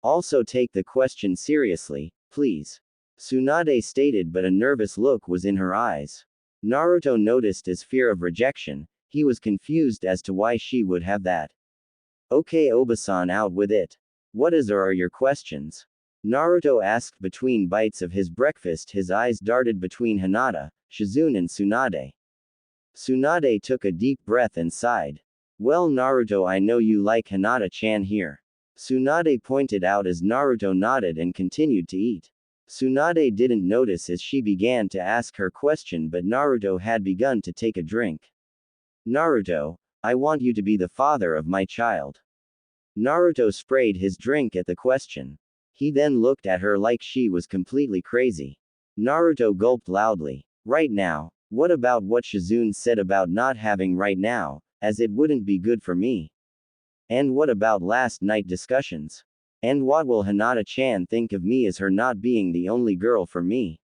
[SPEAKER 1] Also take the question seriously, please. Tsunade stated, but a nervous look was in her eyes. Naruto noticed his fear of rejection. He was confused as to why she would have that. Okay, Obasan, out with it. What are your questions? Naruto asked between bites of his breakfast. His eyes darted between Hinata, Shizune and Tsunade. Tsunade took a deep breath and sighed. Well, Naruto, I know you like Hinata-chan here. Tsunade pointed out as Naruto nodded and continued to eat. Tsunade didn't notice as she began to ask her question, but Naruto had begun to take a drink. Naruto, I want you to be the father of my child. Naruto sprayed his drink at the question. He then looked at her like she was completely crazy. Naruto gulped loudly. Right now? What about what Shizune said about not having right now, as it wouldn't be good for me? And what about last night discussions? And what will Hinata-chan think of me as her not being the only girl for me?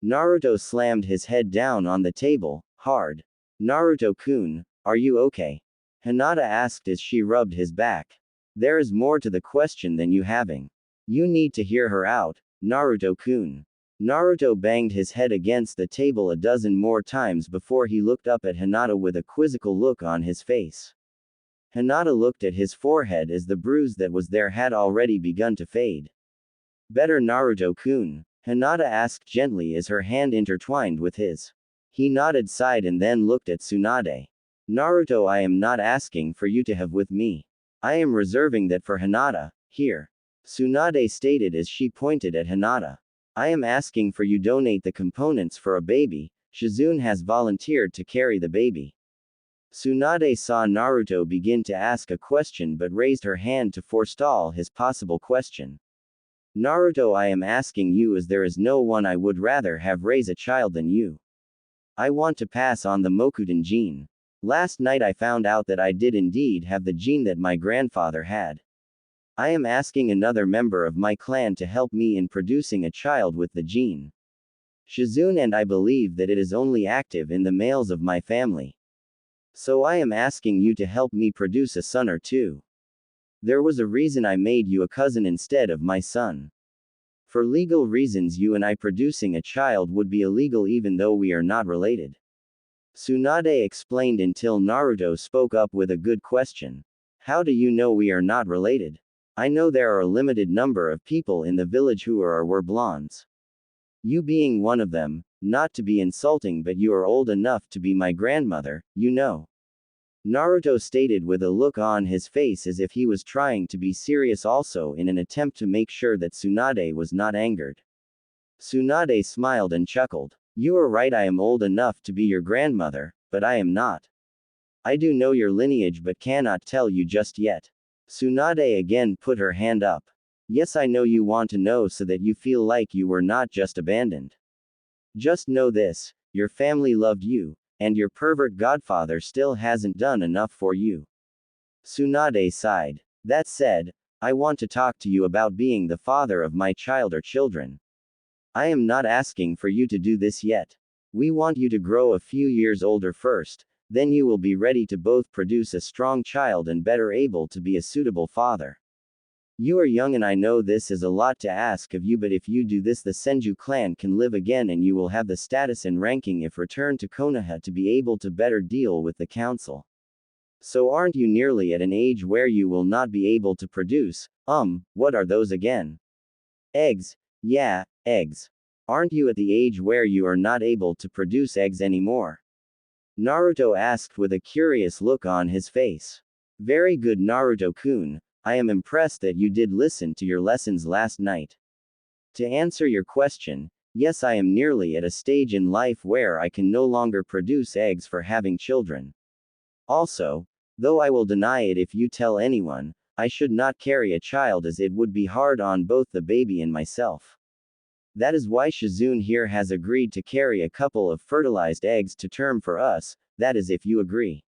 [SPEAKER 1] Naruto slammed his head down on the table, hard. Naruto-kun, are you okay? Hinata asked as she rubbed his back. There is more to the question than you having. You need to hear her out, Naruto-kun. Naruto banged his head against the table a dozen more times before he looked up at Hinata with a quizzical look on his face. Hinata looked at his forehead as the bruise that was there had already begun to fade. Better, Naruto-kun? Hinata asked gently as her hand intertwined with his. He nodded, sighed, and then looked at Tsunade. Naruto, I am not asking for you to have with me. I am reserving that for Hinata, here. Tsunade stated as she pointed at Hinata. I am asking for you donate the components for a baby. Shizune has volunteered to carry the baby. Tsunade saw Naruto begin to ask a question but raised her hand to forestall his possible question. Naruto, I am asking you as there is no one I would rather have raise a child than you. I want to pass on the Mokuten gene. Last night I found out that I did indeed have the gene that my grandfather had. I am asking another member of my clan to help me in producing a child with the gene. Shizune and I believe that it is only active in the males of my family. So I am asking you to help me produce a son or two. There was a reason I made you a cousin instead of my son. For legal reasons, you and I producing a child would be illegal even though we are not related. Tsunade explained until Naruto spoke up with a good question. How do you know we are not related? I know there are a limited number of people in the village who are or were blondes. You being one of them, not to be insulting, but you are old enough to be my grandmother, you know. Naruto stated with a look on his face as if he was trying to be serious also in an attempt to make sure that Tsunade was not angered. Tsunade smiled and chuckled. You are right, I am old enough to be your grandmother, but I am not. I do know your lineage but cannot tell you just yet. Tsunade again put her hand up. Yes, I know you want to know so that you feel like you were not just abandoned. Just know this, your family loved you, and your pervert godfather still hasn't done enough for you. Tsunade sighed. That said, I want to talk to you about being the father of my child or children. I am not asking for you to do this yet. We want you to grow a few years older first, then you will be ready to both produce a strong child and better able to be a suitable father. You are young and I know this is a lot to ask of you, but if you do this the Senju clan can live again and you will have the status and ranking if returned to Konoha to be able to better deal with the council. So aren't you nearly at an age where you will not be able to produce, what are those again? Eggs. Yeah, eggs. Aren't you at the age where you are not able to produce eggs anymore? Naruto asked with a curious look on his face. Very good, Naruto-kun. I am impressed that you did listen to your lessons last night. To answer your question, yes, I am nearly at a stage in life where I can no longer produce eggs for having children. Also, though I will deny it if you tell anyone, I should not carry a child as it would be hard on both the baby and myself. That is why Shizune here has agreed to carry a couple of fertilized eggs to term for us, that is if you agree.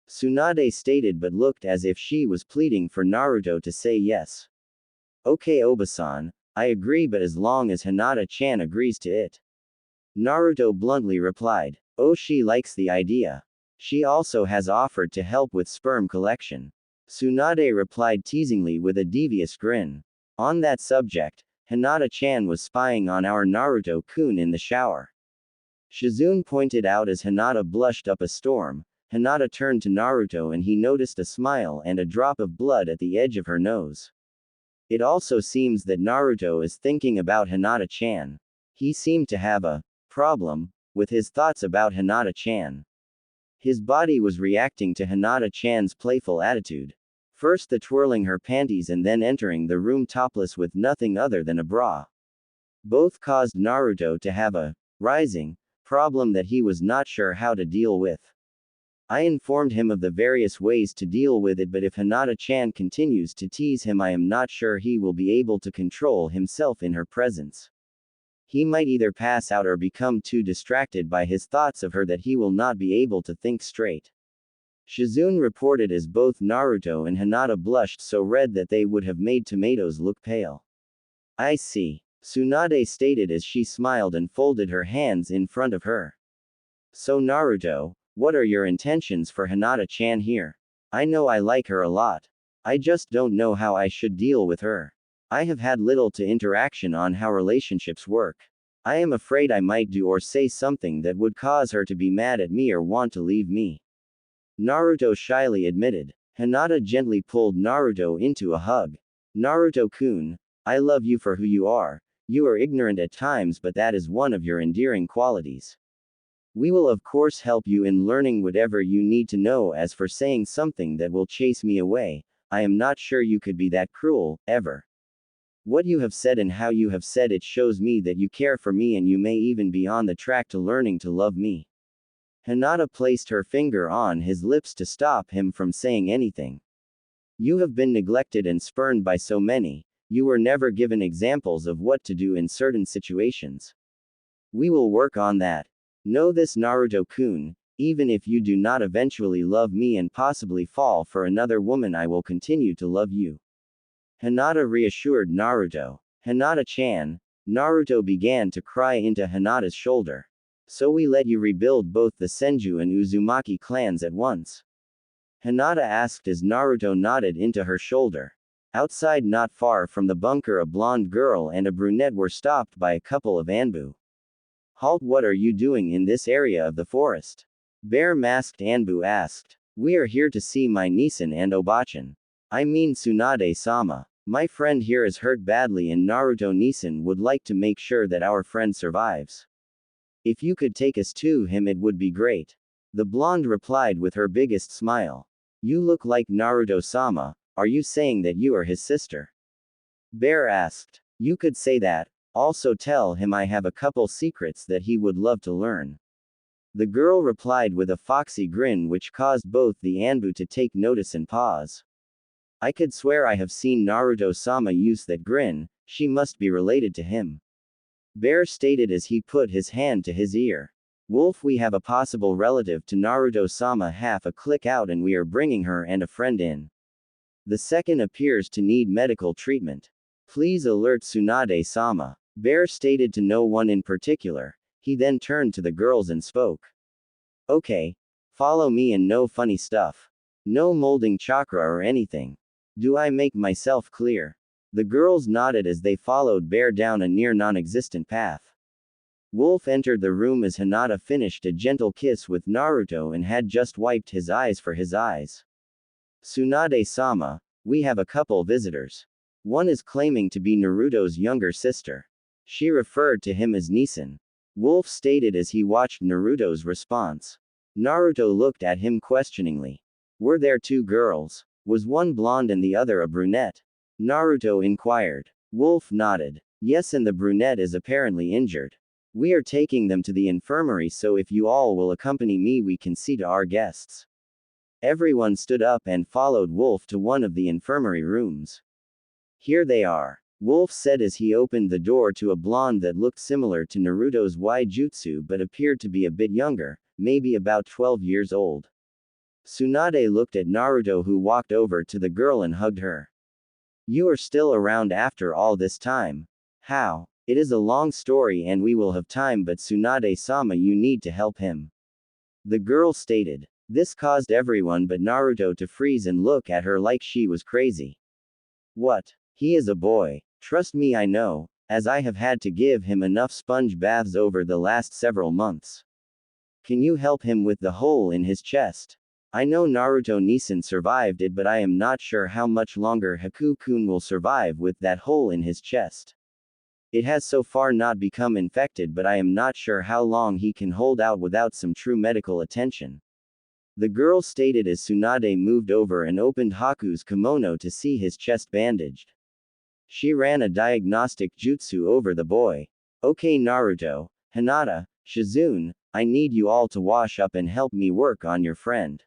[SPEAKER 1] Tsunade stated but looked as if she was pleading for Naruto to say yes. Okay Obasan, I agree, but as long as Hinata-chan agrees to it. Naruto bluntly replied. Oh, she likes the idea. She also has offered to help with sperm collection. Tsunade replied teasingly with a devious grin. On that subject, Hinata-chan was spying on our Naruto-kun in the shower. Shizune pointed out as Hinata blushed up a storm. Hinata turned to Naruto and he noticed a smile and a drop of blood at the edge of her nose. It also seems that Naruto is thinking about Hinata-chan. He seemed to have a problem with his thoughts about Hinata-chan. His body was reacting to Hinata-chan's playful attitude. First the twirling her panties and then entering the room topless with nothing other than a bra. Both caused Naruto to have a rising problem that he was not sure how to deal with. I informed him of the various ways to deal with it, but if Hinata-chan continues to tease him, I am not sure he will be able to control himself in her presence. He might either pass out or become too distracted by his thoughts of her that he will not be able to think straight. Shizune reported as both Naruto and Hinata blushed so red that they would have made tomatoes look pale. I see. Tsunade stated as she smiled and folded her hands in front of her. So Naruto, what are your intentions for Hinata-chan here? I know I like her a lot. I just don't know how I should deal with her. I have had little to interaction on how relationships work. I am afraid I might do or say something that would cause her to be mad at me or want to leave me. Naruto shyly admitted. Hinata gently pulled Naruto into a hug. Naruto-kun, I love you for who you are. You are ignorant at times, but that is one of your endearing qualities. We will of course help you in learning whatever you need to know. As for saying something that will chase me away, I am not sure you could be that cruel, ever. What you have said and how you have said it shows me that you care for me and you may even be on the track to learning to love me. Hinata placed her finger on his lips to stop him from saying anything. You have been neglected and spurned by so many, you were never given examples of what to do in certain situations. We will work on that. Know this, Naruto-kun, even if you do not eventually love me and possibly fall for another woman, I will continue to love you. Hinata reassured Naruto. Hinata-chan. Naruto began to cry into Hinata's shoulder. So we let you rebuild both the Senju and Uzumaki clans at once? Hinata asked as Naruto nodded into her shoulder. Outside, not far from the bunker, a blonde girl and a brunette were stopped by a couple of Anbu. Halt, what are you doing in this area of the forest? Bear-masked Anbu asked. We are here to see my Nisan and Obachan. I mean Tsunade-sama. My friend here is hurt badly and Naruto Nisan would like to make sure that our friend survives. If you could take us to him, it would be great. The blonde replied with her biggest smile. You look like Naruto-sama, are you saying that you are his sister? Bear asked. You could say that. Also tell him I have a couple secrets that he would love to learn. The girl replied with a foxy grin which caused both the Anbu to take notice and pause. I could swear I have seen Naruto-sama use that grin, she must be related to him. Bear stated as he put his hand to his ear. Wolf, we have a possible relative to Naruto-sama half a click out and we are bringing her and a friend in. The second appears to need medical treatment. Please alert Tsunade-sama. Bear stated to no one in particular. He then turned to the girls and spoke. Okay. Follow me and no funny stuff. No molding chakra or anything. Do I make myself clear? The girls nodded as they followed Bear down a near non-existent path. Wolf entered the room as Hinata finished a gentle kiss with Naruto and had just wiped his eyes for his eyes. Tsunade-sama, we have a couple visitors. One is claiming to be Naruto's younger sister. She referred to him as Nisan. Wolf stated as he watched Naruto's response. Naruto looked at him questioningly. Were there two girls? Was one blonde and the other a brunette? Naruto inquired. Wolf nodded. Yes, and the brunette is apparently injured. We are taking them to the infirmary, so if you all will accompany me we can see to our guests. Everyone stood up and followed Wolf to one of the infirmary rooms. Here they are, Wolf said as he opened the door to a blonde that looked similar to Naruto's Waijutsu but appeared to be a bit younger, maybe about 12 years old. Tsunade looked at Naruto, who walked over to the girl and hugged her. You are still around after all this time? How? It is a long story and we will have time, but Tsunade-sama, you need to help him. The girl stated. This caused everyone but Naruto to freeze and look at her like she was crazy. What? He is a boy. Trust me, I know, as I have had to give him enough sponge baths over the last several months. Can you help him with the hole in his chest? I know Naruto Nisan survived it, but I am not sure how much longer Haku-kun will survive with that hole in his chest. It has so far not become infected, but I am not sure how long he can hold out without some true medical attention. The girl stated as Tsunade moved over and opened Haku's kimono to see his chest bandaged. She ran a diagnostic jutsu over the boy. Okay, Naruto, Hinata, Shizune, I need you all to wash up and help me work on your friend.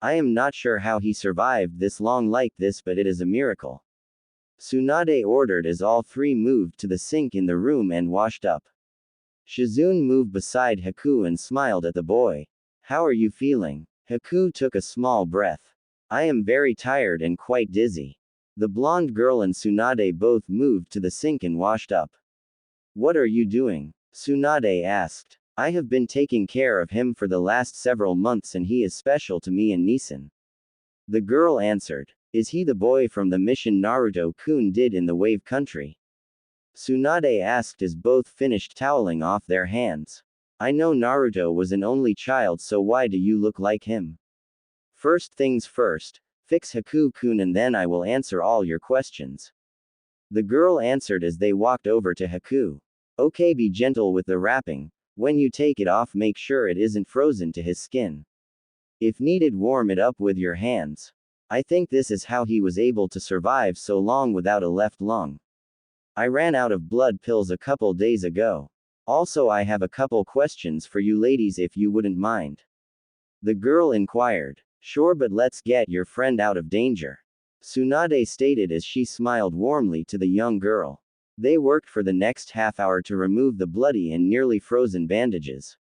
[SPEAKER 1] I am not sure how he survived this long like this, but it is a miracle. Tsunade ordered as all three moved to the sink in the room and washed up. Shizune moved beside Haku and smiled at the boy. How are you feeling? Haku took a small breath. I am very tired and quite dizzy. The blonde girl and Tsunade both moved to the sink and washed up. What are you doing? Tsunade asked. I have been taking care of him for the last several months and he is special to me and Nisan. The girl answered. Is he the boy from the mission Naruto-kun did in the Wave Country? Tsunade asked as both finished toweling off their hands. I know Naruto was an only child, so why do you look like him? First things first, fix Haku-kun and then I will answer all your questions. The girl answered as they walked over to Haku. Okay, be gentle with the wrapping. When you take it off, make sure it isn't frozen to his skin. If needed, warm it up with your hands. I think this is how he was able to survive so long without a left lung. I ran out of blood pills a couple days ago. Also, I have a couple questions for you ladies if you wouldn't mind. The girl inquired. Sure, but let's get your friend out of danger. Tsunade stated as she smiled warmly to the young girl. They worked for the next half hour to remove the bloody and nearly frozen bandages.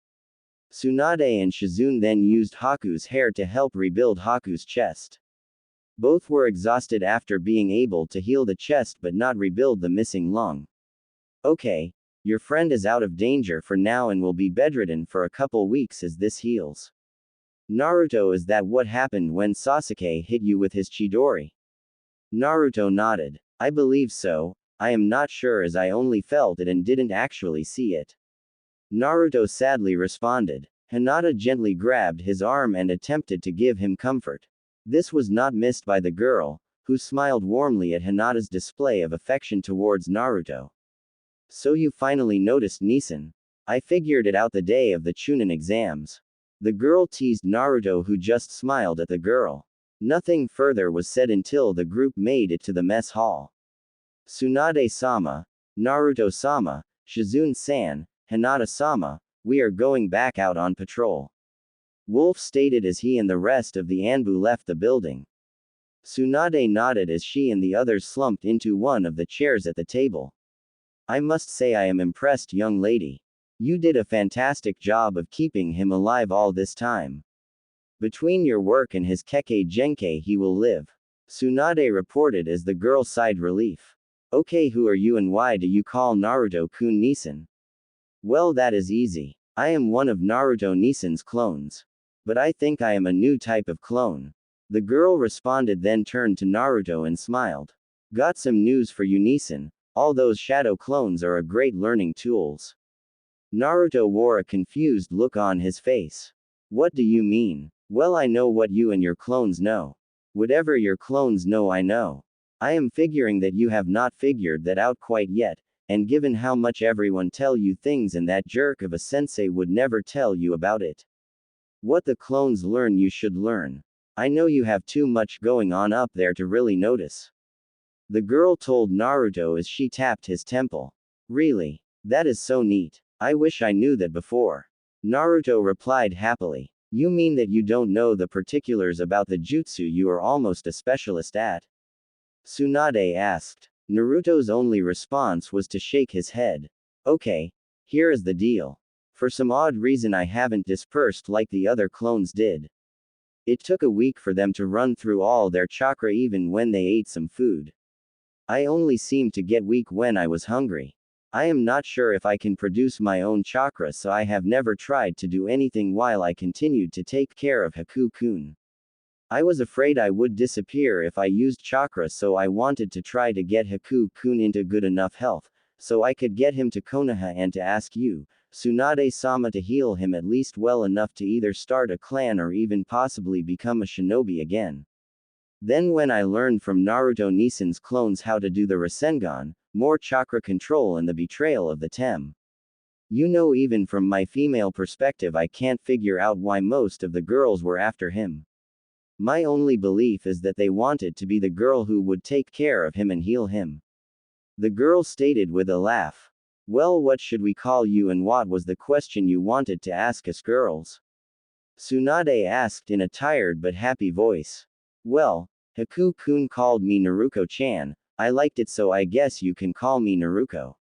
[SPEAKER 1] Tsunade and Shizune then used Haku's hair to help rebuild Haku's chest. Both were exhausted after being able to heal the chest but not rebuild the missing lung. Okay, your friend is out of danger for now and will be bedridden for a couple weeks as this heals. Naruto, is that what happened when Sasuke hit you with his Chidori? Naruto nodded. I believe so. I am not sure as I only felt it and didn't actually see it. Naruto sadly responded. Hinata gently grabbed his arm and attempted to give him comfort. This was not missed by the girl, who smiled warmly at Hinata's display of affection towards Naruto. So you finally noticed Nissan. I figured it out the day of the Chunin exams. The girl teased Naruto, who just smiled at the girl. Nothing further was said until the group made it to the mess hall. Tsunade-sama, Naruto-sama, Shizune-san, Hinata-sama, we are going back out on patrol. Wolf stated as he and the rest of the Anbu left the building. Tsunade nodded as she and the others slumped into one of the chairs at the table. I must say I am impressed, young lady. You did a fantastic job of keeping him alive all this time. Between your work and his Kekkei Genkai, he will live. Tsunade reported as the girl sighed relief. Okay, who are you and why do you call Naruto-kun Nissan? Well, that is easy. I am one of Naruto Nissan's clones. But I think I am a new type of clone. The girl responded, then turned to Naruto and smiled. Got some news for you, Nissan. All those shadow clones are a great learning tools. Naruto wore a confused look on his face. What do you mean? Well, I know what you and your clones know. Whatever your clones know, I know. I am figuring that you have not figured that out quite yet, and given how much everyone tell you things and that jerk of a sensei would never tell you about it. What the clones learn you should learn. I know you have too much going on up there to really notice. The girl told Naruto as she tapped his temple. Really? That is so neat. I wish I knew that before. Naruto replied happily. You mean that you don't know the particulars about the jutsu you are almost a specialist at? Tsunade asked. Naruto's only response was to shake his head. Okay, here is the deal. For some odd reason I haven't dispersed like the other clones did. It took a week for them to run through all their chakra even when they ate some food. I only seemed to get weak when I was hungry. I am not sure if I can produce my own chakra, so I have never tried to do anything while I continued to take care of Haku-kun. I was afraid I would disappear if I used chakra, so I wanted to try to get Haku-kun into good enough health, so I could get him to Konoha and to ask you, Tsunade-sama, to heal him at least well enough to either start a clan or even possibly become a shinobi again. Then when I learned from Naruto Nissan's clones how to do the Rasengan, more chakra control and the betrayal of the Tem. You know, even from my female perspective I can't figure out why most of the girls were after him. My only belief is that they wanted to be the girl who would take care of him and heal him. The girl stated with a laugh. Well, what should we call you and what was the question you wanted to ask us girls? Tsunade asked in a tired but happy voice. Well, Haku-kun called me Naruko-chan. I liked it, so I guess you can call me Naruko.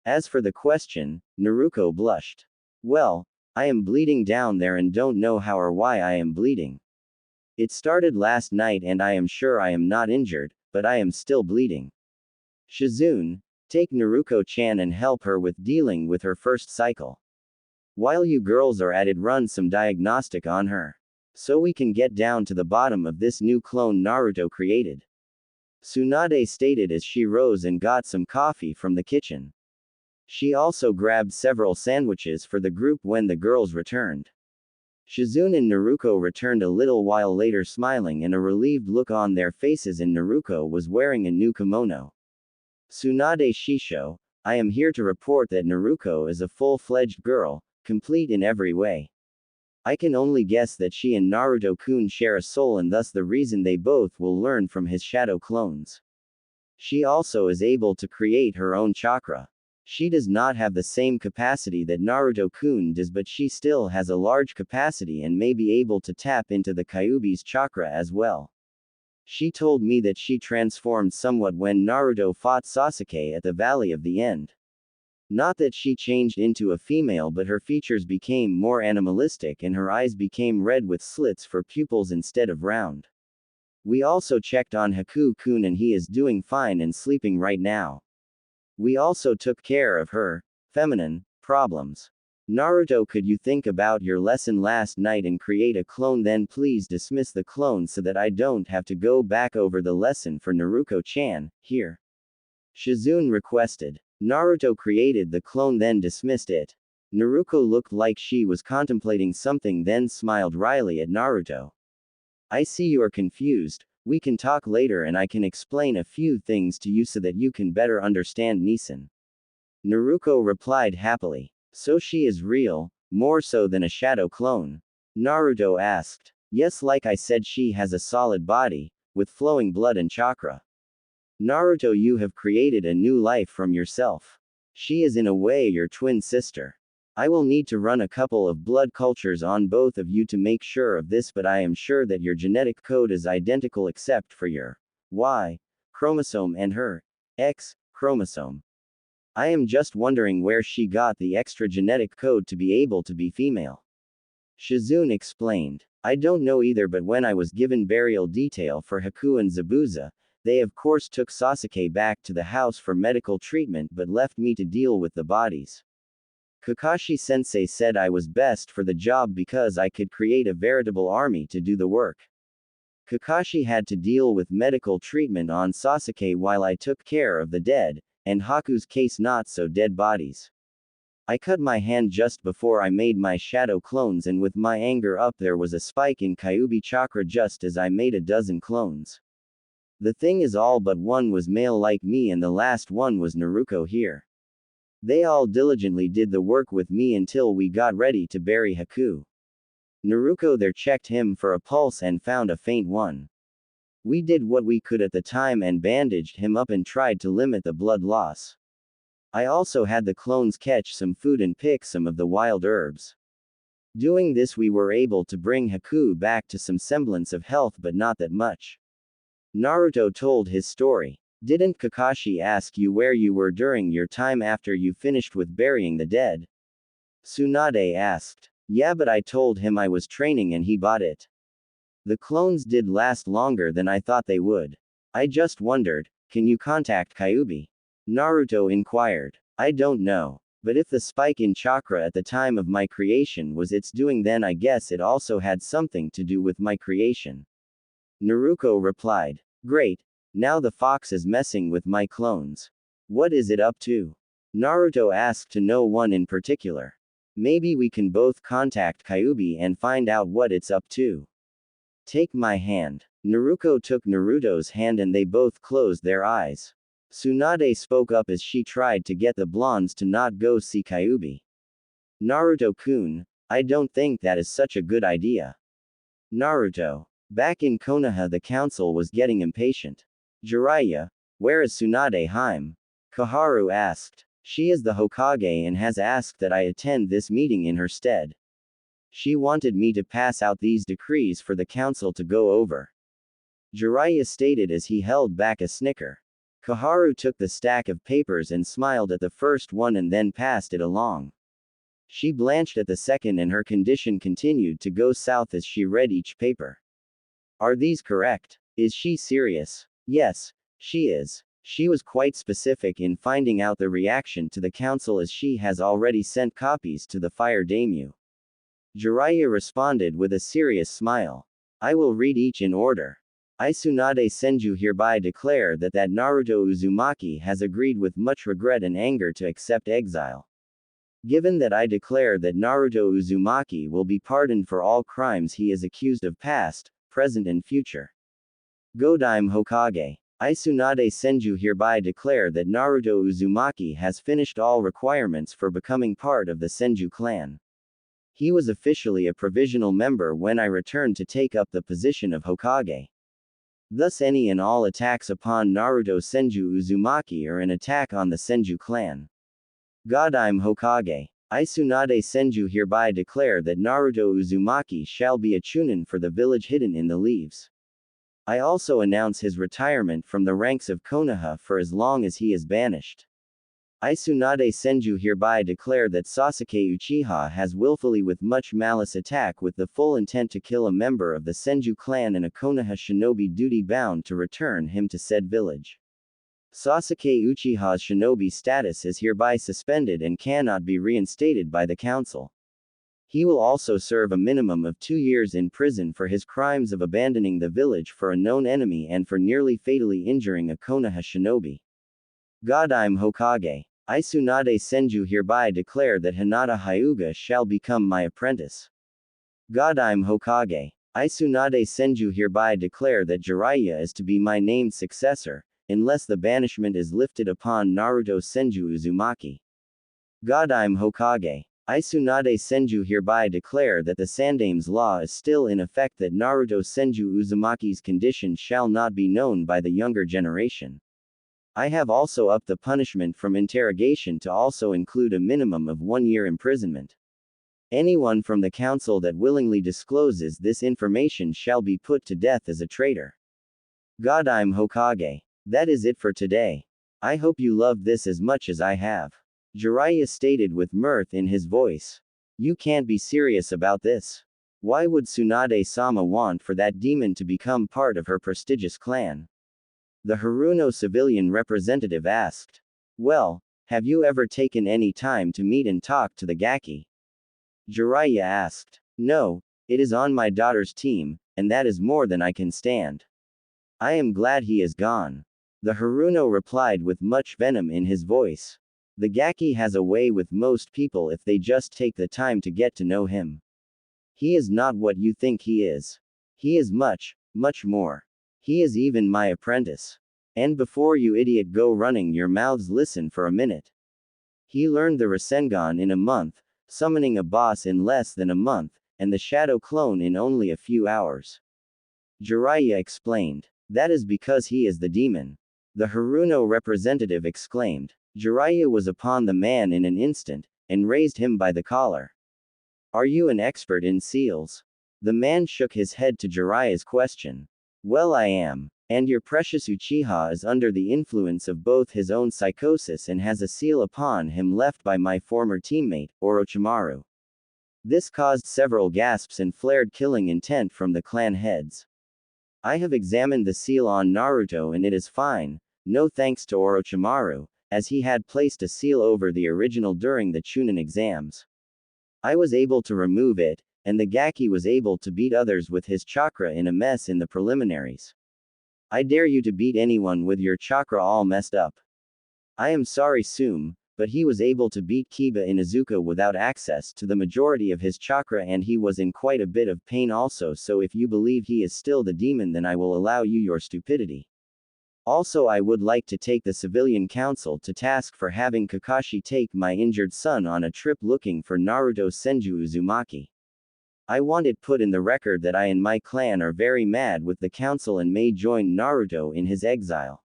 [SPEAKER 1] As for the question, Naruko blushed. Well, I am bleeding down there and don't know how or why I am bleeding. It started last night and I am sure I am not injured, but I am still bleeding. Shizune, take Naruko-chan and help her with dealing with her first cycle. While you girls are at it, run some diagnostic on her. So we can get down to the bottom of this new clone Naruto created. Tsunade stated as she rose and got some coffee from the kitchen. She also grabbed several sandwiches for the group when the girls returned. Shizune and Naruko returned a little while later, smiling and a relieved look on their faces, and Naruko was wearing a new kimono. Tsunade Shisho, I am here to report that Naruko is a full-fledged girl, complete in every way. I can only guess that she and Naruto-kun share a soul and thus the reason they both will learn from his shadow clones. She also is able to create her own chakra. She does not have the same capacity that Naruto-kun does, but she still has a large capacity and may be able to tap into the Kyuubi's chakra as well. She told me that she transformed somewhat when Naruto fought Sasuke at the Valley of the End. Not that she changed into a female, but her features became more animalistic and her eyes became red with slits for pupils instead of round. We also checked on Haku-kun and he is doing fine and sleeping right now. We also took care of her feminine problems. Naruto, could you think about your lesson last night and create a clone, then please dismiss the clone so that I don't have to go back over the lesson for Naruto-chan, here. Shizune requested. Naruto created the clone then dismissed it. Naruto looked like she was contemplating something then smiled wryly at Naruto. I see you are confused, we can talk later and I can explain a few things to you so that you can better understand Nissan. Naruto replied happily. So she is real, more so than a shadow clone? Naruto asked. Yes, like I said, she has a solid body, with flowing blood and chakra. Naruto, you have created a new life from yourself. She is in a way your twin sister. I will need to run a couple of blood cultures on both of you to make sure of this, but I am sure that your genetic code is identical except for your Y chromosome and her X chromosome. I am just wondering where she got the extra genetic code to be able to be female. Shizune explained. I don't know either, but when I was given burial detail for Haku and Zabuza, they of course took Sasuke back to the house for medical treatment but left me to deal with the bodies. Kakashi-sensei said I was best for the job because I could create a veritable army to do the work. Kakashi had to deal with medical treatment on Sasuke while I took care of the dead, and Haku's case not so dead bodies. I cut my hand just before I made my shadow clones, and with my anger up there was a spike in Kyuubi chakra just as I made a dozen clones. The thing is all but one was male like me and the last one was Naruto here. They all diligently did the work with me until we got ready to bury Haku. Naruto there checked him for a pulse and found a faint one. We did what we could at the time and bandaged him up and tried to limit the blood loss. I also had the clones catch some food and pick some of the wild herbs. Doing this we were able to bring Haku back to some semblance of health, but not that much. Naruto told his story. Didn't Kakashi ask you where you were during your time after you finished with burying the dead? Tsunade asked. Yeah, but I told him I was training and he bought it. The clones did last longer than I thought they would. I just wondered, can you contact Kyuubi? Naruto inquired. I don't know. But if the spike in chakra at the time of my creation was its doing, then I guess it also had something to do with my creation. Naruto replied. Great. Now the fox is messing with my clones. What is it up to? Naruto asked to no one in particular. Maybe we can both contact Kyuubi and find out what it's up to. Take my hand. Naruto took Naruto's hand and they both closed their eyes. Tsunade spoke up as she tried to get the blondes to not go see Kyuubi. Naruto-kun, I don't think that is such a good idea. Naruto. Back in Konoha the council was getting impatient. Jiraiya, where is Tsunade Harem? Koharu asked. She is the Hokage and has asked that I attend this meeting in her stead. She wanted me to pass out these decrees for the council to go over. Jiraiya stated as he held back a snicker. Koharu took the stack of papers and smiled at the first one and then passed it along. She blanched at the second and her condition continued to go south as she read each paper. Are these correct? Is she serious? Yes, she is. She was quite specific in finding out the reaction to the council as she has already sent copies to the fire daimyo. Jiraiya responded with a serious smile. I will read each in order. I Tsunade Senju hereby declare that Naruto Uzumaki has agreed with much regret and anger to accept exile. Given that I declare that Naruto Uzumaki will be pardoned for all crimes he is accused of past, present and future. Godaime Hokage. I Tsunade Senju hereby declare that Naruto Uzumaki has finished all requirements for becoming part of the Senju clan. He was officially a provisional member when I returned to take up the position of Hokage. Thus any and all attacks upon Naruto Senju Uzumaki are an attack on the Senju clan. God, I'm Hokage. I Tsunade Senju hereby declare that Naruto Uzumaki shall be a chunin for the village hidden in the leaves. I also announce his retirement from the ranks of Konoha for as long as he is banished. I Tsunade Senju hereby declare that Sasuke Uchiha has willfully with much malice attacked with the full intent to kill a member of the Senju clan and a Konoha shinobi duty bound to return him to said village. Sasuke Uchiha's shinobi status is hereby suspended and cannot be reinstated by the council. He will also serve a minimum of 2 years in prison for his crimes of abandoning the village for a known enemy and for nearly fatally injuring a Konoha shinobi. God, I'm Hokage. I Tsunade Senju hereby declare that Hinata Hyuga shall become my apprentice. God, I'm Hokage. I Tsunade Senju hereby declare that Jiraiya is to be my named successor, unless the banishment is lifted upon Naruto Senju Uzumaki. God, I'm Hokage. I Tsunade Senju hereby declare that the Sandame's law is still in effect, that Naruto Senju Uzumaki's condition shall not be known by the younger generation. I have also upped the punishment from interrogation to also include a minimum of 1 year imprisonment. Anyone from the council that willingly discloses this information shall be put to death as a traitor. God, I'm Hokage. That is it for today. I hope you loved this as much as I have. Jiraiya stated with mirth in his voice. You can't be serious about this. Why would Tsunade-sama want for that demon to become part of her prestigious clan? The Haruno civilian representative asked. Well, have you ever taken any time to meet and talk to the Gaki? Jiraiya asked. No, it is on my daughter's team, and that is more than I can stand. I am glad he is gone. The Haruno replied with much venom in his voice. The Gaki has a way with most people if they just take the time to get to know him. He is not what you think he is. He is much, much more. He is even my apprentice. And before you idiot go running your mouths, listen for a minute. He learned the Rasengan in a month, summoning a boss in less than a month, and the Shadow Clone in only a few hours. Jiraiya explained. That is because he is the demon. The Haruno representative exclaimed. Jiraiya was upon the man in an instant, and raised him by the collar. Are you an expert in seals? The man shook his head to Jiraiya's question. Well, I am. And your precious Uchiha is under the influence of both his own psychosis and has a seal upon him left by my former teammate, Orochimaru. This caused several gasps and flared killing intent from the clan heads. I have examined the seal on Naruto and it is fine, no thanks to Orochimaru, as he had placed a seal over the original during the Chunin exams. I was able to remove it, and the Gaki was able to beat others with his chakra in a mess in the preliminaries. I dare you to beat anyone with your chakra all messed up. I am sorry, Sum, but he was able to beat Kiba Inuzuka without access to the majority of his chakra, and he was in quite a bit of pain also, so if you believe he is still the demon, then I will allow you your stupidity. Also, I would like to take the civilian council to task for having Kakashi take my injured son on a trip looking for Naruto Senju Uzumaki. I want it put in the record that I and my clan are very mad with the council and may join Naruto in his exile.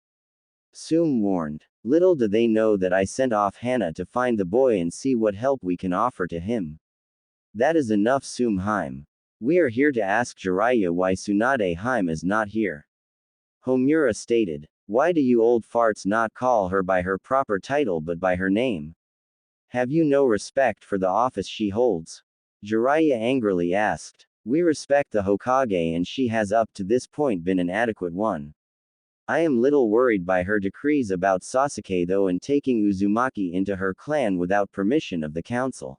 [SPEAKER 1] Sum warned. Little do they know that I sent off Hana to find the boy and see what help we can offer to him. That is enough, Sum Haim. We are here to ask Jiraiya why Tsunade Haim is not here. Homura stated. Why do you old farts not call her by her proper title but by her name? Have you no respect for the office she holds? Jiraiya angrily asked. We respect the Hokage and she has up to this point been an adequate one. I am little worried by her decrees about Sasuke though and taking Uzumaki into her clan without permission of the council.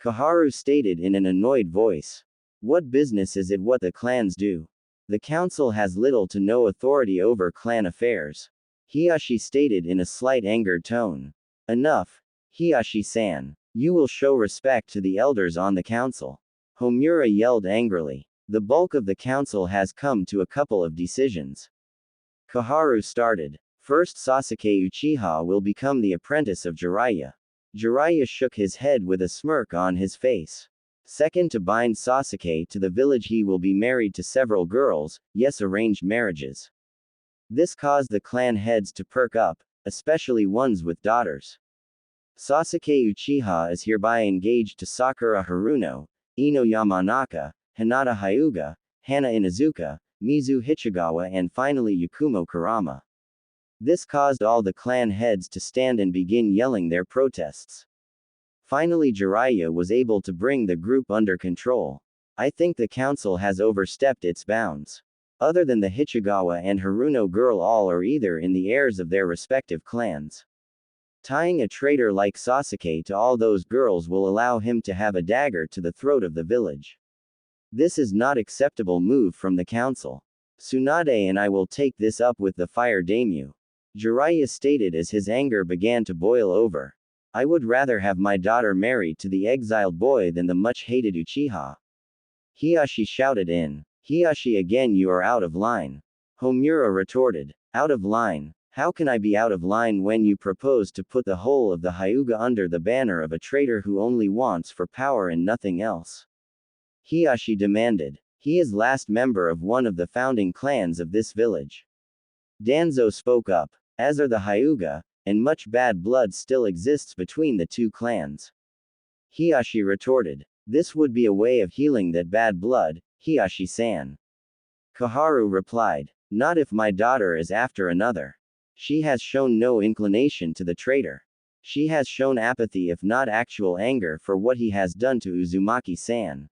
[SPEAKER 1] Kaharu stated in an annoyed voice. What business is it what the clans do? The council has little to no authority over clan affairs. Hiyashi stated in a slight angered tone. Enough, Hiyashi-san. You will show respect to the elders on the council. Homura yelled angrily. The bulk of the council has come to a couple of decisions. Kaharu started. First, Sasuke Uchiha will become the apprentice of Jiraiya. Jiraiya shook his head with a smirk on his face. Second, to bind Sasuke to the village. He will be married to several girls, yes, arranged marriages. This caused the clan heads to perk up, especially ones with daughters. Sasuke Uchiha is hereby engaged to Sakura Haruno, Ino Yamanaka, Hinata Hyuga, Hana Inuzuka, Mizu Hichigawa, and finally Yakumo Kurama. This caused all the clan heads to stand and begin yelling their protests. Finally, Jiraiya was able to bring the group under control. I think the council has overstepped its bounds. Other than the Hichigawa and Haruno girl, all are either in the heirs of their respective clans. Tying a traitor like Sasuke to all those girls will allow him to have a dagger to the throat of the village. This is not acceptable move from the council. Tsunade and I will take this up with the fire daimyo. Jiraiya stated as his anger began to boil over. I would rather have my daughter married to the exiled boy than the much-hated Uchiha. Hiashi shouted in. Hiashi, again you are out of line. Homura retorted. Out of line? How can I be out of line when you propose to put the whole of the Hyuga under the banner of a traitor who only wants for power and nothing else? Hiashi demanded. He is last member of one of the founding clans of this village. Danzo spoke up. As are the Hyuga, and much bad blood still exists between the two clans. Hiashi retorted. This would be a way of healing that bad blood, Hiashi-san. Koharu replied. Not if my daughter is after another. She has shown no inclination to the traitor. She has shown apathy if not actual anger for what he has done to Uzumaki-san.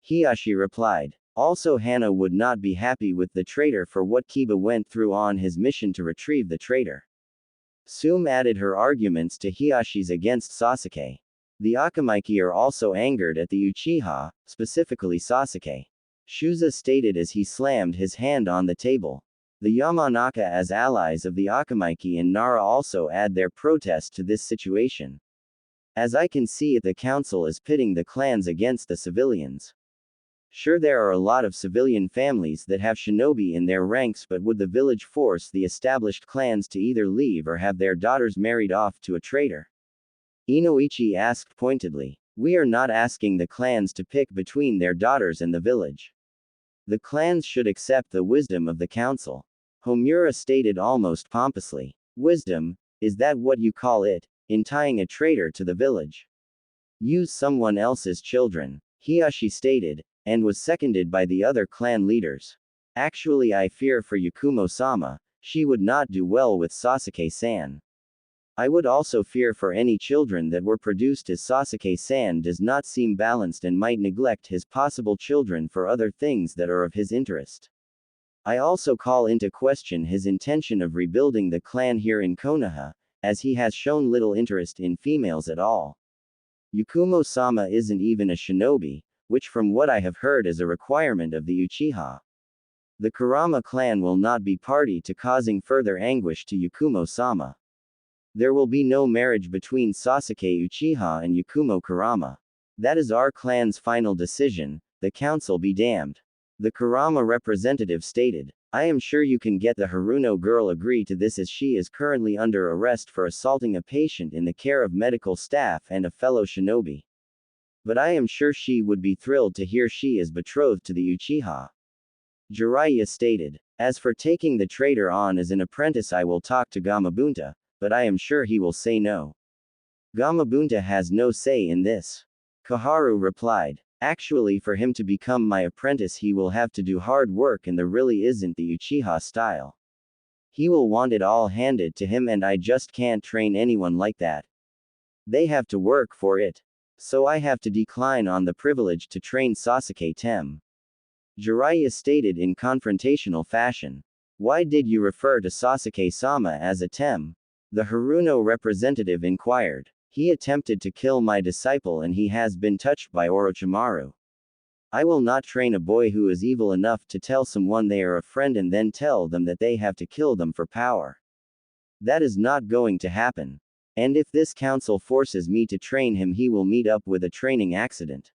[SPEAKER 1] Hiashi replied. Also, Hana would not be happy with the traitor for what Kiba went through on his mission to retrieve the traitor. Sume added her arguments to Hiashi's against Sasuke. The Akamaiki are also angered at the Uchiha, specifically Sasuke. Shuza stated as he slammed his hand on the table. The Yamanaka as allies of the Akamaiki and Nara also add their protest to this situation. As I can see it, the council is pitting the clans against the civilians. Sure, there are a lot of civilian families that have shinobi in their ranks, but would the village force the established clans to either leave or have their daughters married off to a traitor? Inoichi asked pointedly. We are not asking the clans to pick between their daughters and the village. The clans should accept the wisdom of the council. Homura stated almost pompously. Wisdom, is that what you call it, in tying a traitor to the village? Use someone else's children, Hiashi stated, and was seconded by the other clan leaders. Actually, I fear for Yakumo-sama, she would not do well with Sasuke-san. I would also fear for any children that were produced as Sasuke-san does not seem balanced and might neglect his possible children for other things that are of his interest. I also call into question his intention of rebuilding the clan here in Konoha, as he has shown little interest in females at all. Yakumo-sama isn't even a shinobi, which from what I have heard is a requirement of the Uchiha. The Kurama clan will not be party to causing further anguish to Yakumo-sama. There will be no marriage between Sasuke Uchiha and Yakumo Kurama. That is our clan's final decision, the council be damned. The Kurama representative stated. I am sure you can get the Haruno girl agree to this as she is currently under arrest for assaulting a patient in the care of medical staff and a fellow shinobi. But I am sure she would be thrilled to hear she is betrothed to the Uchiha. Jiraiya stated. As for taking the traitor on as an apprentice, I will talk to Gamabunta, but I am sure he will say no. Gamabunta has no say in this. Koharu replied. Actually, for him to become my apprentice he will have to do hard work and there really isn't the Uchiha style. He will want it all handed to him and I just can't train anyone like that. They have to work for it. So I have to decline on the privilege to train Sasuke Tem. Jiraiya stated in confrontational fashion. Why did you refer to Sasuke-sama as a Tem? The Haruno representative inquired. He attempted to kill my disciple and he has been touched by Orochimaru. I will not train a boy who is evil enough to tell someone they are a friend and then tell them that they have to kill them for power. That is not going to happen. And if this council forces me to train him, he will meet up with a training accident.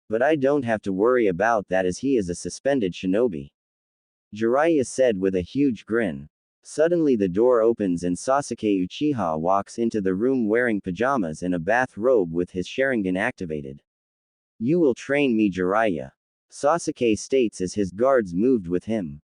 [SPEAKER 1] But I don't have to worry about that as he is a suspended shinobi. Jiraiya said with a huge grin. Suddenly the door opens and Sasuke Uchiha walks into the room wearing pajamas and a bath robe with his Sharingan activated. You will train me, Jiraiya. Sasuke states as his guards moved with him.